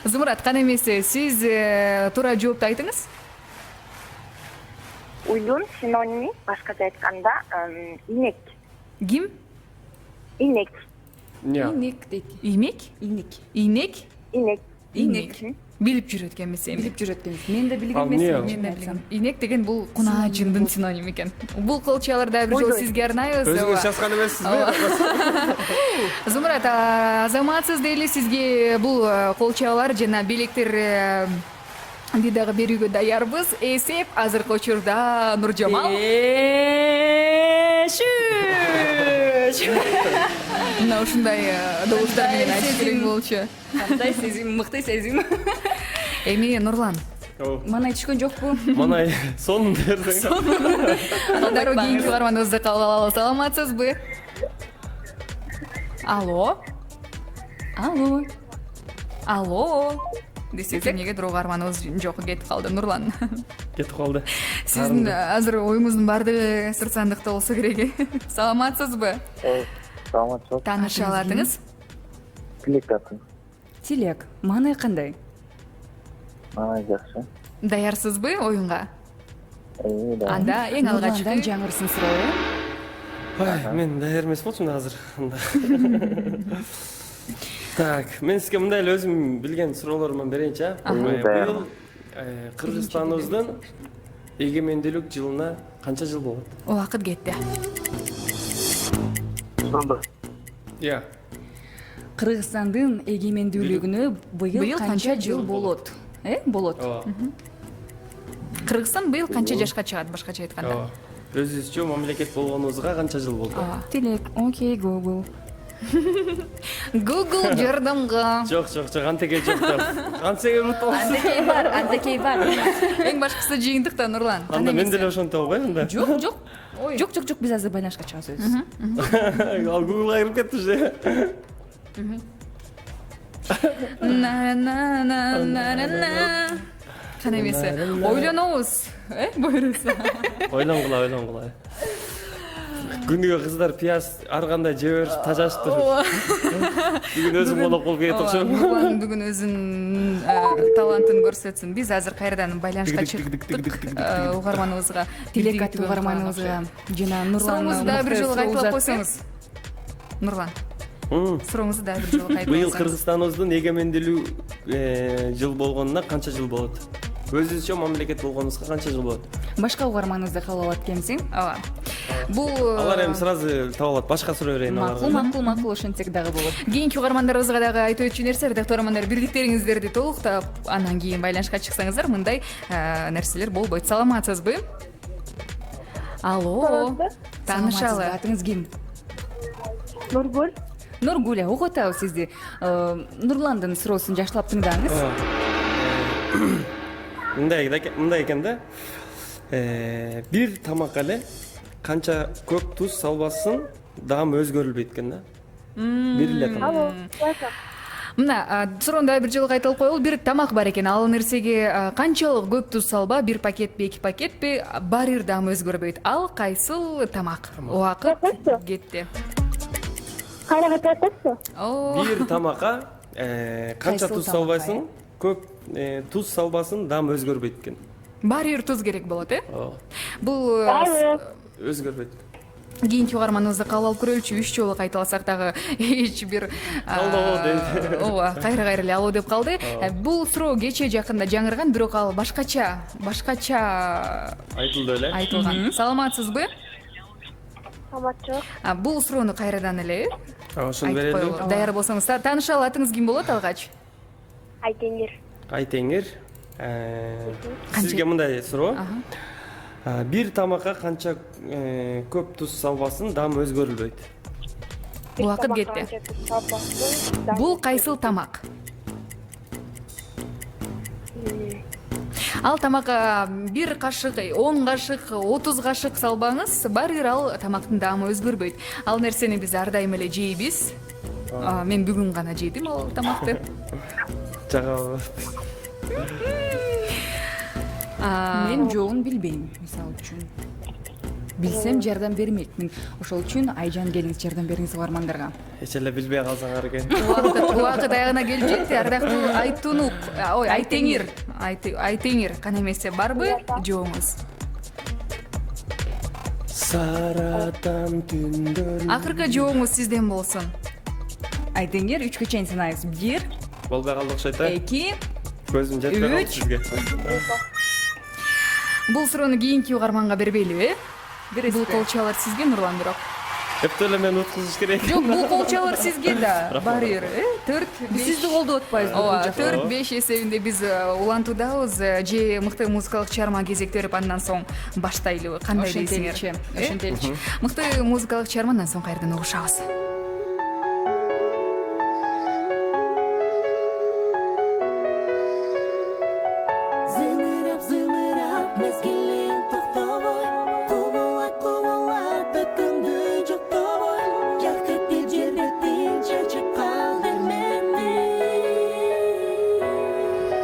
[SPEAKER 1] Зумрат, кана эмесе сиз туура жоопту айтыңыз.
[SPEAKER 8] Уйдун синоними башкача айтканда инек.
[SPEAKER 1] Ким?
[SPEAKER 8] Инек.
[SPEAKER 2] Инек дейт.
[SPEAKER 1] Имек?
[SPEAKER 2] Инек.
[SPEAKER 1] Инек?
[SPEAKER 8] Инек.
[SPEAKER 2] Ийнек.
[SPEAKER 1] Билип жүрөт экенбиз эми.
[SPEAKER 2] Билип жүрөт экенбиз. Мен да билген
[SPEAKER 3] Ал эмне ал?
[SPEAKER 2] эмесмин.
[SPEAKER 1] Мен да билем. Ийнек деген бул кунаа жындын синоним экен. Бул кылчаларды дагы бир жолу сизге арнайбыз.
[SPEAKER 3] Өзүңүз жазган эмессизби?
[SPEAKER 1] Зумрат, азаматсыз дейли сизге бул колчалар жана белектер дагы берүүгө даярбыз. Эсеп азыркы учурда Нуржамал. Мына ушундай добуштар менен айтыш керек болчу.
[SPEAKER 2] Кандай сезим, мыкты сезим.
[SPEAKER 1] Эми Нурлан.
[SPEAKER 2] Мана түшкөн жокпу?
[SPEAKER 3] Манай сонун бердиң.
[SPEAKER 1] Дароо кийинки угарманыбызды кабыл алалы. Саламатсызбы? Алло. Алло. Алло. Десек эмнеге угарманыбыз жок, кетип калды Нурлан.
[SPEAKER 3] Кетип калды.
[SPEAKER 1] Сиздин азыр оюңуздун баардыгы сыр сандыкта болсо керек. Саламатсызбы?
[SPEAKER 10] Саламатсыз.
[SPEAKER 1] Тааныша алатыңыз?
[SPEAKER 10] Тилек атым.
[SPEAKER 2] Тилек, маанай кандай?
[SPEAKER 10] Маанай жакшы.
[SPEAKER 1] Даярсызбы оюнга?
[SPEAKER 10] Да.
[SPEAKER 1] Анда эң алгачкы
[SPEAKER 2] Нурландан жаңырсын суроо.
[SPEAKER 3] Мен даяр эмес болчумун азыр. Так, мен сизге мындай эле өзүм билген суроолоруман берейинчи. Быйыл Кыргызстаныбыздын эгемендүүлүк жылына канча жыл болот?
[SPEAKER 1] убакыт кетти.
[SPEAKER 3] Иә.
[SPEAKER 2] Кыргызстандын эгемендүүлүгүнө быйыл канча жыл болот? Болот.
[SPEAKER 1] Кыргызстан быйыл канча жашка чыгат, башкача айтканда?
[SPEAKER 3] Өзүбүзчө мамлекет болгонубузга канча жыл болду?
[SPEAKER 2] Тилек, окей, Google.
[SPEAKER 1] Google жардамга.
[SPEAKER 3] Жок, антеке жок да. Кантсеге унутуп алсың?
[SPEAKER 2] Антекей бар.
[SPEAKER 1] Эң башкысы жыйынтыкта Нурлан.
[SPEAKER 3] Анда мен деле ошентип албайбы анда?
[SPEAKER 2] Жок, биз азыр байланышка чыгабыз өзүбүз.
[SPEAKER 3] Ал Google'га кирип кетти уже.
[SPEAKER 1] Кана эмесе. Ойлонобуз. Буйруса.
[SPEAKER 3] Ойлонгула. Күнүгө кыздар пияз ар кандай жеп беришип тажашты. Бүгүн өзүм колоп кол кетип окшойм.
[SPEAKER 1] Нурлан бүгүн өзүнүн талантын көрсөтсүн. Биз азыр кайрадан байланышка чыктык угарманыбызга.
[SPEAKER 2] Тилек аттуу угарманыбызга жана Нурлан.
[SPEAKER 1] Сурооңузду дагы бир жолу кайталап койсоңуз. Нурлан. Сурооңузду дагы бир жолу кайталап.
[SPEAKER 3] Быйыл Кыргызстаныбыздын эгемендүүлүк жыл болгонуна канча жыл болот? Өзүбүзчө мамлекет болгонубузга канча жыл болот?
[SPEAKER 2] Башка угарманыбызды кабыл алат экенсиң?
[SPEAKER 1] Ооба. Бул
[SPEAKER 3] алар эми сразу таап алат. Башка суроо берейин аларга.
[SPEAKER 2] Макул, ошентсек дагы болот.
[SPEAKER 1] Кийинки угармандарыбызга дагы айтып өтчү нерсе, ардактуу угармандар, бирликтериңиздерди толуктап, андан кийин байланышка чыксаңыздар, мындай нерселер болбойт. Саламатсызбы? Алло. Таанышалы.
[SPEAKER 2] Атыңыз ким?
[SPEAKER 12] Нургүл.
[SPEAKER 2] Нургүл, угуп атабыз сизди. Нурландын суроосун жакшылап тыңдаңыз.
[SPEAKER 3] Мындай экен да. Бир тамак эле канча көп туз салбасын даамы өзгөрүлбөйт экен да. Бир эле тамак.
[SPEAKER 1] Мына суроону дагы бир жолу кайталап коелу. Бир тамак бар экен. Ал нерсеге канчалык көп туз салба, бир пакетпи, эки пакетпи, баары бир даамы өзгөрбөйт. Ал кайсыл тамак? Убакыт кетти.
[SPEAKER 12] Кайра кайтасызбы?
[SPEAKER 3] Бир тамакка канча туз салбайсың, көп туз салбасын даамы өзгөрбөйт экен.
[SPEAKER 1] Баары бир туз керек болот, Бул
[SPEAKER 3] өзгөрбөйт.
[SPEAKER 1] Кийинки угарманыбызды кабыл алып көрөлүчү. 3 жолу кайталасак дагы эч бир
[SPEAKER 3] алло дейт.
[SPEAKER 1] Ооба, кайра эле алло деп калды. Бул суроо кече жакында жаңырган, бирок ал башкача
[SPEAKER 3] айтылды эле.
[SPEAKER 1] айтылган. Саламатсызбы?
[SPEAKER 12] Саламатчы.
[SPEAKER 1] Бул суроону кайрадан эле
[SPEAKER 3] ошону берели.
[SPEAKER 1] Даяр болсоңуз, таанышалы, атыңыз ким болот алгач?
[SPEAKER 12] Айтеңир.
[SPEAKER 3] Сизге мындай суроо. Бир тамакка канча көп туз салбасын даамы өзгөрүлбөйт.
[SPEAKER 1] Убакыт кетти. Бул кайсыл тамак? Ал тамакка 1 кашык, 10 кашык, 30 кашык салбаңыз, баары бир ал тамактын даамы өзгөрбөйт. Ал нерсени биз ар дайым эле жейбиз. Мен бүгүн гана жедим ал тамакты.
[SPEAKER 3] Жагабы.
[SPEAKER 2] Мен жоон билбейм, мисалы үчүн. Билсем жардам бермекмин. Ошол үчүн Айжан келиңиз жардам бериңиз угармандарга.
[SPEAKER 3] Эч эле билбей калсаңар экен.
[SPEAKER 1] Убакыт аягына келип жетти. Ардактуу Айтунук, Айтеңир, кана эмесе барбы жооңуз?
[SPEAKER 3] Саратан түндөр.
[SPEAKER 1] Акыркы жооңуз сизден болсун.
[SPEAKER 2] Айтеңир 3-кө чейин санайбыз. 1
[SPEAKER 3] болбой калды окшойт да?
[SPEAKER 1] 2
[SPEAKER 3] Көзүм жетпей калды
[SPEAKER 1] Үч.
[SPEAKER 3] сизге.
[SPEAKER 1] бул суроону кийинки угарманга бербейлиби? Бул колчалар сизге, Нурлан, бирок.
[SPEAKER 3] Эптеле мен уткузуш керек.
[SPEAKER 1] Жок, бул колчалар сизге да. Баары бир 4
[SPEAKER 2] Сизди колдоп атпайбызбы?
[SPEAKER 1] Ооба, 4-5 эсебинде биз улантуудабыз же мыкты музыкалык чыгарма кезек берип андан соң баштайлыбы? Кандай дейсиңер?
[SPEAKER 2] Ошентеличи.
[SPEAKER 1] Мыкты музыкалык чыгарма андан соң кайрадан угушабыз.
[SPEAKER 9] Зымырап мезгилин токтобой, кубулат төкөндү жоктобой, жакетип жер бетин чачып калдыр мени.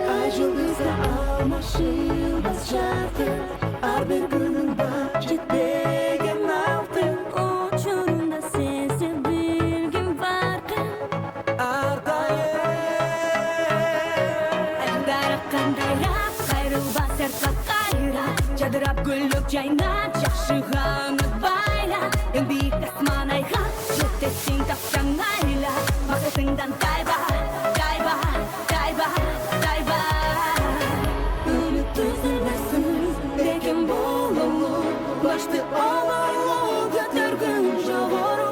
[SPEAKER 9] Ай жұлдызға алмашылбас жарқын, ар бир күнүң бар жетпеген алтын. Учурунда сезе билгин баркын, кандайрак кайрылбас эртап кайра, жадырап гүлдүк жайнап жакшыга үмүт байла. Эң бийик асман айга жетесиң тапсаң айла, максатыңдан тайба, тайба, тайба, тайба. Үмүт үзүлбөсүн деген бололу, башты ололу, көтөргүн жогору,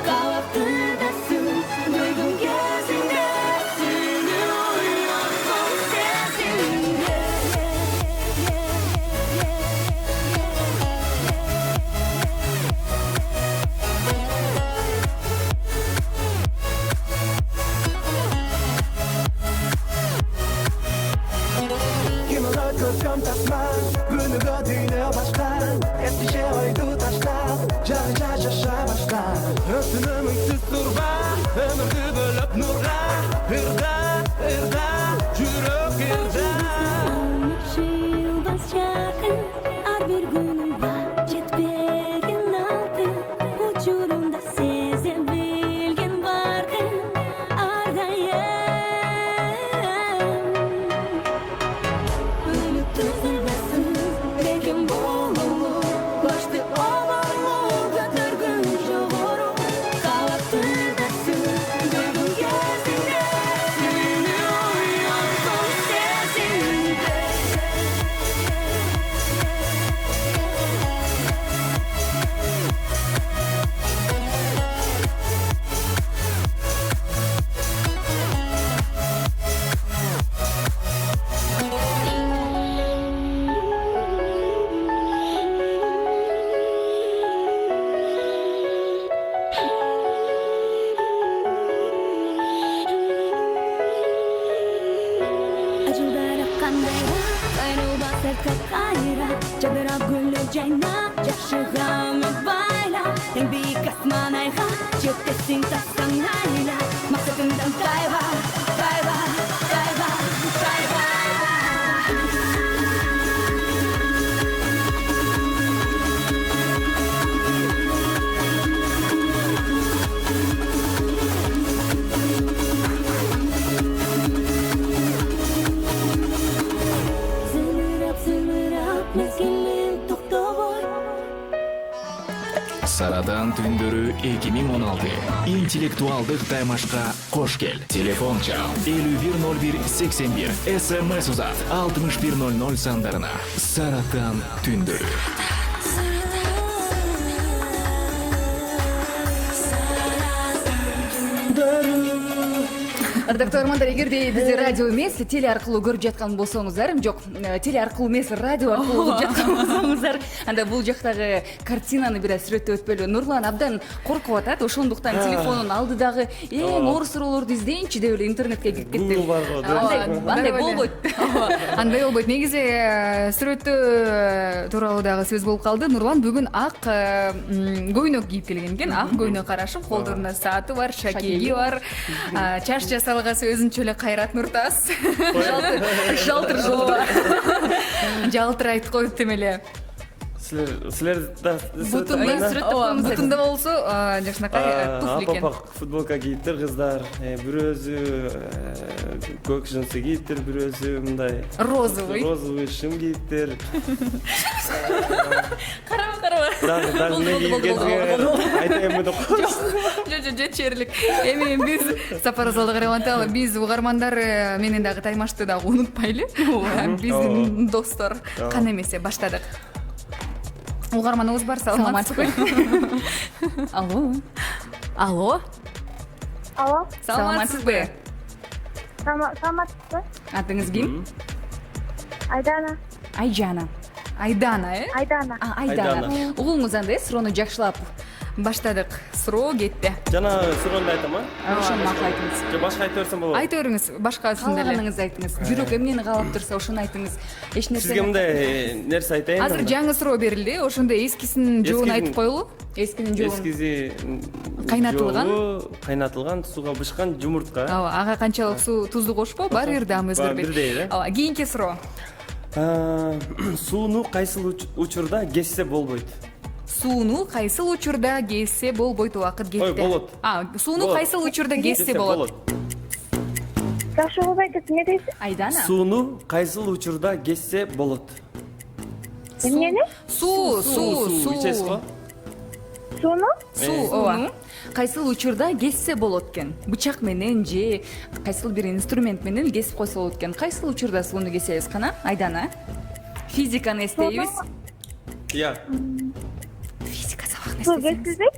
[SPEAKER 9] калаптырдасың бүгүн кезиңде, сени оянсам сезимге.
[SPEAKER 11] Кинода көркөм тасман, күнүгө дүйнө башка, эстише ойду таштап, жайча жаша башка. Өтүнүм үңсүз турба, өмүрдү бөлөп нурга, ырда, ырда, жүрөк ырда.
[SPEAKER 9] Алмашылбас жаркын, ар бир күнүң бар жетпеген алтын. Учурунда сезе билген баркын, ардайым. Үмүт үзүлбөсүн деген бололу, башты ололу, көтөргүн жогору, калаптырдасың бүгүн кезиңде, сени оянсам сезимге. Ажылдары кандайрак кайрылбас эртеп кайра, жадырап гүлдүк жайнап жакшыга үмүт байла. Эң бийик асман айга жетесиң тапсаң айла, максатыңдан тайба, тайба, тайба, тайба. Зымырап мезгилин токтобой.
[SPEAKER 5] Саратан түндөрү 2016 интеллектуалдык таймашка кош кел. Телефон чал 510181, СМС узат 6100 сандарына. Саратан түндөрү.
[SPEAKER 2] Ардактуу армандар, эгерде бизди радио эмес, теле аркылуу көрүп жаткан болсоңуздар, жок, теле аркылуу эмес, радио аркылуу көрүп жаткан болсоңуздар, анда бул жактагы картинаны бир аз сүрөттөп өтпөйлү. Нурлан абдан коркуп атат, ошондуктан телефонун алдыдагы эң оор суроолорду издейинчи деп эле интернетке кирип кетти. Андай болбойт.
[SPEAKER 1] Андай болбойт. Негизи сүрөттөө тууралуу дагы сөз болуп калды. Нурлан бүгүн ак көйнөк кийип келген экен. Ак көйнөк карашым, колдорунда сааты бар, шакеги бар. Чаш жасалгасы өзүнчө эле кайрат нуртас.
[SPEAKER 2] Жалтыр жолдо.
[SPEAKER 1] Жалтырайт го тим эле.
[SPEAKER 3] Силер да
[SPEAKER 1] бутунда болсо жакшынакай туфли экен.
[SPEAKER 3] апапак футболка кийиптир кыздар, бир өзү көк джинсы кийиптир, бир өзү мындай розовый шым кийиптир.
[SPEAKER 1] Карама.
[SPEAKER 3] Дагы эмне кийгенге айтайынбы деп коебуз.
[SPEAKER 1] Жетерлик. Эми биз Сапар Залда караганда биз угармандар менен дагы таймашты дагы унутпайлы. Биздин достор кан эмесе баштадык. Угарманыбыз бар, саламатсызбы? Алло. Саламатсызбы?
[SPEAKER 12] Саламатсызбы?
[SPEAKER 2] Атыңыз ким?
[SPEAKER 12] Айдана.
[SPEAKER 2] Айжана.
[SPEAKER 1] Айдана,
[SPEAKER 2] Айдана. Угуңуз анда суроону жакшылап
[SPEAKER 1] баштадык. Суроо кетти.
[SPEAKER 3] Жана суроону айтам,
[SPEAKER 2] ошону макул айтыңыз.
[SPEAKER 3] Же башка айта берсем болобу?
[SPEAKER 1] Айта бериңиз, башкасын деле.
[SPEAKER 2] Каалаганыңызды айтыңыз. Жүрөк эмнени каалап турса ошону айтыңыз. Эч нерсе.
[SPEAKER 3] Сизге мындай нерсе айтайын.
[SPEAKER 1] Азыр жаңы суроо берилди. Ошондо эскисинин жообун айтып коелу.
[SPEAKER 2] Эскинин жообун.
[SPEAKER 3] Эскизи кайнатылган, сууга бышкан жумуртка.
[SPEAKER 1] Ага канчалык суу, тузду кошпо, баары бир даам өзгөрбөйт.
[SPEAKER 3] Бирдей,
[SPEAKER 1] Ооба, кийинки суроо.
[SPEAKER 3] Сууну кайсыл учурда кессе болбойт?
[SPEAKER 1] Сууну кайсыл учурда кессе болбойт? Убакыт кетти.
[SPEAKER 3] Ой, болот.
[SPEAKER 1] Сууну кайсыл учурда кессе болот?
[SPEAKER 12] Жакшы болбойт деп эмне дейсиз?
[SPEAKER 2] Айдана.
[SPEAKER 3] Сууну кайсыл учурда кессе болот?
[SPEAKER 12] Эмнени?
[SPEAKER 1] Суу.
[SPEAKER 3] Ичесиз го?
[SPEAKER 12] Сууну?
[SPEAKER 2] Сууну кайсыл учурда кессе болот экен? Бычак менен же кайсыл бир инструмент менен кесип койсо болот экен? Кайсыл учурда сууну кесебиз кана? Айдана. Физиканы эстейбиз.
[SPEAKER 3] Иә.
[SPEAKER 2] Физика сабагын
[SPEAKER 12] Суу
[SPEAKER 2] эстесеңиз.
[SPEAKER 12] кесилбейт?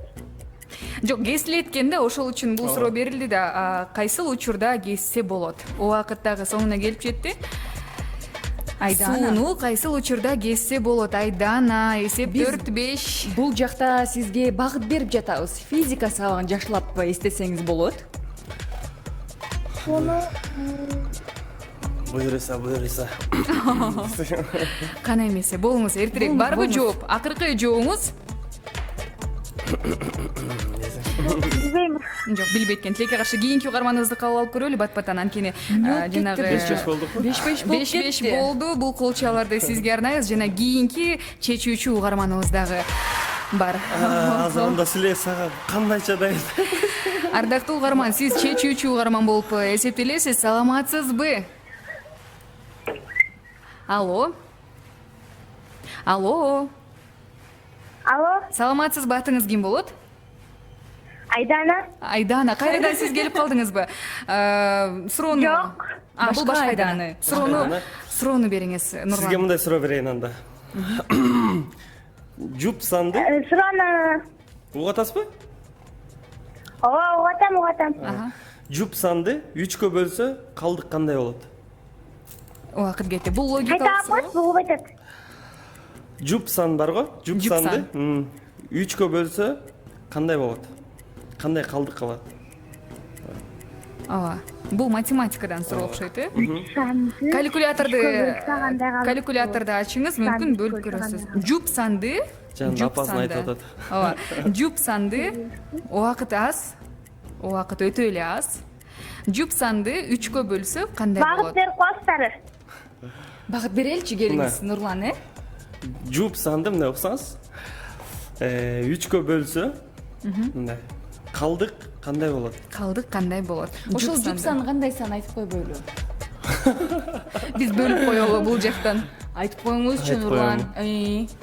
[SPEAKER 1] Жок, кесилет экен да, ошол үчүн бул суроо берилди да. Кайсыл учурда кессе болот? Убакыт дагы соңуна келип жетти.
[SPEAKER 2] Айдана.
[SPEAKER 1] Сууну кайсыл учурда кессе болот? Айдана, эсеп 4-5.
[SPEAKER 2] Бул жакта сизге багыт берип жатабыз. Физика сабагын жакшылап эстесеңиз болот.
[SPEAKER 12] Сууну
[SPEAKER 3] Буйруса.
[SPEAKER 1] Кана эмесе, болмосо эртерээк барбы жооп? Акыркы жообуңуз?
[SPEAKER 12] билбейм.
[SPEAKER 1] Жок, билбейт экен. Тилекке каршы кийинки угарманыбызды кабыл алып көрөлү бат-баттан. Анткени жанагы
[SPEAKER 3] 5-5 болдукпу?
[SPEAKER 1] 5-5 болду. Бул кылчаларды сизге арнайбыз. Жана кийинки чечүүчү угарманыбыз дагы бар.
[SPEAKER 3] Азанда силер сага кандайча дайын?
[SPEAKER 1] Ардактуу угарман, сиз чечүүчү угарман болуп эсептелесиз. Саламатсызбы? Алло. Саламатсызбы? Атыңыз ким болот? Айдана. Кайрадан сиз келип калдыңызбы? Суроону.
[SPEAKER 12] Жок.
[SPEAKER 1] Бул башка Айдана. Суроону бериңиз, Нурлан.
[SPEAKER 3] Сизге мындай суроо берейин анда. Жуп санды
[SPEAKER 12] Суроону.
[SPEAKER 3] угуп атасызбы?
[SPEAKER 12] Ооба, угатам.
[SPEAKER 3] Жуп санды 3кө бөлсө калдык кандай болот?
[SPEAKER 1] Убакыт кетти. Бул логикалык
[SPEAKER 12] Кайта
[SPEAKER 1] суроо.
[SPEAKER 12] апат, угуп атат.
[SPEAKER 3] Жуп сан барго? Жуп санды 3кө бөлсө кандай болот? Кандай калдык калат?
[SPEAKER 1] Ооба. Бул математикадан суроо окшойт, э?
[SPEAKER 12] Санды.
[SPEAKER 1] Калькуляторду ачыңыз, мүмкүн бөлүп көрөсүз. Жуп санды.
[SPEAKER 3] Жана апасын айтып атат.
[SPEAKER 1] Ооба. Жуп санды убакыт аз, убакыт өтө эле аз. Жуп санды 3кө бөлсө кандай
[SPEAKER 12] Багыт
[SPEAKER 1] болот?
[SPEAKER 12] берип коесуздар.
[SPEAKER 2] Багыт береличи келиңиз, Нурлан, э?
[SPEAKER 3] Жуп санды мындай уксаңыз, 3кө бөлсө мындай калдык кандай болот?
[SPEAKER 1] Калдык кандай болот?
[SPEAKER 2] Ошол жуп саны кандай сан айтып койбойлу?
[SPEAKER 1] Биз бөлүп коелу бул жактан.
[SPEAKER 2] Айтып коюңузчу, Нурлан.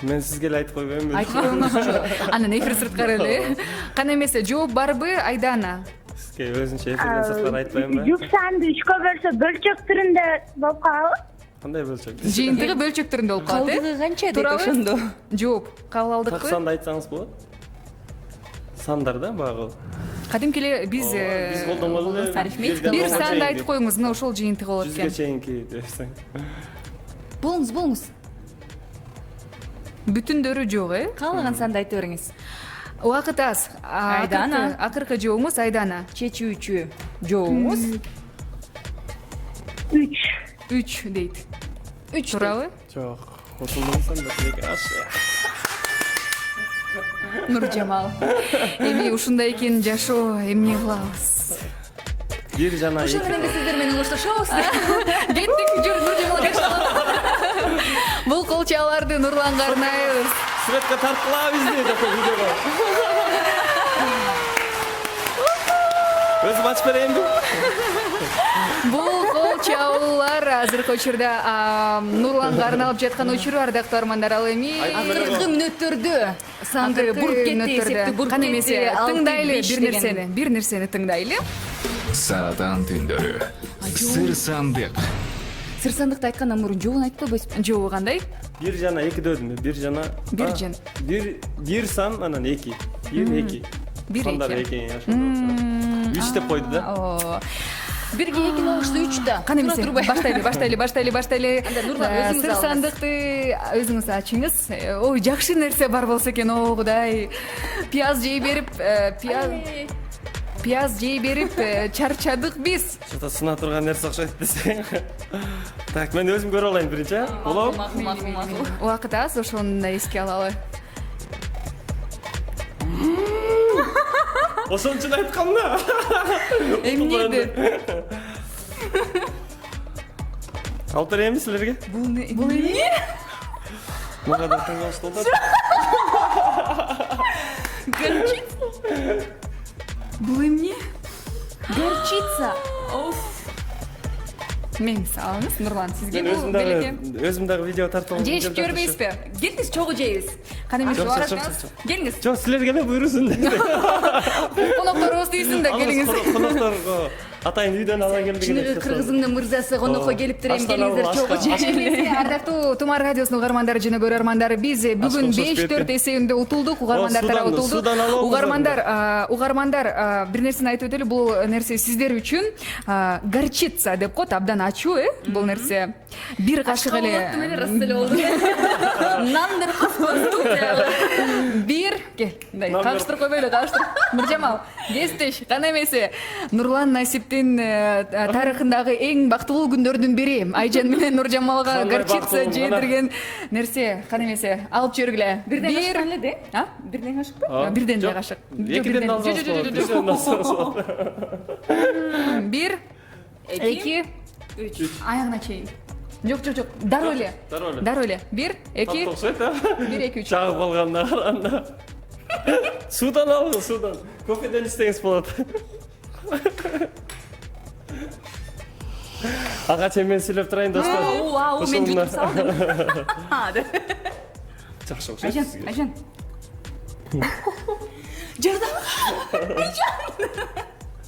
[SPEAKER 3] Мен сизге эле айтып койбойм.
[SPEAKER 2] Айтып коюңузчу.
[SPEAKER 1] Анан эфир сырткары эле. Кана эмесе, жооп барбы, Айдана?
[SPEAKER 3] Сизге өзүнчө эфирден сырткары айтпайм
[SPEAKER 12] Жуп санды 3кө бөлсө бөлчөк түрүндө болуп калабы?
[SPEAKER 3] Кандай бөлчөк?
[SPEAKER 1] Жыйынтыгы бөлчөк түрүндө болуп калат, э?
[SPEAKER 2] Калдыгы канча дейт ошондо?
[SPEAKER 1] Жооп кабыл алдыкпы?
[SPEAKER 3] Как санды айтсаңыз болот? Сандар да багы.
[SPEAKER 1] Кадимки эле биз
[SPEAKER 3] колдонгон эле
[SPEAKER 2] арифметика.
[SPEAKER 1] бир санды айтып коюңуз, мына ошол жыйынтыгы болот
[SPEAKER 3] Жүзгө
[SPEAKER 1] экен.
[SPEAKER 3] чейинки десең.
[SPEAKER 2] Болуңуз.
[SPEAKER 1] Бүтүндөрү жок, э?
[SPEAKER 2] Каалаган санды айта бериңиз.
[SPEAKER 1] Убакыт аз.
[SPEAKER 2] Айдана.
[SPEAKER 1] Акыркы жообуңуз Айдана.
[SPEAKER 2] Чечүүчү жообуңуз
[SPEAKER 1] 3 дейт. 3 туурабы?
[SPEAKER 3] Жок. Ошондойсам да тилекке каршы.
[SPEAKER 1] Нуржамал. Эми ушундай экен жашоо, эмне кылабыз?
[SPEAKER 3] Бир жана
[SPEAKER 2] Ошол менен сиздер менен коштошобуз.
[SPEAKER 1] Кеттик, Нуржамал кашталат. Бул колчаларды Нурланга арнайбыз.
[SPEAKER 3] Сүрөткө тарткылабыз дейт ошол видеого. Өзүм ачып берейинби?
[SPEAKER 1] Бул кол чабуулар азыркы учурда Нурланга арналып жаткан учур, ардактуу армандар. Ал эми
[SPEAKER 2] акыркы мүнөттөрдө сандык буруп кетти, эсепти буруп
[SPEAKER 1] кана
[SPEAKER 2] кетти.
[SPEAKER 1] эмесе тыңдайлы бир нерсени тыңдайлы.
[SPEAKER 5] Саратан түндөрү. Сыр сандык.
[SPEAKER 2] Сыр сандыкты айткандан мурун жообун айтып койбойсузбу?
[SPEAKER 1] Жообу кандай?
[SPEAKER 3] 1 жана 2 дедим. 1 жана
[SPEAKER 1] 1 жан.
[SPEAKER 3] 1 сан анан 2. 1 2.
[SPEAKER 1] 1
[SPEAKER 3] Сандар 2 ошондо. 3 деп койду да.
[SPEAKER 2] Бирге 2 болушту 3 да.
[SPEAKER 1] Кана эмесе баштайлы.
[SPEAKER 2] Нурлан,
[SPEAKER 1] Сыр сандыкты өзүңүз ачыңыз. Ой, жакшы нерсе бар болсо экен, о Кудай. Пияз жей берип, пияз жей берип чарчадык биз.
[SPEAKER 3] Что-то сына турган нерсе окшойт десең. Так, мен өзүм көрө алайын биринчи, болобу?
[SPEAKER 2] Макул.
[SPEAKER 1] Убакыт аз, ошону да эске алалы.
[SPEAKER 3] Ошон үчүн айткам да.
[SPEAKER 1] Эмнеди?
[SPEAKER 3] Алып берейинби силерге?
[SPEAKER 1] Бул эмне?
[SPEAKER 3] Мага да тыңдалыштуу да.
[SPEAKER 1] Бул эмне?
[SPEAKER 2] Горчица.
[SPEAKER 1] Мен салыңыз, Нурлан, сизге
[SPEAKER 3] Мен
[SPEAKER 1] бул белеке.
[SPEAKER 3] өзүм дагы видео тартып алып.
[SPEAKER 1] Жешип көрбөйсүзбү? Келиңиз, чогуу жейбиз. Кана эмесе барасыңыз? Келиңиз.
[SPEAKER 3] Жок, силерге эле буйрусун.
[SPEAKER 1] Конокторубуз дейсиң да, келиңиз.
[SPEAKER 3] Конокторго атайын видеону ала келбеген.
[SPEAKER 2] Чыныгы кыргызымдын мырзасы конокко келиптир, келиңиздер, чогуу жейбиз.
[SPEAKER 1] Ардактуу Тумар радиосунун угармандары жана көрөрмандары, биз бүгүн 5-4 эсебинде утулдук. Угармандар тарабы утулду. Угармандар бир нерсени айтып өтөлү. Бул нерсе сиздер үчүн горчица деп коет, абдан ачуу, бул нерсе. Бир кашык эле.
[SPEAKER 2] Расселе болду. Нандыр кыскостук.
[SPEAKER 1] Бир, кел. Каштырып койбойлу, каштырып. Нуржамал, кестеш, кана эмесе Нурлан Насиптин тарыхындагы эң бактылуу күндөрдүн бири. Айжан менен Нуржамалга горчица жедирген нерсе, кана эмесе алып жүргүлө.
[SPEAKER 2] Бирден кашык эле, а? Бирден кашыкпы?
[SPEAKER 1] Бирден эле кашык.
[SPEAKER 3] Экиден алсаңыз.
[SPEAKER 1] 1, 2, 3. Аягына чейин. Жок. Дароо эле. 1, 2. 1, 2, 3.
[SPEAKER 3] Чагып калганда караганда. Судан алыңыз, судан. Кофеден истеңиз болот. Ага, мен сүйлөп турайын достор.
[SPEAKER 2] Вау, мен жутуп салдым.
[SPEAKER 3] Жакшы окшойт.
[SPEAKER 2] Айжан. Жардам.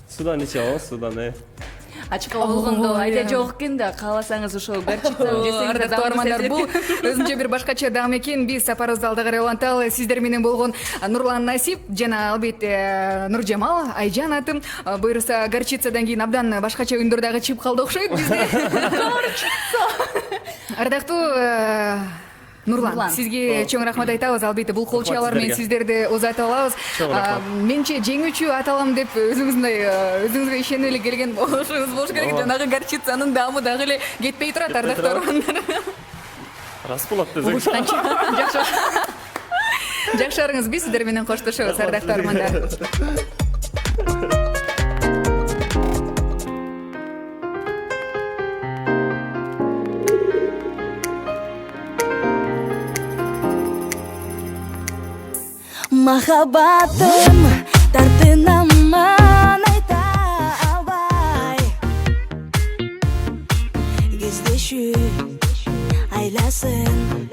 [SPEAKER 3] Судан иче, судан.
[SPEAKER 2] Ачка болгондо айда жок экен да, кааласаңыз ошо горчицаны жесеңиз.
[SPEAKER 1] Ардактуу армандар, бул өзүнчө бир башкача даам экен. Биз сапарыбызды алда карай уланталы. Сиздер менен болгон Нурлан Насип жана албетте Нуржамал, Айжан атым. Буюрса горчицадан кийин абдан башкача үндөр дагы чыгып калды окшойт бизде. Ардактуу Нурлан, сизге чоң рахмат айтабыз. Албетте бул кол чабуулар менен сиздерди узатып алабыз. Менче жеңүүчү аталам деп өзүңүзгө ишенип эле келген болушуңуз болуш керек. Жанагы горчицанын даамы дагы эле кетпей турат, ардактуу армандар.
[SPEAKER 3] Рас болот десең.
[SPEAKER 1] Жакшарыңыз, биз сиздер менен коштошобуз, ардактуу армандар.
[SPEAKER 9] Махаббатым тартынаман айта албай, кездешүү айласын